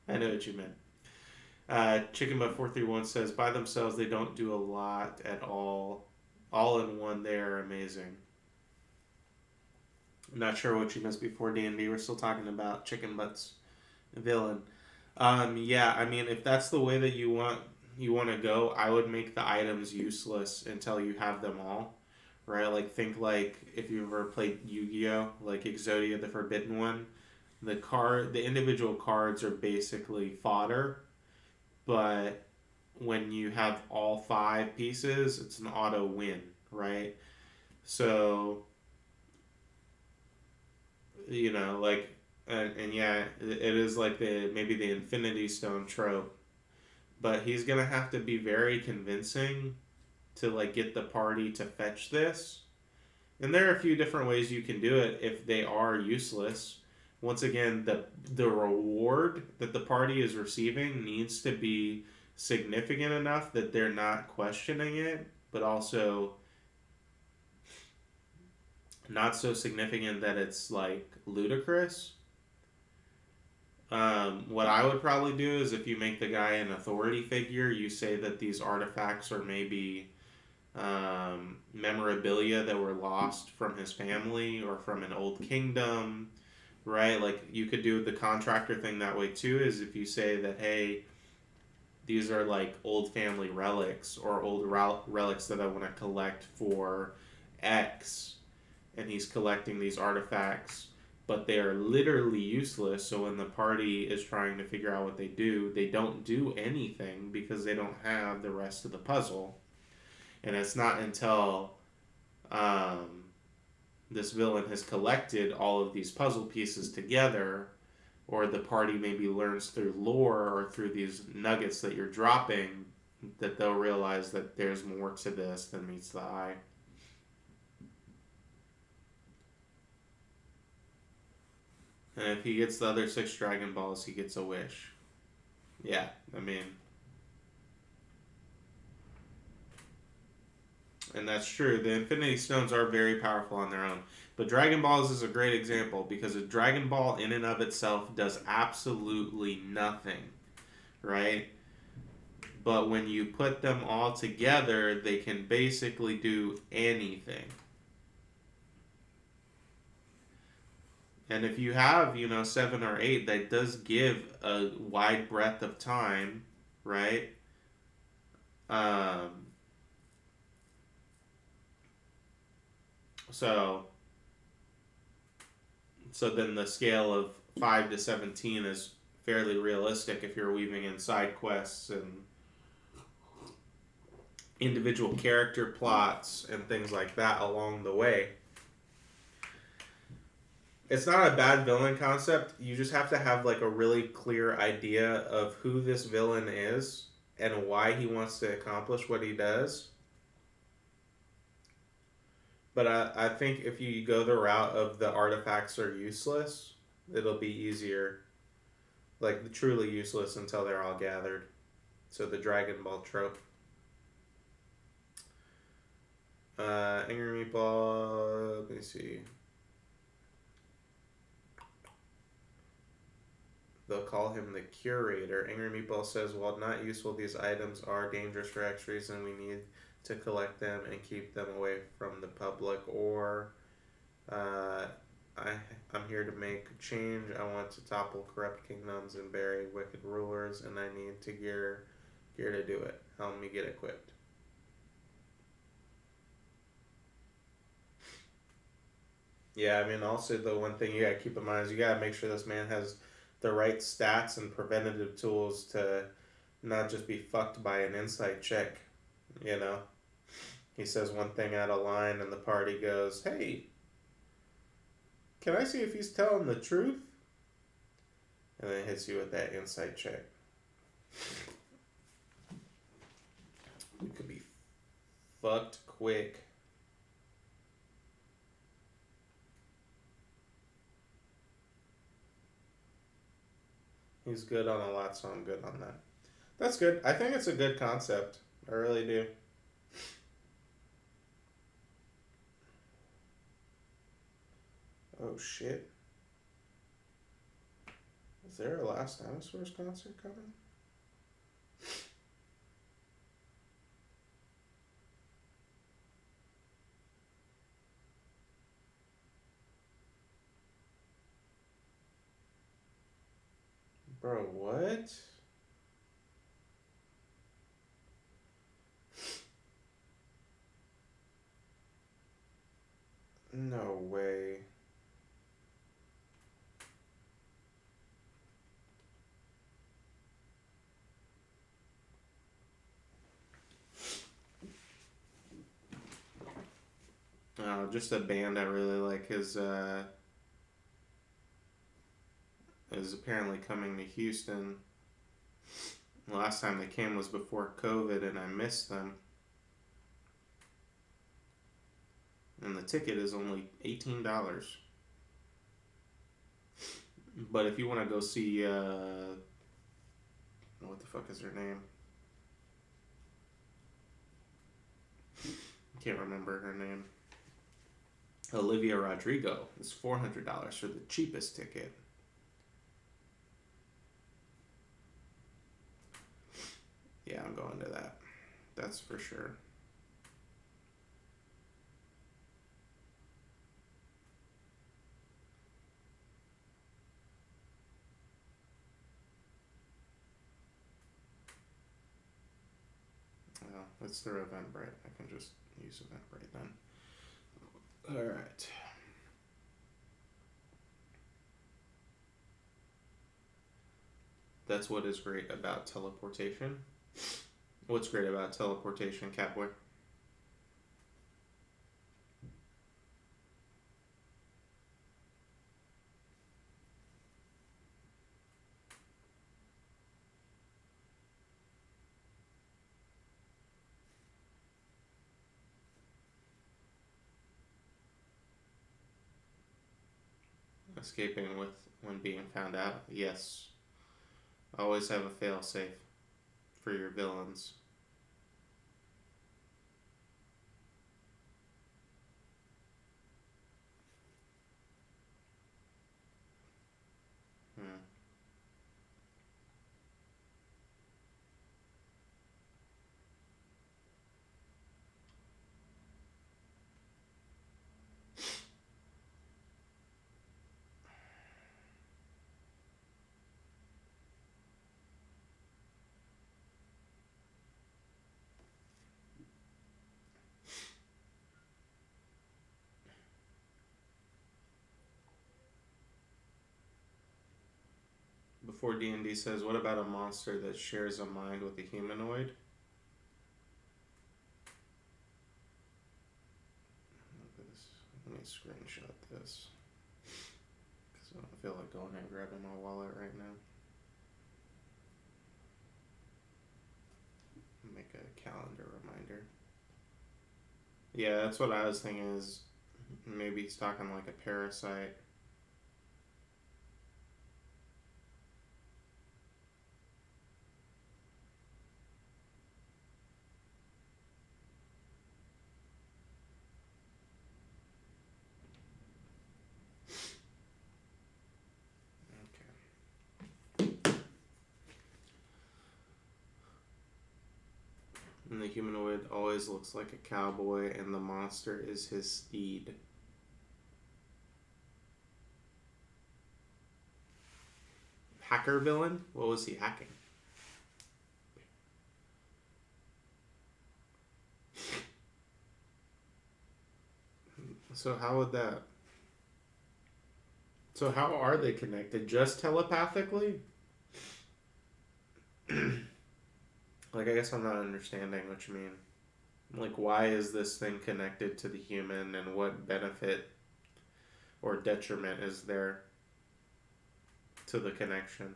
I know what you meant. Chicken Butt 431 says, by themselves, they don't do a lot at all. All in one, they are amazing. I'm not sure what you missed before, D&D. We're still talking about Chicken Butt's villain. Yeah, I mean, if that's the way that you want to go, I would make the items useless until you have them all. Right? Like, think like if you ever played Yu-Gi-Oh! Like Exodia the Forbidden One. The individual cards are basically fodder, but when you have all 5 pieces, it's an auto win, right? So, like, and yeah, it is like maybe the Infinity Stone trope, but he's gonna have to be very convincing to, like, get the party to fetch this. And there are a few different ways you can do it if they are useless. Once again, the reward that the party is receiving needs to be significant enough that they're not questioning it, but also not so significant that it's, like, ludicrous. What I would probably do is if you make the guy an authority figure, you say that these artifacts are maybe memorabilia that were lost from his family or from an old kingdom, right? Like, you could do the contractor thing that way too, is if you say that, hey, these are like old family relics or old relics that I want to collect for X, and he's collecting these artifacts, but they are literally useless. So when the party is trying to figure out what they don't do anything because they don't have the rest of the puzzle. And it's not until this villain has collected all of these puzzle pieces together, or the party maybe learns through lore or through these nuggets that you're dropping, that they'll realize that there's more to this than meets the eye. And if he gets the other 6 Dragon Balls, he gets a wish. Yeah, I mean... And that's true. The Infinity Stones are very powerful on their own. But Dragon Balls is a great example because a Dragon Ball in and of itself does absolutely nothing, right? But when you put them all together, they can basically do anything. And if you have, 7 or 8, that does give a wide breadth of time, right? So then the scale of 5 to 17 is fairly realistic if you're weaving in side quests and individual character plots and things like that along the way. It's not a bad villain concept. You just have to have like a really clear idea of who this villain is and why he wants to accomplish what he does. But I think if you go the route of the artifacts are useless, it'll be easier. Like, truly useless until they're all gathered. So the Dragon Ball trope. Angry Meatball, let me see. They'll call him the curator. Angry Meatball says, while not useful, these items are dangerous for X reason. We need to collect them and keep them away from the public. Or, I'm here to make change. I want to topple corrupt kingdoms and bury wicked rulers, and I need to gear to do it. Help me get equipped. Yeah, I mean, also the one thing you gotta keep in mind is you gotta make sure this man has the right stats and preventative tools to not just be fucked by an insight check, He says one thing out of line and the party goes, hey, can I see if he's telling the truth? And then hits you with that insight check. You could be fucked quick. He's good on a lot, so I'm good on that. That's good. I think it's a good concept. I really do. Oh, shit. Is there a Last Dinosaurs concert coming? Bro, what? No way. Just a band I really like is apparently coming to Houston. The last time they came was before COVID, and I missed them. And the ticket is only $18. But if you want to go see, what the fuck is her name? Can't remember her name. Olivia Rodrigo is $400 for the cheapest ticket. Yeah, I'm going to that. That's for sure. Well, it's through Eventbrite. I can just use Eventbrite then. All right. That's what is great about teleportation. What's great about teleportation, Catboy? Escaping with when being found out. Yes. Always have a failsafe for your villains. Hmm. Before D&D says, what about a monster that shares a mind with a humanoid? Let me screenshot this. Because I don't feel like going and grabbing my wallet right now. Make a calendar reminder. Yeah, that's what I was thinking is maybe he's talking like a parasite. And the humanoid always looks like a cowboy, and the monster is his steed. Hacker villain? What was he hacking? So how would that... So how are they connected? Just telepathically? Like, I guess I'm not understanding what you mean. Like, why is this thing connected to the human, and what benefit or detriment is there to the connection?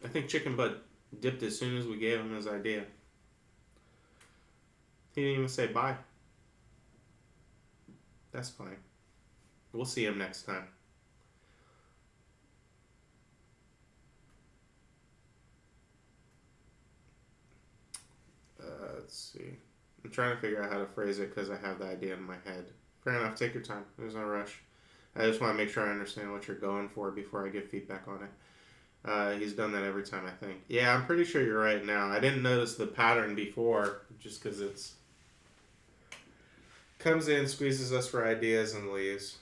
I think Chicken Butt dipped as soon as we gave him his idea. He didn't even say bye. That's fine. We'll see him next time. Let's see. I'm trying to figure out how to phrase it because I have the idea in my head. Fair enough. Take your time. There's no rush. I just want to make sure I understand what you're going for before I give feedback on it. He's done that every time, I think. Yeah, I'm pretty sure you're right now. I didn't notice the pattern before just because it's... Comes in, squeezes us for ideas, and leaves.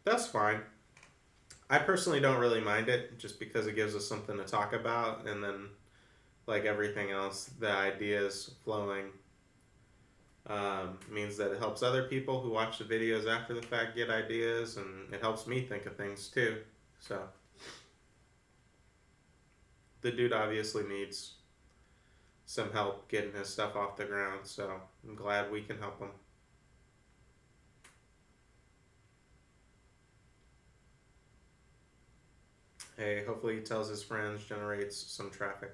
That's fine. I personally don't really mind it just because it gives us something to talk about, and then, like everything else, the ideas flowing means that it helps other people who watch the videos after the fact get ideas, and it helps me think of things too. So, the dude obviously needs some help getting his stuff off the ground, so I'm glad we can help him. Hey, hopefully he tells his friends, generates some traffic.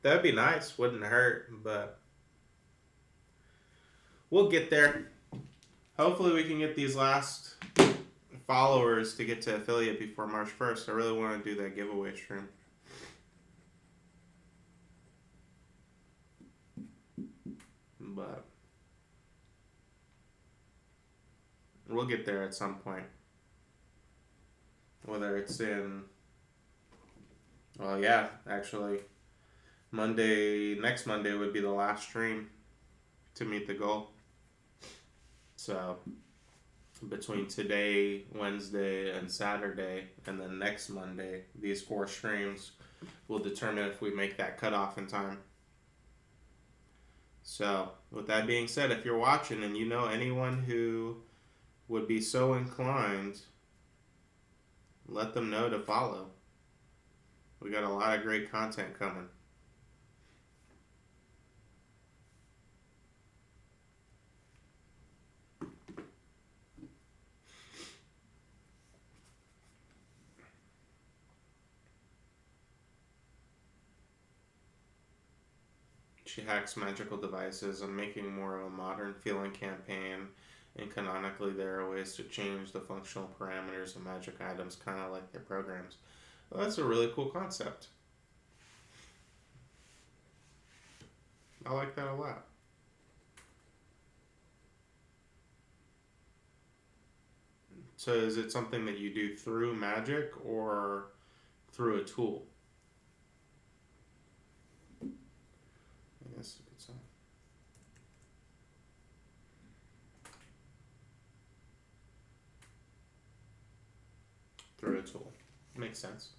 That'd be nice, wouldn't hurt, but we'll get there. Hopefully we can get these last followers to get to affiliate before March 1st. I really want to do that giveaway stream. But we'll get there at some point. Whether it's in... Well, yeah, actually. Next Monday would be the last stream to meet the goal. So between today, Wednesday, and Saturday, and then next Monday, these 4 streams will determine if we make that cutoff in time. So, with that being said, if you're watching and you know anyone who would be so inclined, let them know to follow. We got a lot of great content coming. She hacks magical devices. I'm making more of a modern feeling campaign, and canonically there are ways to change the functional parameters of magic items, kind of like their programs. Well, that's a really cool concept. I like that a lot. So is it something that you do through magic or through a tool? I guess you could say. Through a tool. Makes sense.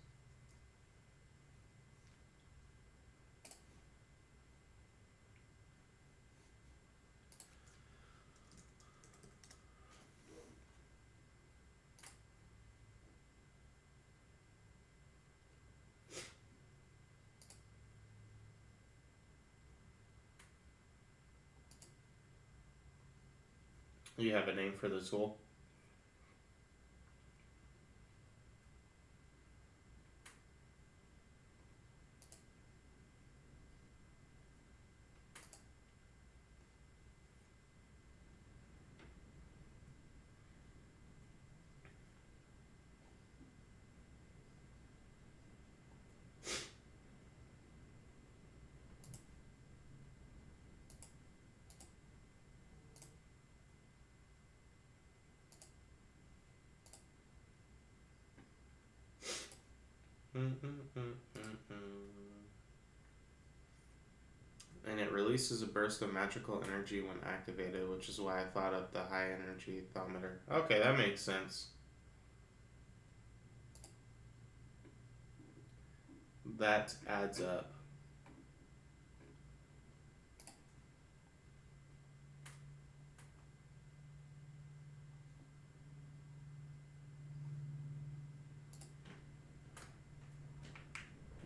You have a name for the tool? And it releases a burst of magical energy when activated, which is why I thought of the high energy thermometer. Okay, that makes sense. That adds up.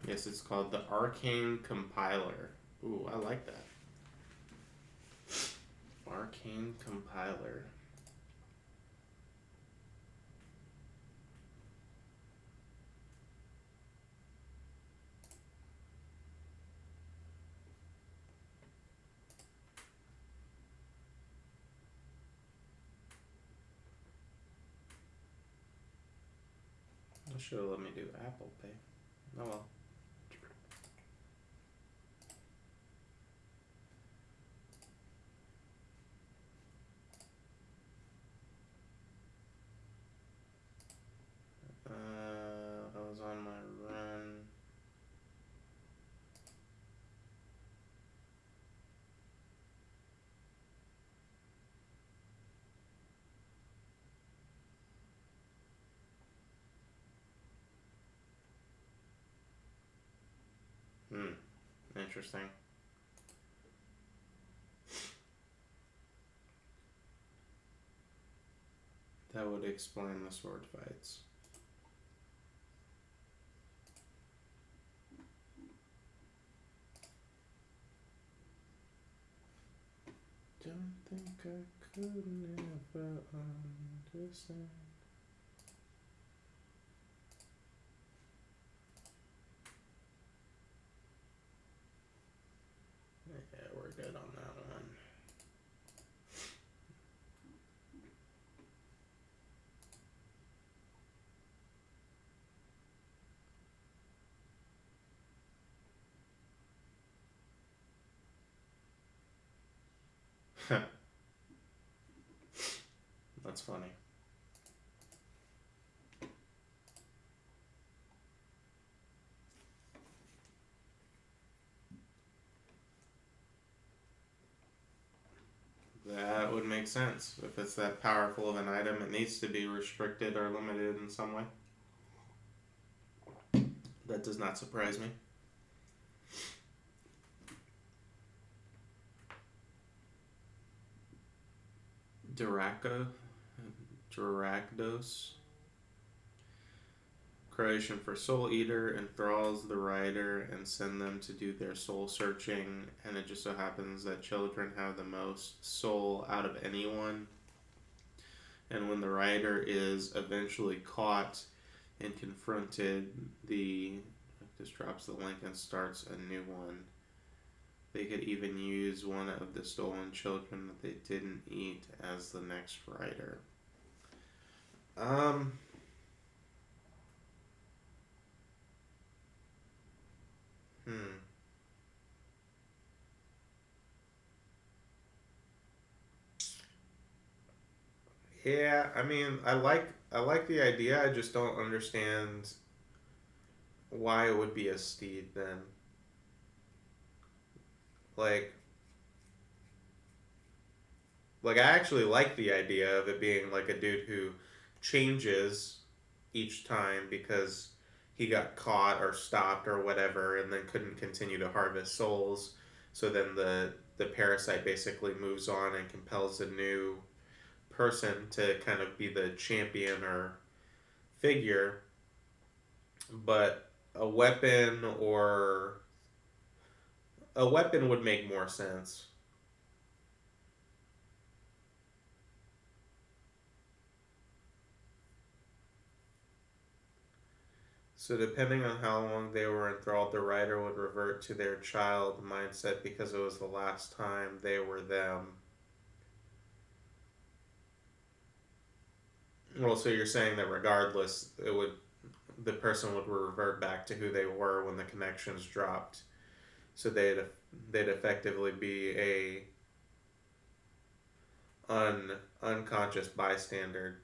Yes, it's called the Arcane Compiler. Ooh, I like that. Arcane Compiler. It should have let me do Apple Pay. Oh well. I was on my run. Interesting. That would explain the sword fights. Don't think I could never understand. Yeah, we're good on that one. That's funny. That would make make sense. If it's that powerful of an item, it needs to be restricted or limited in some way. That does not surprise me. Duragdos. Croatian for soul eater, enthralls the writer and send them to do their soul searching, and it just so happens that children have the most soul out of anyone. And when the writer is eventually caught and confronted, just drops the link and starts a new one. They could even use one of the stolen children that they didn't eat as the next writer. Yeah, I mean, I like the idea. I just don't understand why it would be a steed then. Like, I actually like the idea of it being like a dude who changes each time because he got caught or stopped or whatever, and then couldn't continue to harvest souls. So then the parasite basically moves on and compels a new person to kind of be the champion or figure. But a weapon would make more sense. So depending on how long they were enthralled, the writer would revert to their child mindset because it was the last time they were them. Well, so you're saying that regardless, the person would revert back to who they were when the connections dropped. So they'd effectively be a unconscious bystander.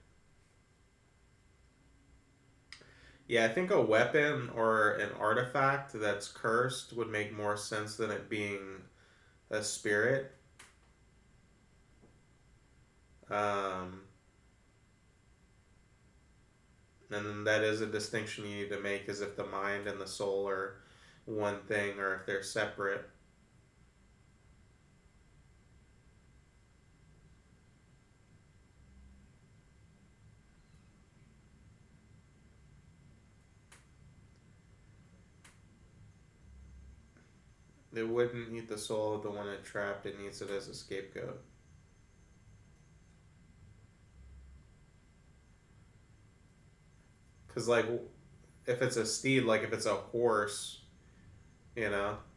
Yeah, I think a weapon or an artifact that's cursed would make more sense than it being a spirit. Um, and then that is a distinction you need to make, is if the mind and the soul are one thing or if they're separate. It wouldn't eat the soul of the one it trapped, it needs it as a scapegoat. Because, like, if it's a steed, like, if it's a horse,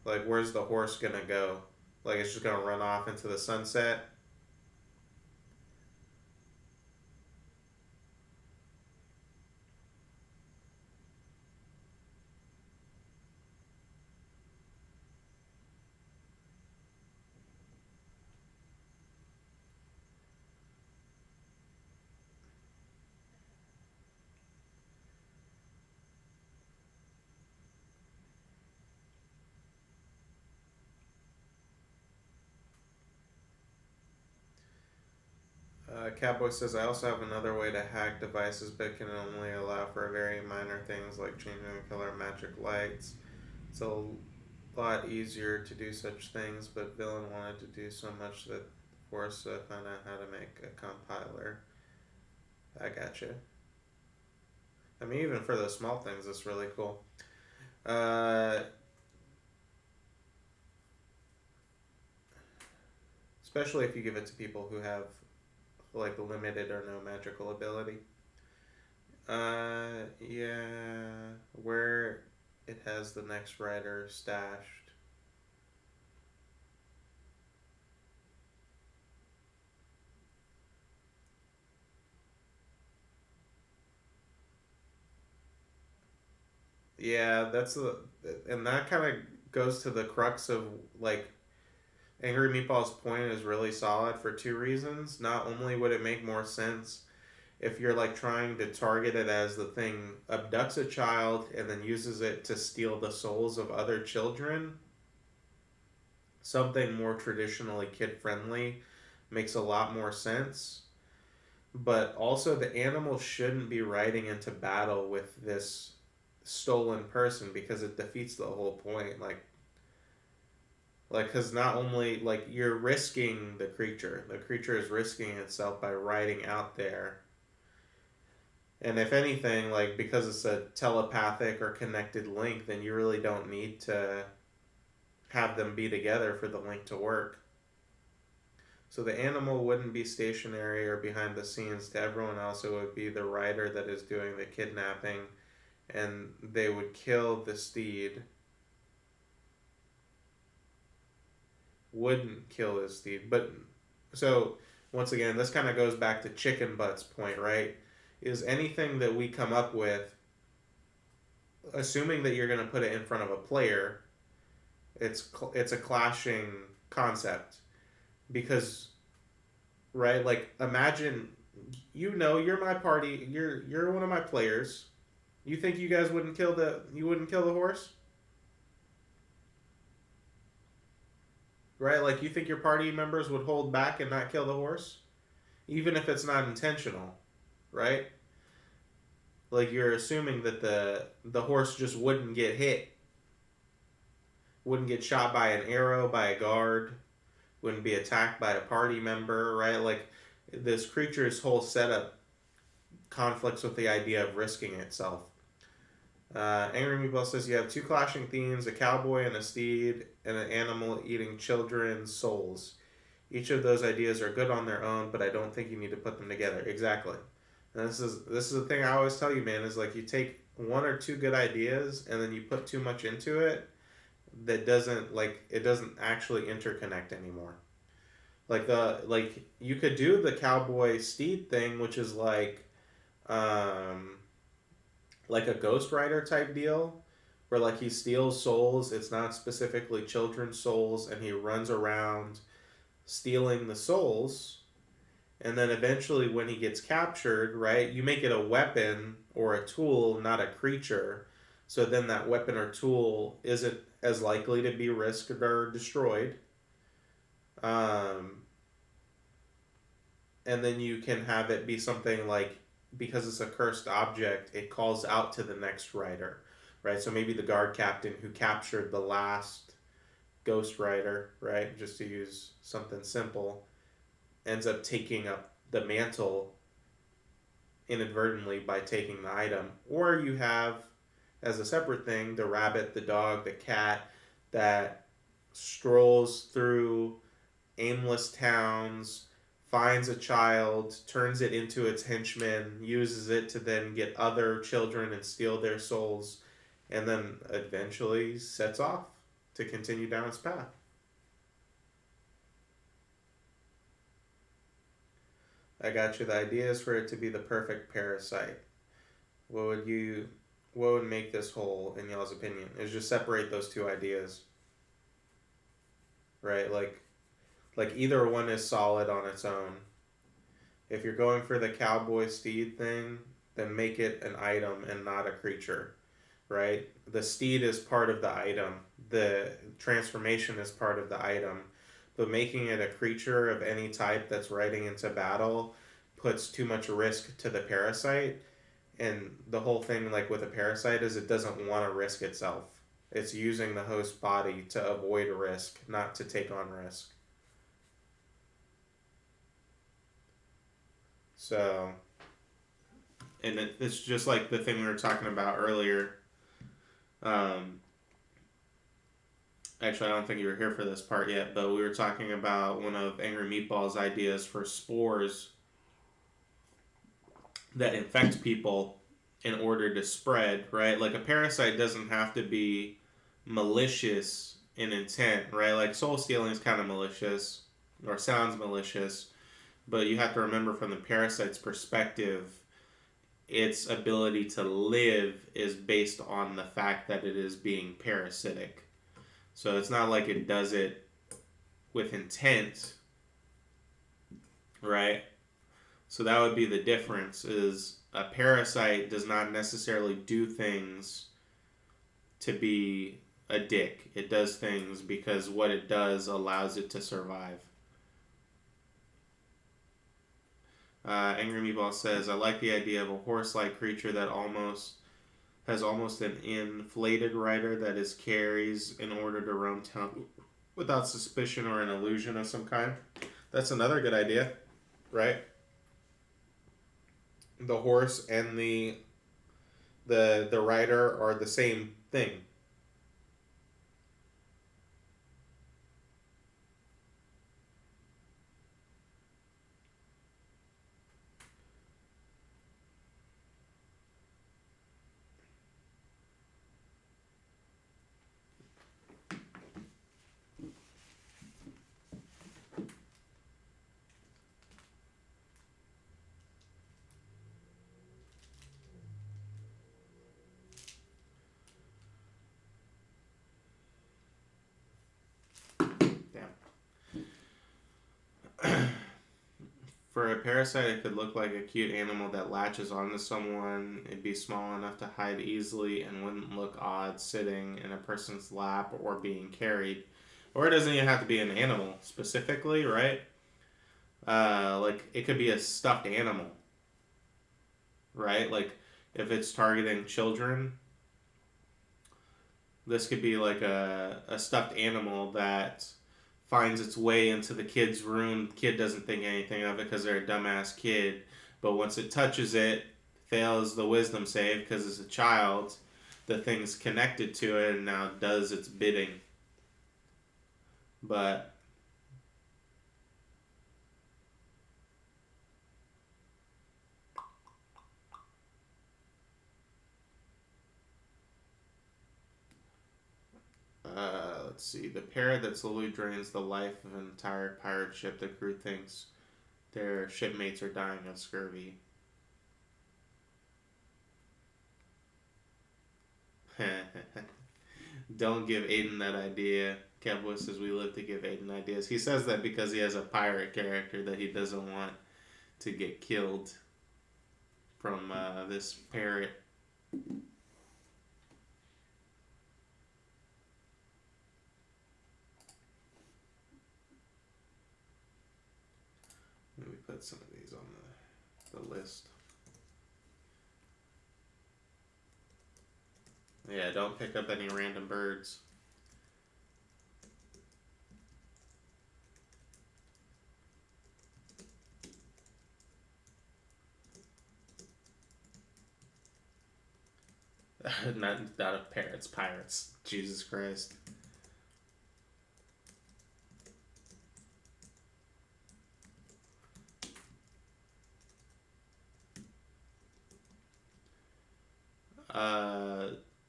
like, where's the horse gonna go? Like, it's just gonna run off into the sunset? Cowboy says, I also have another way to hack devices, but can only allow for very minor things like changing the color of magic lights. It's a lot easier to do such things, but Villain wanted to do so much that Force found out how to make a compiler. I gotcha. I mean, even for those small things, it's really cool. Especially if you give it to people who have like limited or no magical ability. Yeah, where it has the next writer stashed. Yeah, and that kind of goes to the crux of like Angry Meatball's point is really solid for two reasons. Not only would it make more sense if you're like trying to target it as the thing abducts a child and then uses it to steal the souls of other children, something more traditionally kid friendly makes a lot more sense. But also, the animal shouldn't be riding into battle with this stolen person because it defeats the whole point. Because not only, like, you're risking the creature is risking itself by riding out there. And if anything, like, because it's a telepathic or connected link, then you really don't need to have them be together for the link to work. So the animal wouldn't be stationary or behind the scenes. To everyone else, it would be the rider that is doing the kidnapping, and they would kill the steed. Wouldn't kill his steed. But, so, once again, this kind of goes back to Chicken Butt's point, right? Is anything that we come up with, assuming that you're going to put it in front of a player, it's a clashing concept. Because, right, like, imagine, you're my party, you're one of my players. You think you guys wouldn't kill the horse? Right? Like, you think your party members would hold back and not kill the horse? Even if it's not intentional, right? Like, you're assuming that the horse just wouldn't get hit, wouldn't get shot by an arrow, by a guard, wouldn't be attacked by a party member, right? Like, this creature's whole setup conflicts with the idea of risking itself. Angry Meatball says you have two clashing themes: a cowboy and a steed, and an animal eating children's souls. Each of those ideas are good on their own, but I don't think you need to put them together. Exactly. And this is the thing I always tell you, man, is like, you take one or two good ideas and then you put too much into it that doesn't, like, it doesn't actually interconnect anymore. Like you could do the cowboy steed thing, which is like a Ghost Rider type deal, where, like, he steals souls. It's not specifically children's souls, and he runs around stealing the souls. And then eventually, when he gets captured, right, you make it a weapon or a tool, not a creature. So then that weapon or tool isn't as likely to be risked or destroyed. And then you can have it be something like, because it's a cursed object, it calls out to the next rider, right? So maybe the guard captain who captured the last Ghost Rider, right, just to use something simple, ends up taking up the mantle inadvertently by taking the item. Or you have, as a separate thing, the rabbit, the dog, the cat that strolls through aimless towns, finds a child, turns it into its henchman, uses it to then get other children and steal their souls, and then eventually sets off to continue down its path. I got you. The idea is for it to be the perfect parasite. What would make this whole, in y'all's opinion? Is just separate those two ideas. Right? Like either one is solid on its own. If you're going for the cowboy steed thing, then make it an item and not a creature, right? The steed is part of the item. The transformation is part of the item. But making it a creature of any type that's riding into battle puts too much risk to the parasite. And the whole thing, like with a parasite, is it doesn't want to risk itself. It's using the host body to avoid risk, not to take on risk. So, and it's just like the thing we were talking about earlier. Actually, I don't think you were here for this part yet, but we were talking about one of Angry Meatball's ideas for spores that infect people in order to spread, right? Like, a parasite doesn't have to be malicious in intent, right? Like, soul stealing is kind of malicious, or sounds malicious, but you have to remember, from the parasite's perspective, its ability to live is based on the fact that it is being parasitic. So it's not like it does it with intent, right? So that would be the difference, is a parasite does not necessarily do things to be a dick. It does things because what it does allows it to survive. Angry Meatball says, I like the idea of a horse-like creature that has almost an inflated rider that is carries in order to roam town without suspicion or an illusion of some kind. That's another good idea, right? The horse and the rider are the same thing. Damn. For a parasite, it could look like a cute animal that latches onto someone. It'd be small enough to hide easily and wouldn't look odd sitting in a person's lap or being carried. Or it doesn't even have to be an animal specifically, right? Like it could be a stuffed animal, right? Like if it's targeting children, this could be like a stuffed animal that finds its way into the kid's room. The kid doesn't think anything of it because they're a dumbass kid. But once it touches it, fails the wisdom save because it's a child. The thing's connected to it and now does its bidding. But let's see. The parrot that slowly drains the life of an entire pirate ship. The crew thinks their shipmates are dying of scurvy. Don't give Aiden that idea. Cowboy says we live to give Aiden ideas. He says that because he has a pirate character that he doesn't want to get killed from this parrot. Let me put some of these on the list. Yeah, don't pick up any random birds. not a parrots, pirates. Jesus Christ.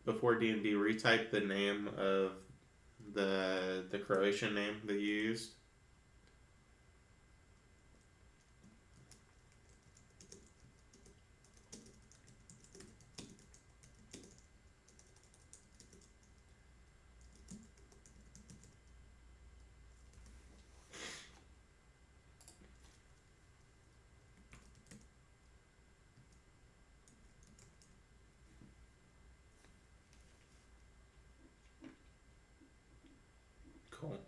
Before D&D, retype the name of the Croatian name that you used. Cool.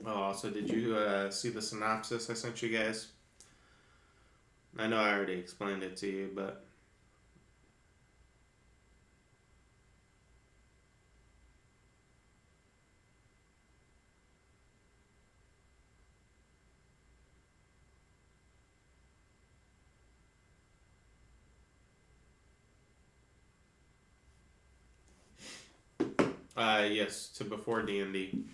Oh, also, did you see the synopsis I sent you guys? I know I already explained it to you, but yes, to before D&D.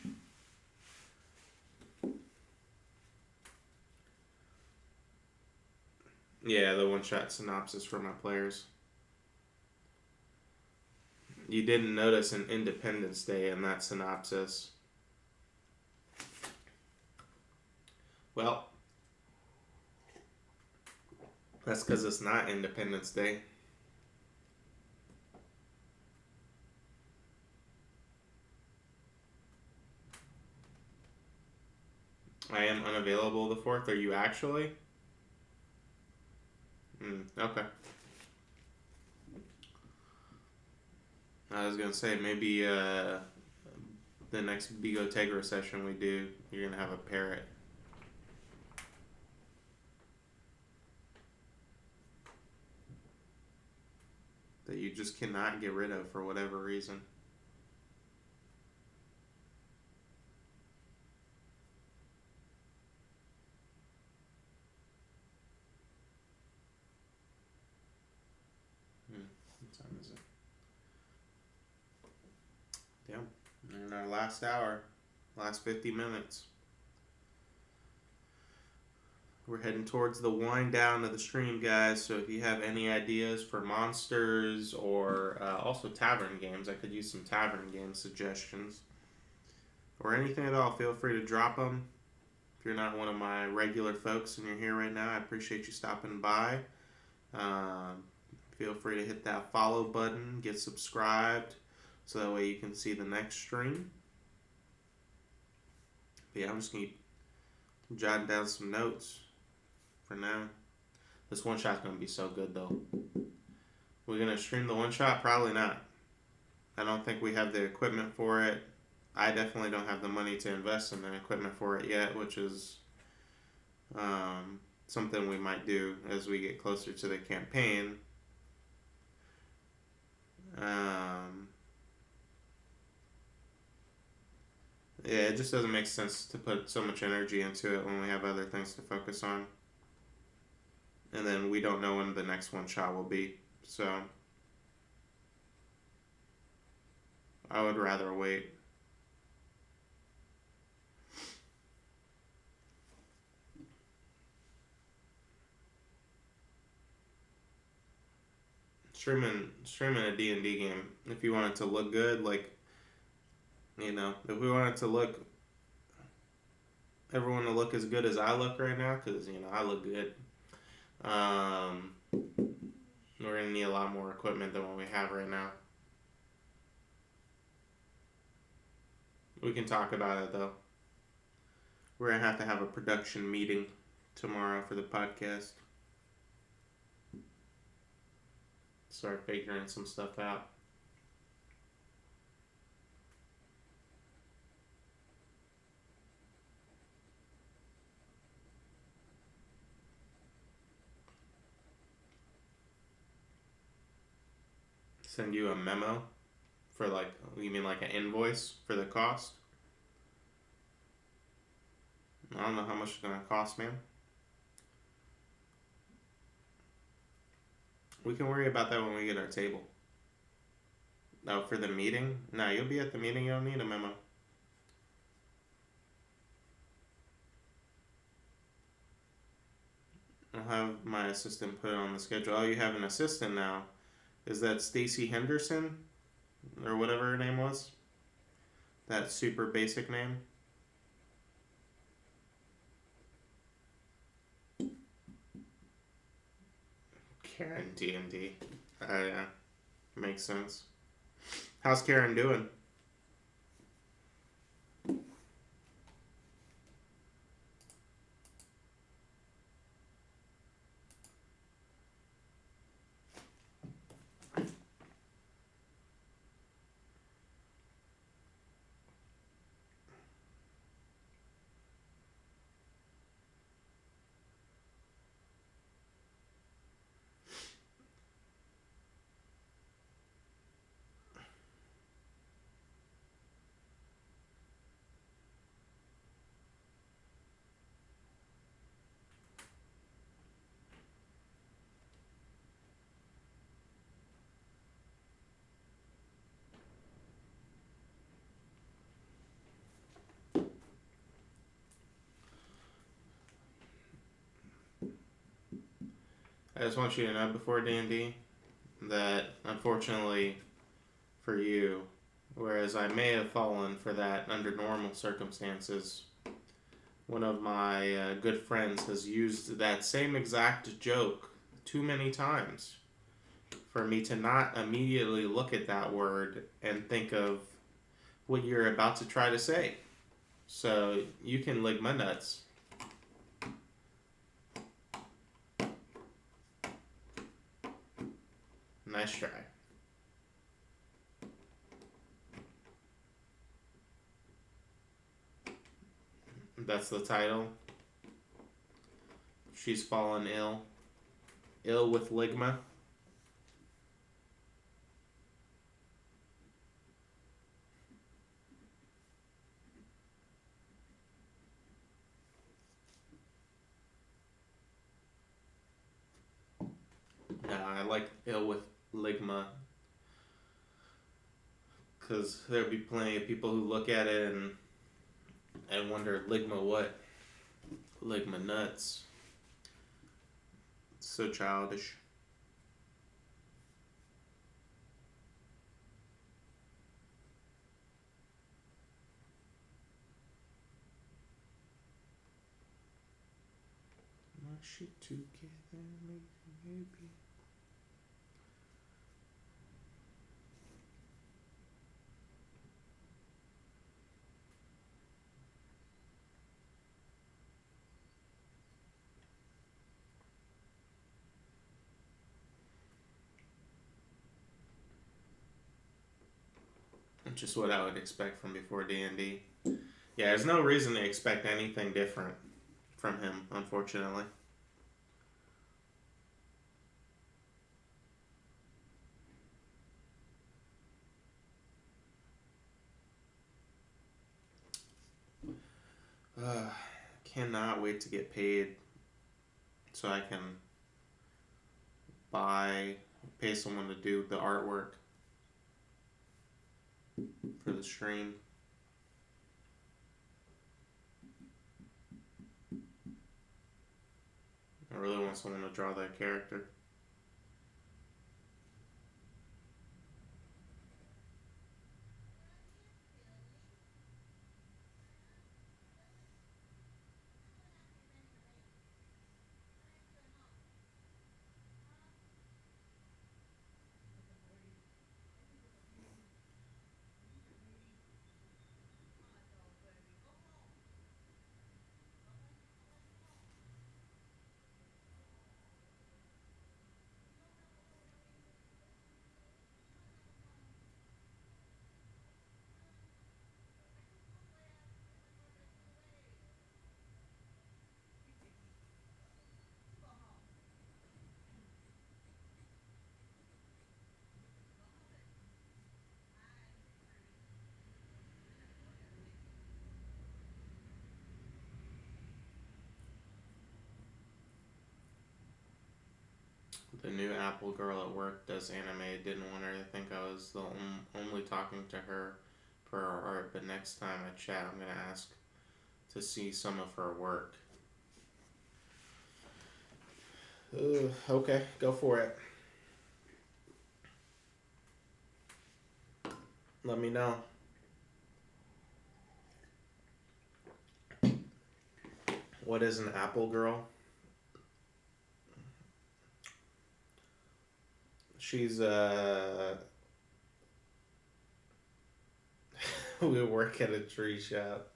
Yeah, the one-shot synopsis for my players. You didn't notice an Independence Day in that synopsis. Well, that's because it's not Independence Day. I am unavailable the 4th. Are you actually? Okay. I was gonna say maybe the next Bigo Tegra session we do, you're gonna have a parrot. That you just cannot get rid of for whatever reason. What time is it? Yep. In our last hour, last 50 minutes. We're heading towards the wind down of the stream, guys. So if you have any ideas for monsters or also tavern games, I could use some tavern game suggestions. Or anything at all, feel free to drop them. If you're not one of my regular folks and you're here right now, I appreciate you stopping by. Feel free to hit that follow button, get subscribed, so that way you can see the next stream. But yeah, I'm just going to keep jotting down some notes for now. This one shot's going to be so good, though. We're going to stream the one shot? Probably not. I don't think we have the equipment for it. I definitely don't have the money to invest in the equipment for it yet, which is something we might do as we get closer to the campaign. Yeah, it just doesn't make sense to put so much energy into it when we have other things to focus on. And then we don't know when the next one shot will be. So I would rather wait. Streaming a D&D game, if you want it to look good, like, you know, if we want it to look, everyone to look as good as I look right now, because, you know, I look good, we're going to need a lot more equipment than what we have right now. We can talk about it, though. We're going to have a production meeting tomorrow for the podcast. Start figuring some stuff out. Send you a memo for, like, you mean like an invoice for the cost? I don't know how much it's going to cost, man. We can worry about that when we get our table. Oh, for the meeting? No, you'll be at the meeting. You don't need a memo. I'll have my assistant put it on the schedule. Oh, you have an assistant now. Is that Stacy Henderson? Or whatever her name was? That super basic name? Karen D&D. Yeah. Makes sense. How's Karen doing? I just want you to know before D&D that, unfortunately for you, whereas I may have fallen for that under normal circumstances, one of my good friends has used that same exact joke too many times for me to not immediately look at that word and think of what you're about to try to say. So you can Ligma nuts. Nice try. That's the title. She's fallen ill. Ill with Ligma. I like ill with Ligma because there'll be plenty of people who look at it and wonder, Ligma what? Ligma nuts. It's so childish. My shit together, maybe. Just what I would expect from before D&D. Yeah, there's no reason to expect anything different from him, unfortunately. Cannot wait to get paid so I can pay someone to do the artwork for the stream. I really want someone to draw that character. The new Apple girl at work does anime. Didn't want her to think I was the only talking to her for her art, but next time I chat, I'm going to ask to see some of her work. Okay, go for it. Let me know. What is an Apple girl? She's we work at a tree shop.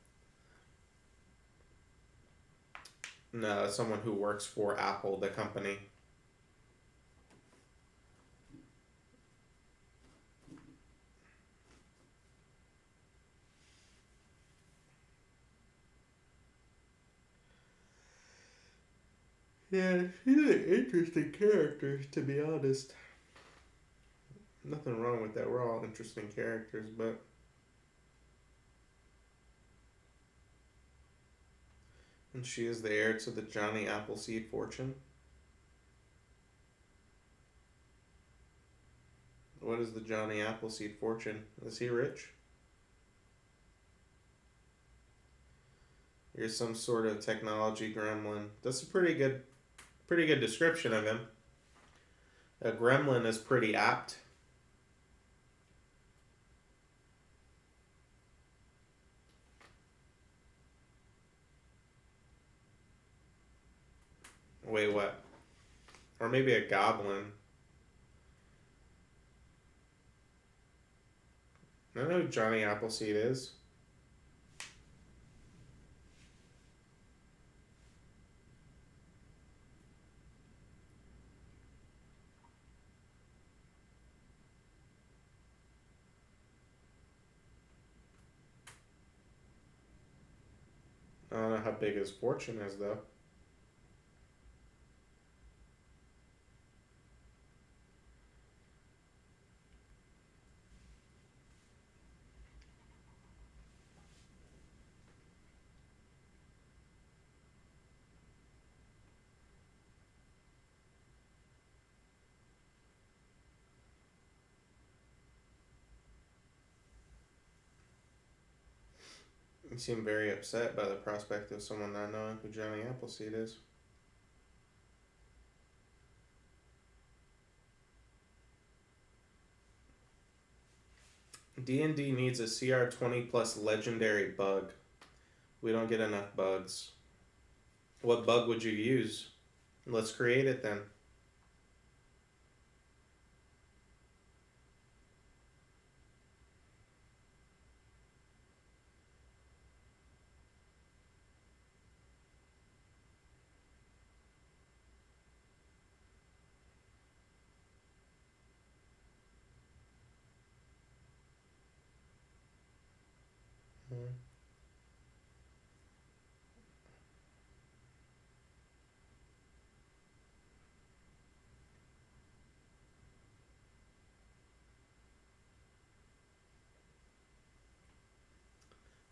No, someone who works for Apple, the company. Yeah, she's an interesting character, to be honest. Nothing wrong with that. We're all interesting characters, but and she is the heir to the Johnny Appleseed fortune. What is the Johnny Appleseed fortune? Is he rich? You're some sort of technology gremlin. That's a pretty good description of him. A gremlin is pretty apt. Wait, what? Or maybe a goblin. I don't know who Johnny Appleseed is. big his fortune is, though. You seem very upset by the prospect of someone not knowing who Johnny Appleseed is. D&D needs a CR20 plus legendary bug. We don't get enough bugs. What bug would you use? Let's create it then.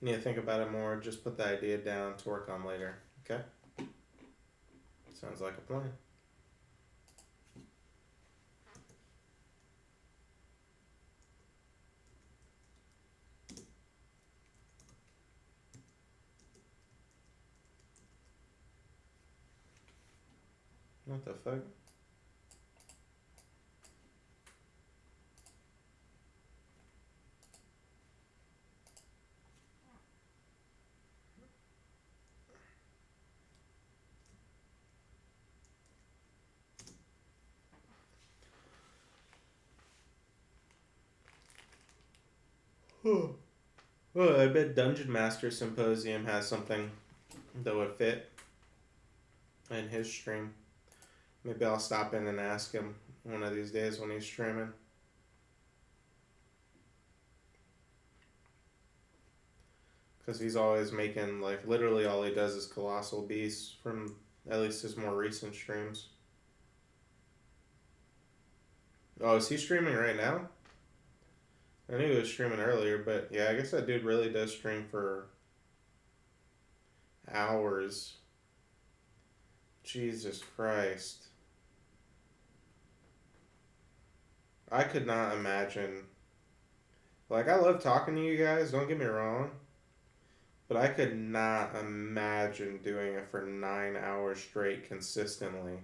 You need to think about it more. Just put the idea down to work on later. Okay? Sounds like a plan. What the fuck? Well, I bet Dungeon Master Symposium has something that would fit in his stream. Maybe I'll stop in and ask him one of these days when he's streaming. Because he's always making, like, literally all he does is Colossal Beasts from at least his more recent streams. Oh, is he streaming right now? I knew he was streaming earlier, but yeah, I guess that dude really does stream for hours. Jesus Christ. I could not imagine. Like, I love talking to you guys, don't get me wrong. But I could not imagine doing it for 9 hours straight consistently.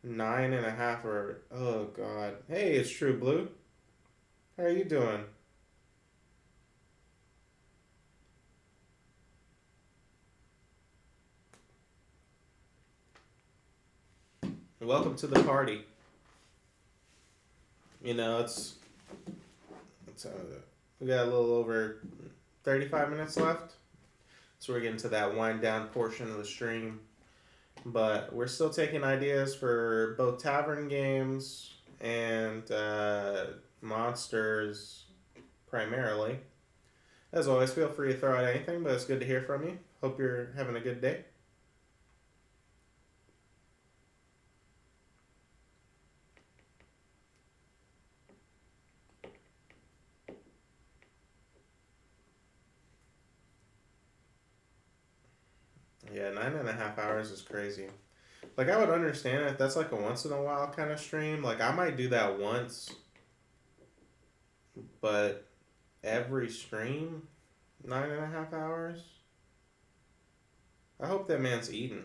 9.5 or, oh God. Hey, it's True Blue. How are you doing? Welcome to the party. You know, it's we got a little over 35 minutes left. So we're getting to that wind down portion of the stream. But we're still taking ideas for both tavern games and monsters primarily. As always, feel free to throw out anything, but it's good to hear from you. Hope you're having a good day. Yeah, 9.5 hours is crazy. Like, I would understand if that's like a once in a while kind of stream. Like, I might do that once, but every stream, 9.5 hours? I hope that man's eating.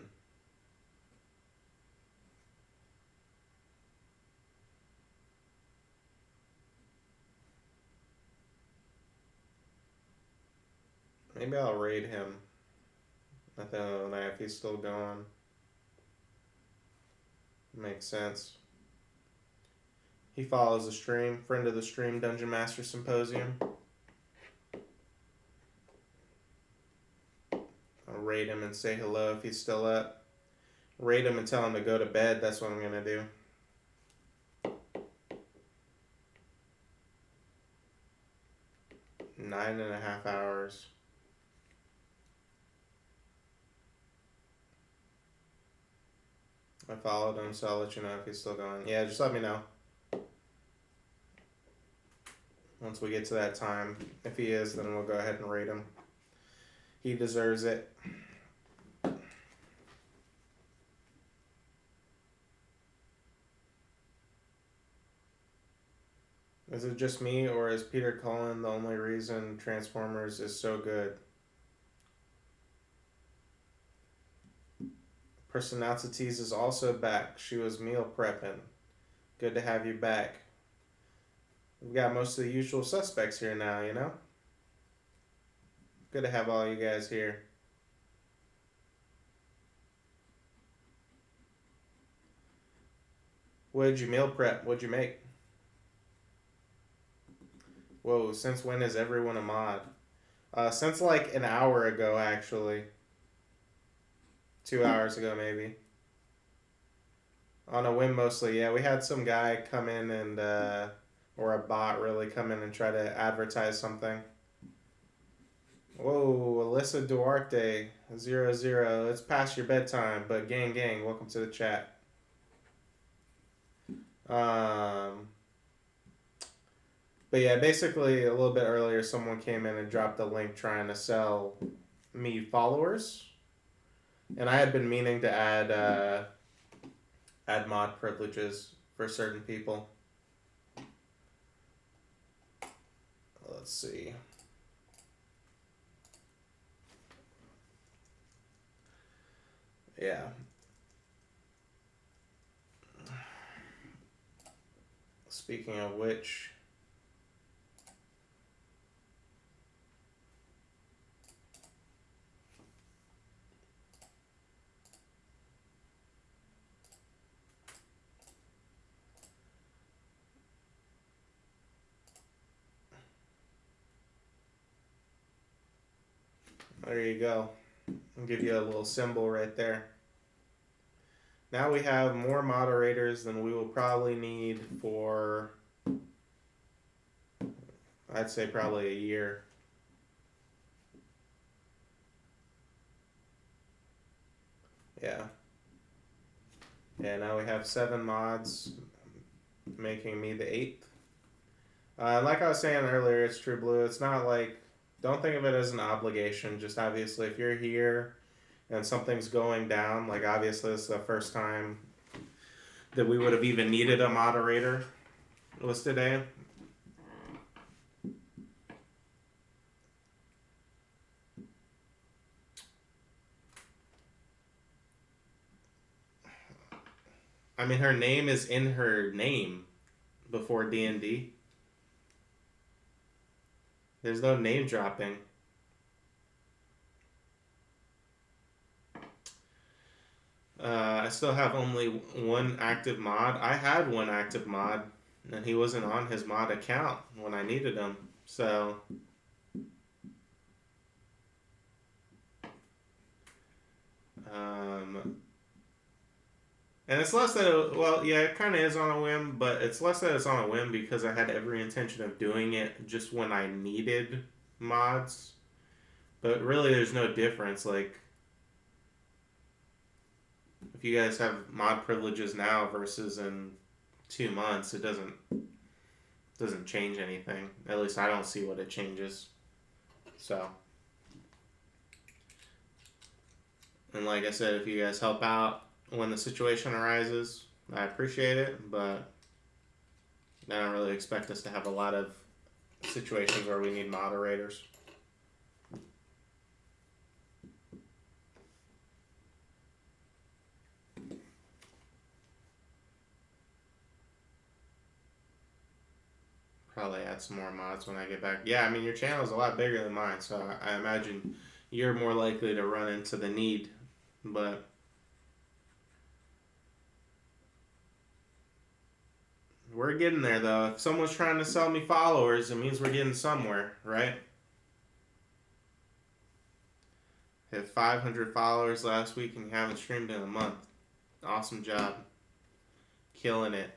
Maybe I'll raid him at the end of the night if he's still going. Makes sense. He follows the stream, friend of the stream, Dungeon Master Symposium. I'll raid him and say hello if he's still up. Raid him and tell him to go to bed. That's what I'm going to do. Nine and a half hours. I followed him, so I'll let you know if he's still going. Yeah, just let me know once we get to that time. If he is, then we'll go ahead and rate him. He deserves it. Is it just me, or is Peter Cullen the only reason Transformers is so good? Personalities is also back. She was meal prepping. Good to have you back. We've got most of the usual suspects here now, you know? Good to have all you guys here. What did you meal prep? What'd you make? Whoa, since when is everyone a mod? Since like an hour ago, actually. 2 hours ago, maybe. On a whim, mostly. Yeah, we had some guy come in and, or a bot really come in and try to advertise something. Whoa, Alyssa Duarte, 00. It's past your bedtime, but gang, welcome to the chat. But yeah, basically a little bit earlier, someone came in and dropped a link trying to sell me followers, and I had been meaning to add mod privileges for certain people. Let's see. Yeah. Speaking of which, there you go. I'll give you a little symbol right there. Now we have more moderators than we will probably need for, I'd say, probably a year. Yeah. Yeah, now we have 7 mods, making me the 8th. Like I was saying earlier, it's True Blue. It's not like, don't think of it as an obligation. Just obviously, if you're here and something's going down, like obviously this is the first time that we would have even needed a moderator was today. I mean, her name is in her name before D&D. There's no name dropping. I still have only 1 active mod. I had 1 active mod, and he wasn't on his mod account when I needed him. So, and it's less that, well, yeah, it kind of is on a whim, but it's less that it's on a whim because I had every intention of doing it just when I needed mods. But really, there's no difference. Like, if you guys have mod privileges now versus in 2 months, it doesn't change anything. At least I don't see what it changes. So, and like I said, if you guys help out when the situation arises, I appreciate it, but I don't really expect us to have a lot of situations where we need moderators. Probably add some more mods when I get back. Yeah, I mean, your channel is a lot bigger than mine, so I imagine you're more likely to run into the need, but we're getting there, though. If someone's trying to sell me followers, it means we're getting somewhere, right? Hit 500 followers last week and you haven't streamed in a month. Awesome job. Killing it.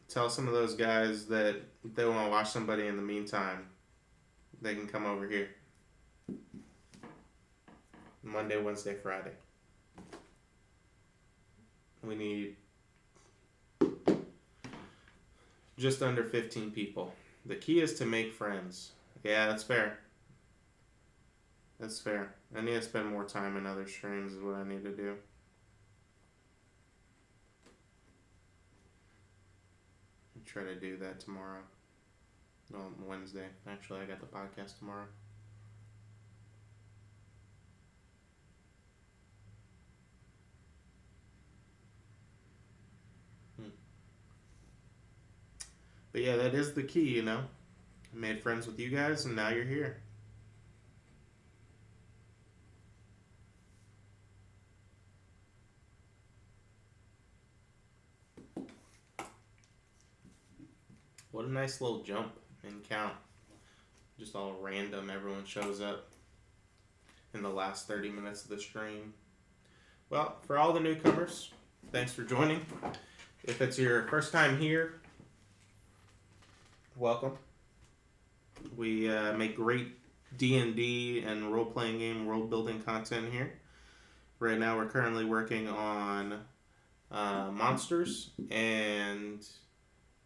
Tell some of those guys that if they want to watch somebody in the meantime, they can come over here. Monday, Wednesday, Friday. We need just under 15 people. The key is to make friends. Yeah, that's fair. That's fair. I need to spend more time in other streams is what I need to do. I'll try to do that tomorrow. No, Wednesday. Actually, I got the podcast tomorrow. But yeah, that is the key, you know. I made friends with you guys, and now you're here. What a nice little jump and count. Just all random. Everyone shows up in the last 30 minutes of the stream. Well, for all the newcomers, thanks for joining. If it's your first time here, welcome. We make great D&D and role-playing game, world-building content here. Right now we're currently working on monsters and,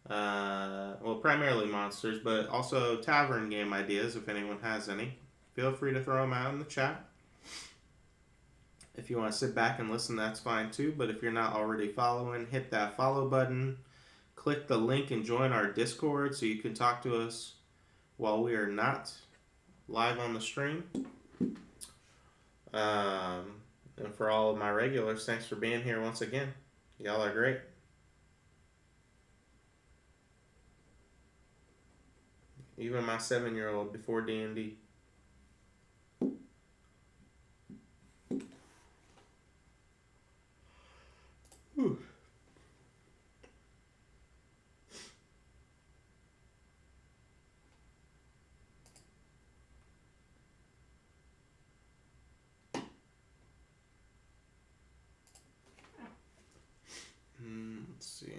well, primarily monsters, but also tavern game ideas if anyone has any. Feel free to throw them out in the chat. If you want to sit back and listen, that's fine too. But if you're not already following, hit that follow button. Click the link and join our Discord so you can talk to us while we are not live on the stream. And for all of my regulars, thanks for being here once again. Y'all are great. Even my 7-year-old before D&D. Whew. Let's see.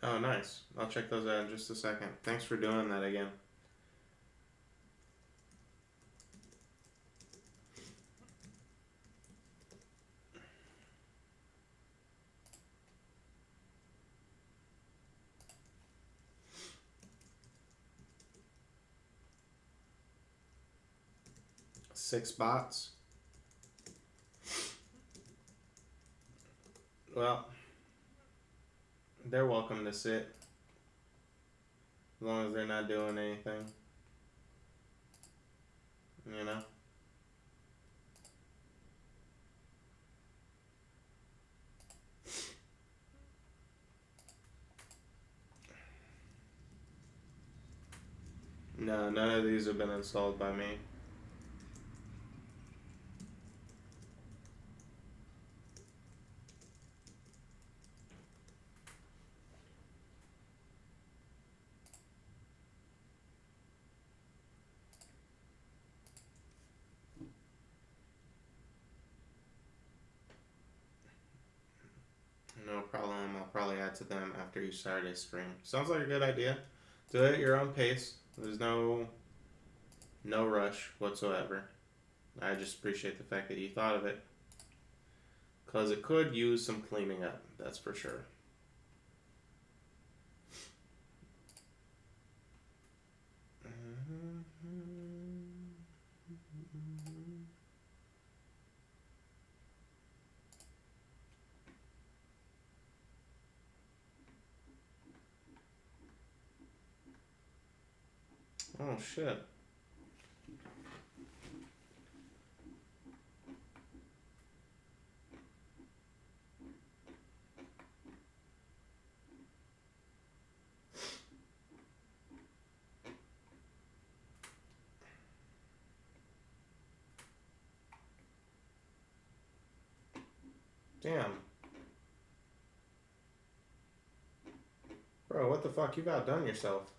Oh, nice. I'll check those out in just a second. Thanks for doing that again. Six bots. Well, they're welcome to sit. As long as they're not doing anything. You know? No, none of these have been installed by me. No problem. I'll probably add to them after each Saturday stream. Sounds like a good idea. Do it at your own pace. There's no rush whatsoever. I just appreciate the fact that you thought of it. Because it could use some cleaning up, that's for sure. Oh, shit. Damn. Bro, what the fuck? You've outdone yourself.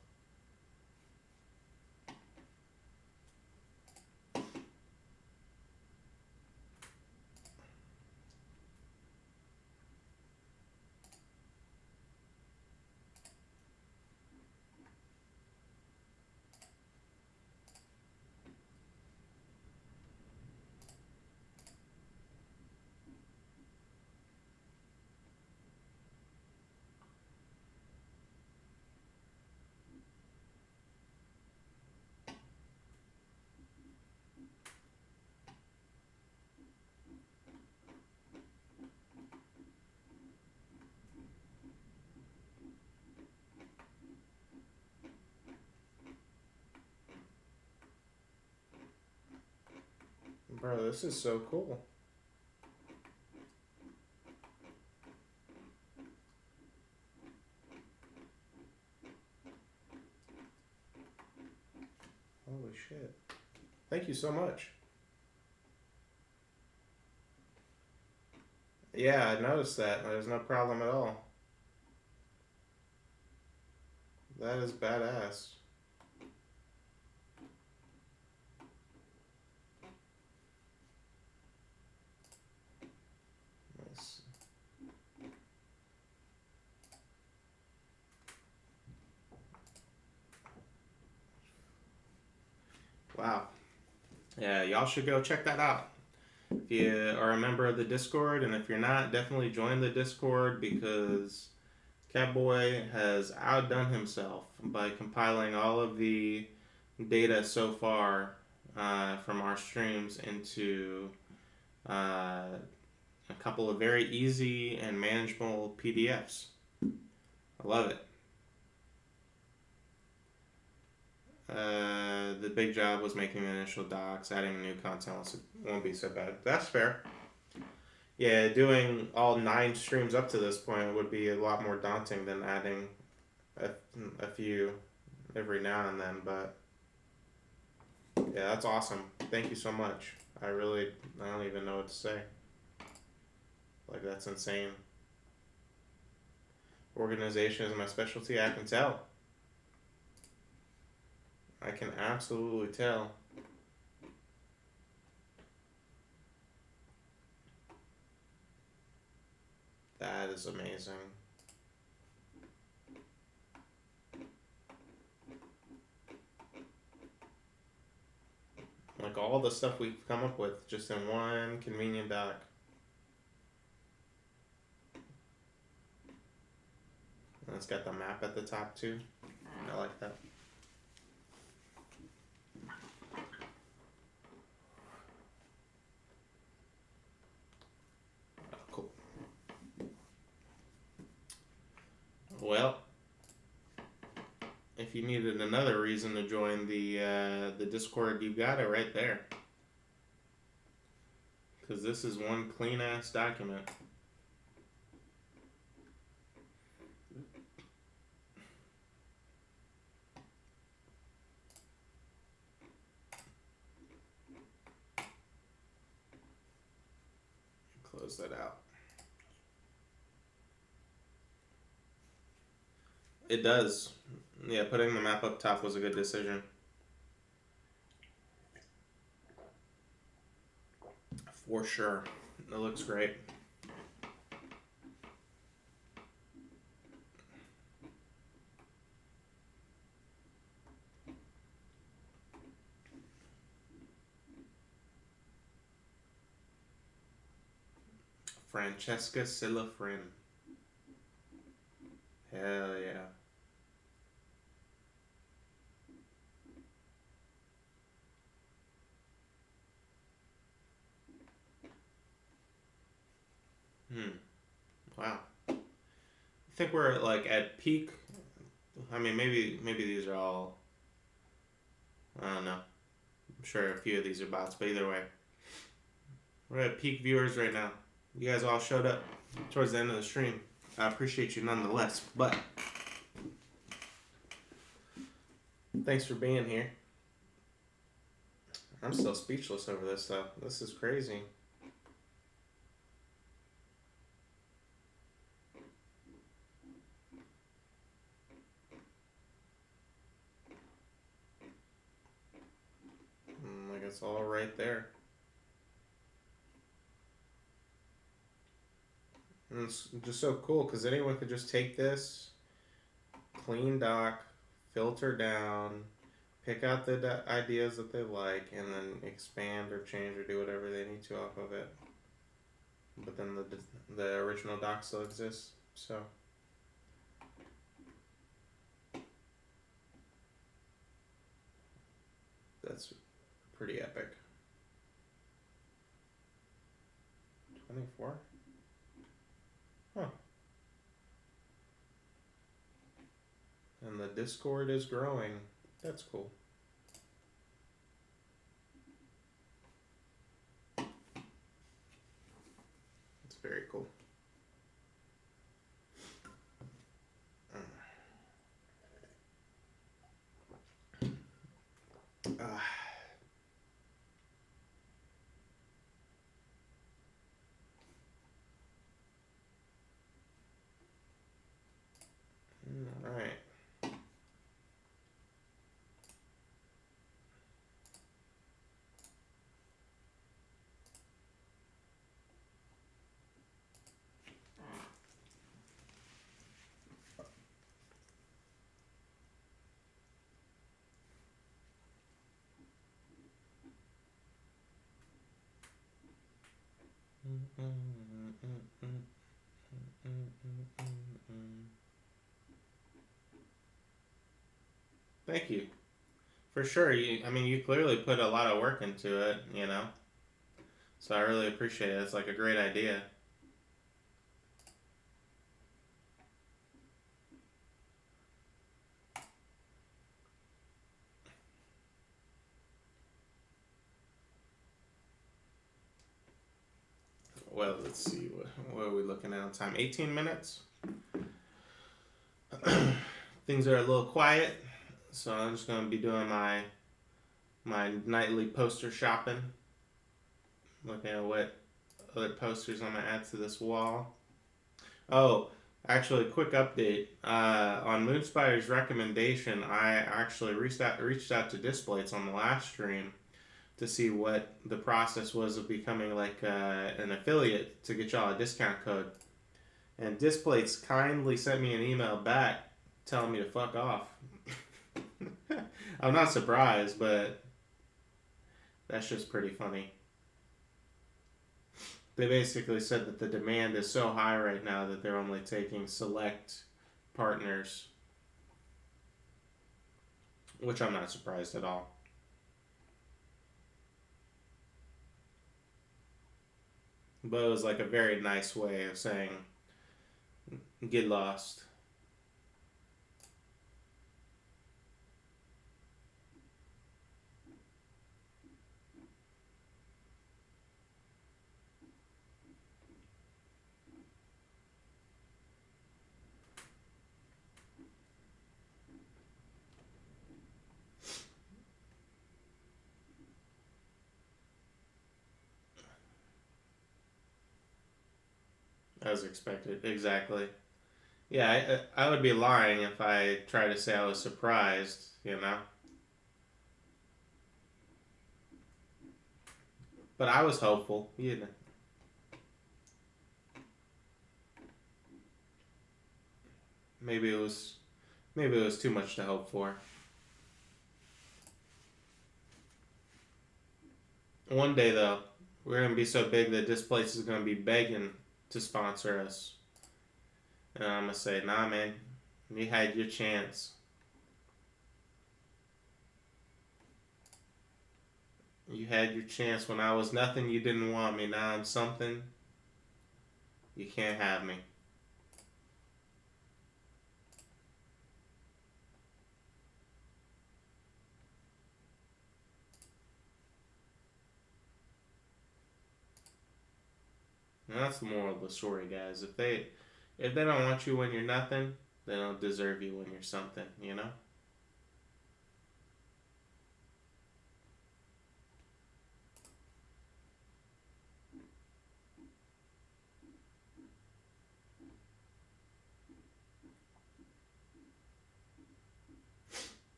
Bro, this is so cool. Holy shit. Thank you so much. Yeah, I noticed that. There's no problem at all. That is badass. Nice. Wow. Yeah, y'all should go check that out. If you are a member of the Discord, and if you're not, definitely join the Discord because Catboy has outdone himself by compiling all of the data so far from our streams into a couple of very easy and manageable PDFs. I love it. The big job was making the initial docs, adding new content won't be so bad. That's fair. Yeah, doing all 9 streams up to this point would be a lot more daunting than adding a few every now and then, but yeah, that's awesome. Thank you so much. I don't even know what to say. Like, that's insane. Organization is my specialty, I can tell. I can absolutely tell. That is amazing. Like all the stuff we've come up with just in one convenient doc. And it's got the map at the top too. I like that. Oh, cool. Well, if you needed another reason to join the Discord, you got it right there. Because this is one clean ass document. Close that out. It does. Yeah, putting the map up top was a good decision. For sure. It looks great. Francesca Silafrin. Hell yeah. Wow. I think we're like at peak. I mean, maybe these are all. I don't know. I'm sure a few of these are bots, but either way, we're at peak viewers right now. You guys all showed up towards the end of the stream. I appreciate you nonetheless, but thanks for being here. I'm still speechless over this though. This is crazy. it's all right there. And it's just so cool because anyone could just take this, clean doc, filter down, pick out the ideas that they like, and then expand or change or do whatever they need to off of it. But then the original doc still exists. So that's pretty epic. 24? Huh. And the Discord is growing. That's cool. It's very cool. All right. Thank you. For sure. You clearly put a lot of work into it, you know? So I really appreciate it. It's like a great idea. Well, let's see. What are we looking at on time? 18 minutes? Things are a little quiet, so I'm just going to be doing my nightly poster shopping. Looking at what other posters I'm going to add to this wall. Oh, actually, quick update. On Moonspire's recommendation, I actually reached out to Displates on the last stream to see what the process was of becoming like an affiliate to get y'all a discount code. And Displates kindly sent me an email back telling me to fuck off. I'm not surprised, but that's just pretty funny. They basically said that the demand is so high right now that they're only taking select partners, which I'm not surprised at all. But it was like a very nice way of saying, get lost. As expected, exactly. Yeah, I would be lying if I tried to say I was surprised, you know? But I was hopeful, you know. Maybe it was too much to hope for. One day though, we're gonna be so big that this place is gonna be begging to sponsor us. And I'm gonna say, nah man, you had your chance. You had your chance when I was nothing, you didn't want me. Now I'm something. You can't have me. And that's the moral of the story, guys. If they don't want you when you're nothing, they don't deserve you when you're something, you know?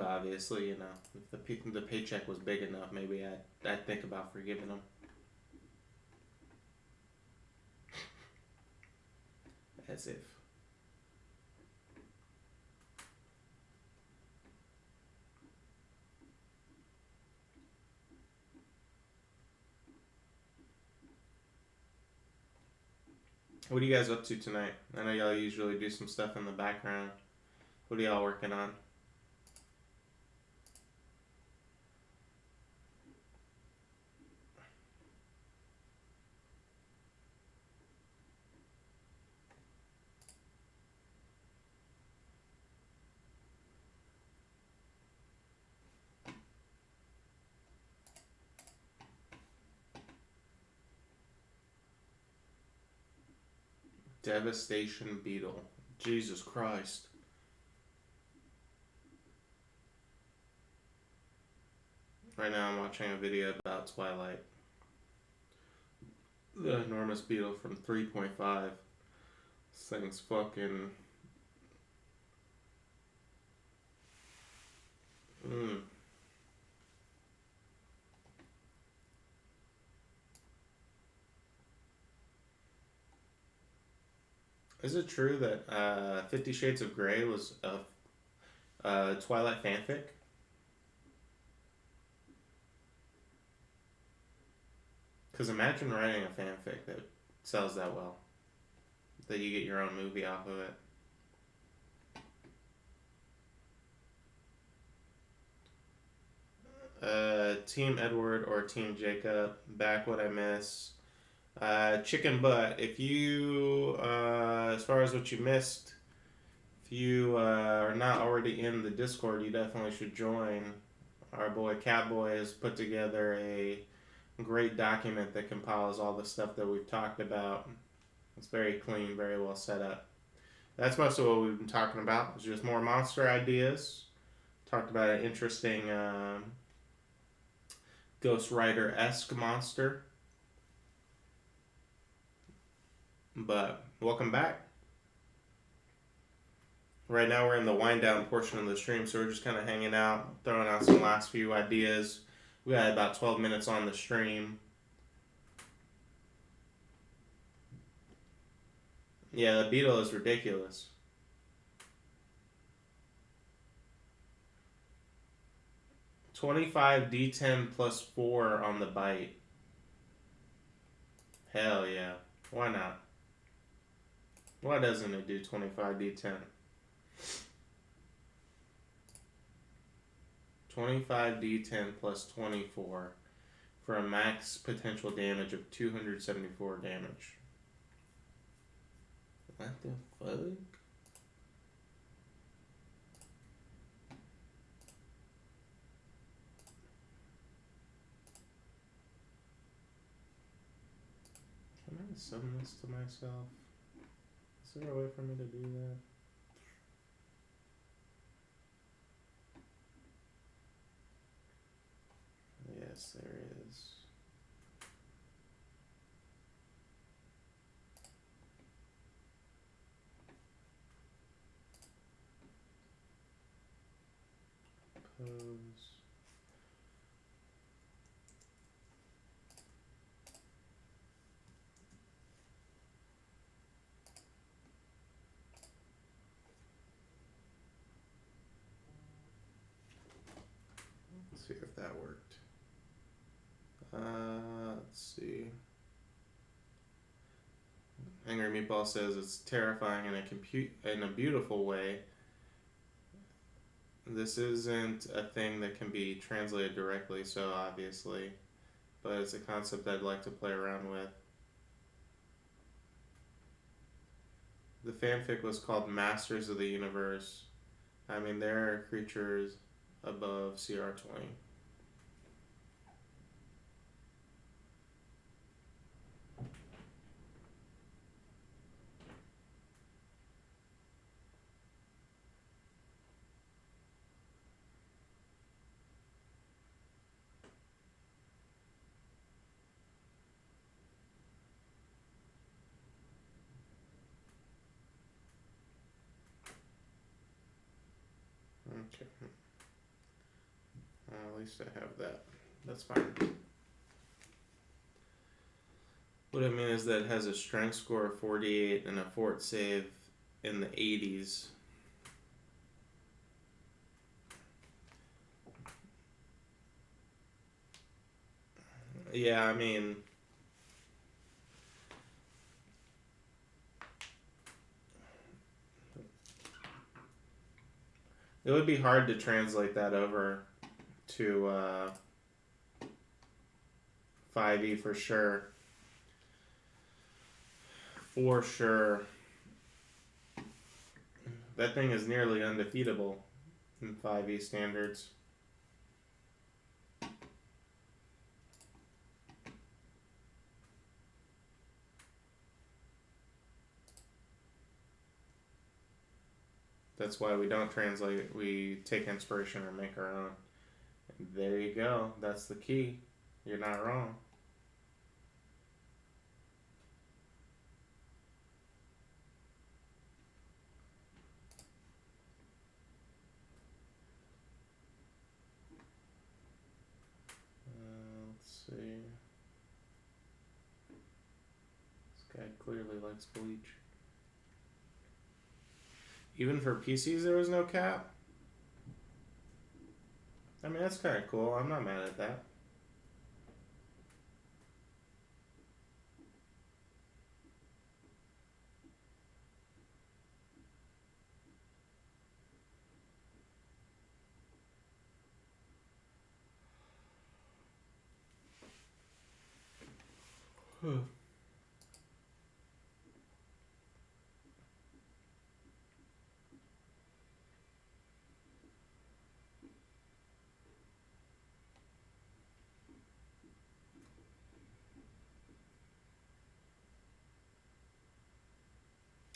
But obviously, you know, if the paycheck was big enough, maybe I'd think about forgiving him. As if. What are you guys up to tonight? I know y'all usually do some stuff in the background. What are y'all working on? Devastation Beetle. Jesus Christ. Right now I'm watching a video about Twilight. The enormous beetle from 3.5. This thing's fucking... Is it true that 50 Shades of Grey was a Twilight fanfic? Because imagine writing a fanfic that sells that well. That you get your own movie off of it. Team Edward or Team Jacob, back what I miss. Chicken butt, if you, as far as what you missed, if you are not already in the Discord, you definitely should join. Our boy Catboy has put together a great document that compiles all the stuff that we've talked about. It's very clean, very well set up. That's most of what we've been talking about. It's just more monster ideas. Talked about an interesting Ghost Rider-esque monster. But welcome back. Right now we're in the wind down portion of the stream, so we're just kind of hanging out, throwing out some last few ideas. We got about 12 minutes on the stream. Yeah, the beetle is ridiculous. $25 D10 plus 4 on the bite. Hell yeah. Why not? Why doesn't it do 25 D10? 25 D10 plus 24 for a max potential damage of 274 damage. What the fuck? Can I summon this to myself? Is there a way for me to do that? Yes, there is. Pose. Let's see if that worked. Let's see. Angry Meatball says it's terrifying in a beautiful way. This isn't a thing that can be translated directly, so obviously, but it's a concept I'd like to play around with. The fanfic was called Masters of the Universe. I mean, there are creatures above CR20. Okay. At least I have that. That's fine. What I mean is that it has a strength score of 48 and a fort save in the 80s. Yeah, I mean, it would be hard to translate that over to 5e for sure. For sure. That thing is nearly undefeatable in 5e standards. That's why we don't translate, we take inspiration or make our own. And there you go. That's the key. You're not wrong. Let's see. This guy clearly likes bleach. Even for PCs, there was no cap? I mean, that's kind of cool. I'm not mad at that.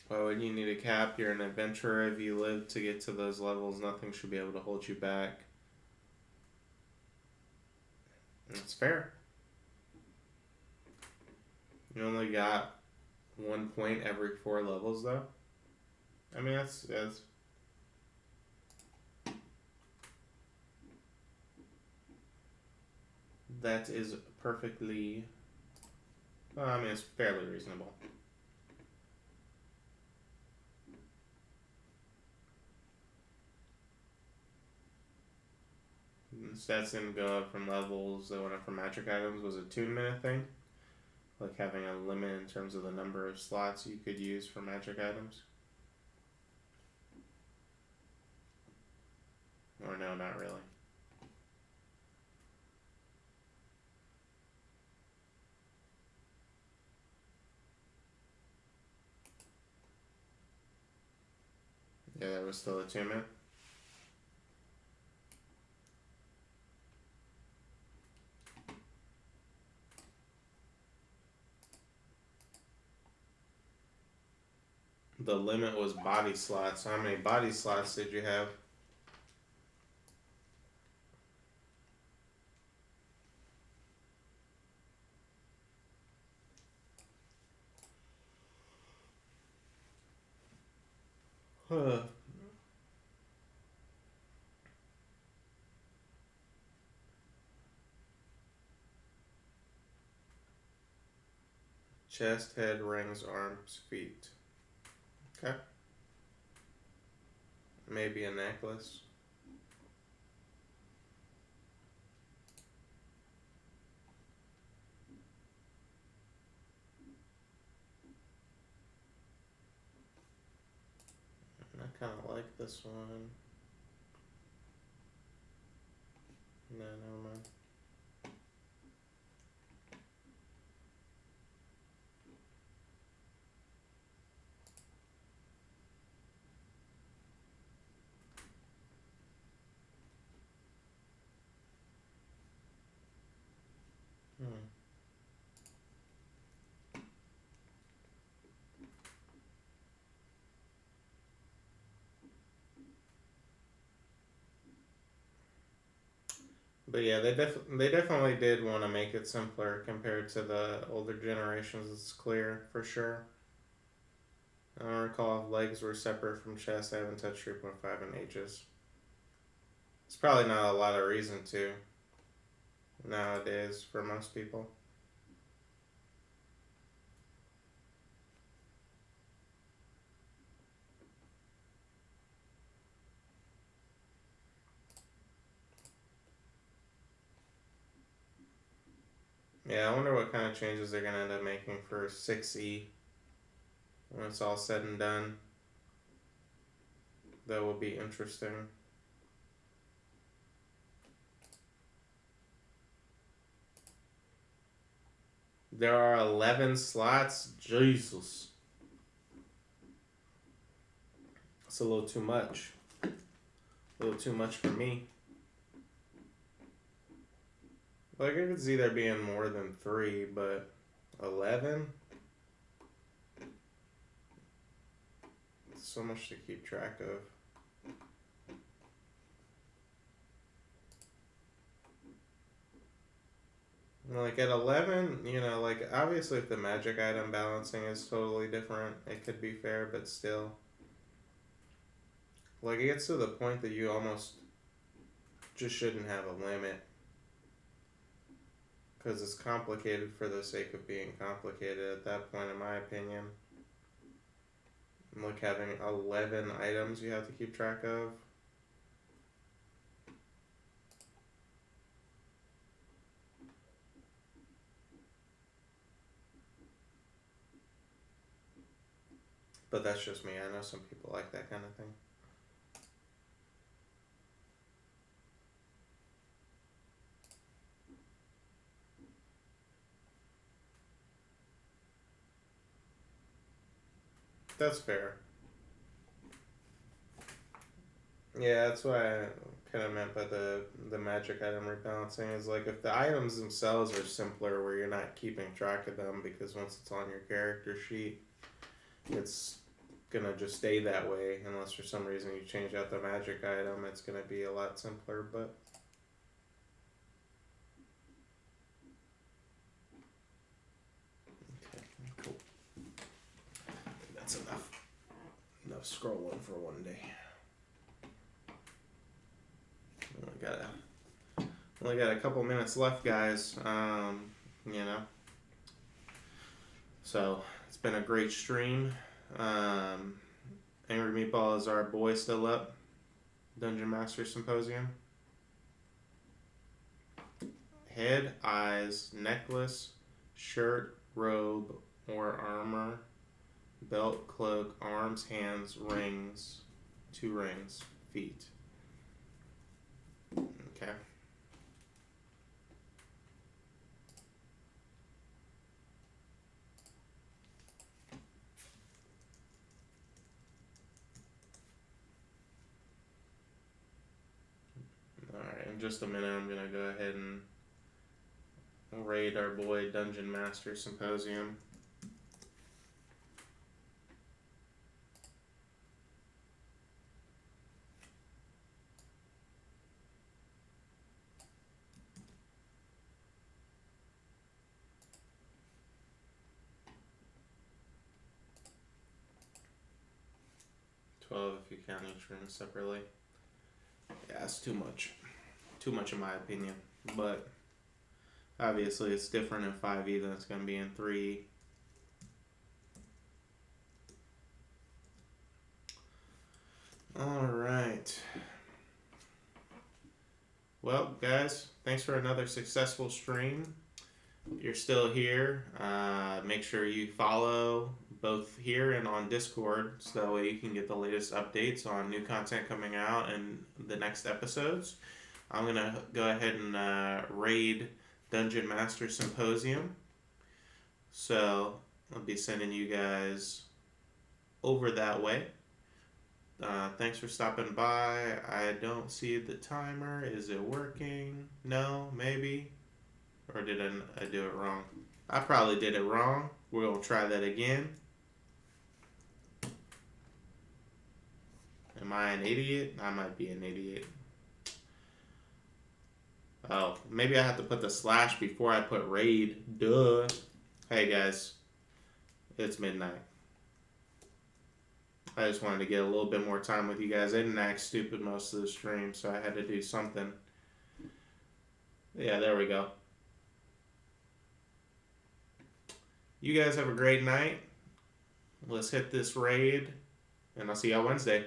Why would you need a cap? You're an adventurer. If you live to get to those levels, nothing should be able to hold you back. That's fair. You only got 1 point every 4 levels, though. I mean, that is perfectly. Well, I mean, it's fairly reasonable. Stats didn't go up from levels that went up from magic items. Was a attunement thing, like having a limit in terms of the number of slots you could use for magic items. Or no, not really. Yeah, there was still attunement. The limit was body slots. How many body slots did you have? Huh. Chest, head, rings, arms, feet. Okay. Maybe a necklace. I kind of like this one. No, never mind. But yeah, they definitely did want to make it simpler compared to the older generations. It's clear for sure. I don't recall if legs were separate from chest. I haven't touched 3.5 in ages. It's probably not a lot of reason to nowadays for most people. Yeah, I wonder what kind of changes they're going to end up making for 6E when it's all said and done. That will be interesting. There are 11 slots? Jesus. That's a little too much. A little too much for me. Like, I could see there being more than 3, but 11? So much to keep track of. Like at 11, you know, like obviously if the magic item balancing is totally different, it could be fair, but still. Like it gets to the point that you almost just shouldn't have a limit. Because it's complicated for the sake of being complicated at that point, in my opinion. Like having 11 items you have to keep track of. But that's just me. I know some people like that kind of thing. That's fair. Yeah, that's what I kind of meant by the magic item rebalancing is like if the items themselves are simpler where you're not keeping track of them because once it's on your character sheet, it's gonna just stay that way unless for some reason you change out the magic item. It's gonna be a lot simpler, but okay, cool. That's enough scrolling for one day. Only got a couple minutes left, guys. You know, so it's been a great stream. Angry Meatball, is our boy still up? Dungeon Master Symposium. Head, eyes, necklace, shirt, robe, or armor, belt, cloak, arms, hands, rings, 2 rings, feet. Okay. Alright, in just a minute I'm going to go ahead and raid our boy Dungeon Master Symposium. If you count each room separately. Yeah, it's too much. Too much in my opinion. But obviously it's different in 5e than it's going to be in 3e. Alright. Well, guys, thanks for another successful stream. You're still here. Make sure you follow both here and on Discord so that way you can get the latest updates on new content coming out and the next episodes. I'm going to go ahead and raid Dungeon Master Symposium. So I'll be sending you guys over that way. Thanks for stopping by. I don't see the timer. Is it working? No, maybe. Or did I do it wrong? I probably did it wrong. We're going to try that again. Am I an idiot? I might be an idiot. Oh, maybe I have to put the slash before I put raid. Duh. Hey guys, it's midnight. I just wanted to get a little bit more time with you guys. I didn't act stupid most of the stream, so I had to do something. Yeah, there we go. You guys have a great night. Let's hit this raid, and I'll see y'all Wednesday.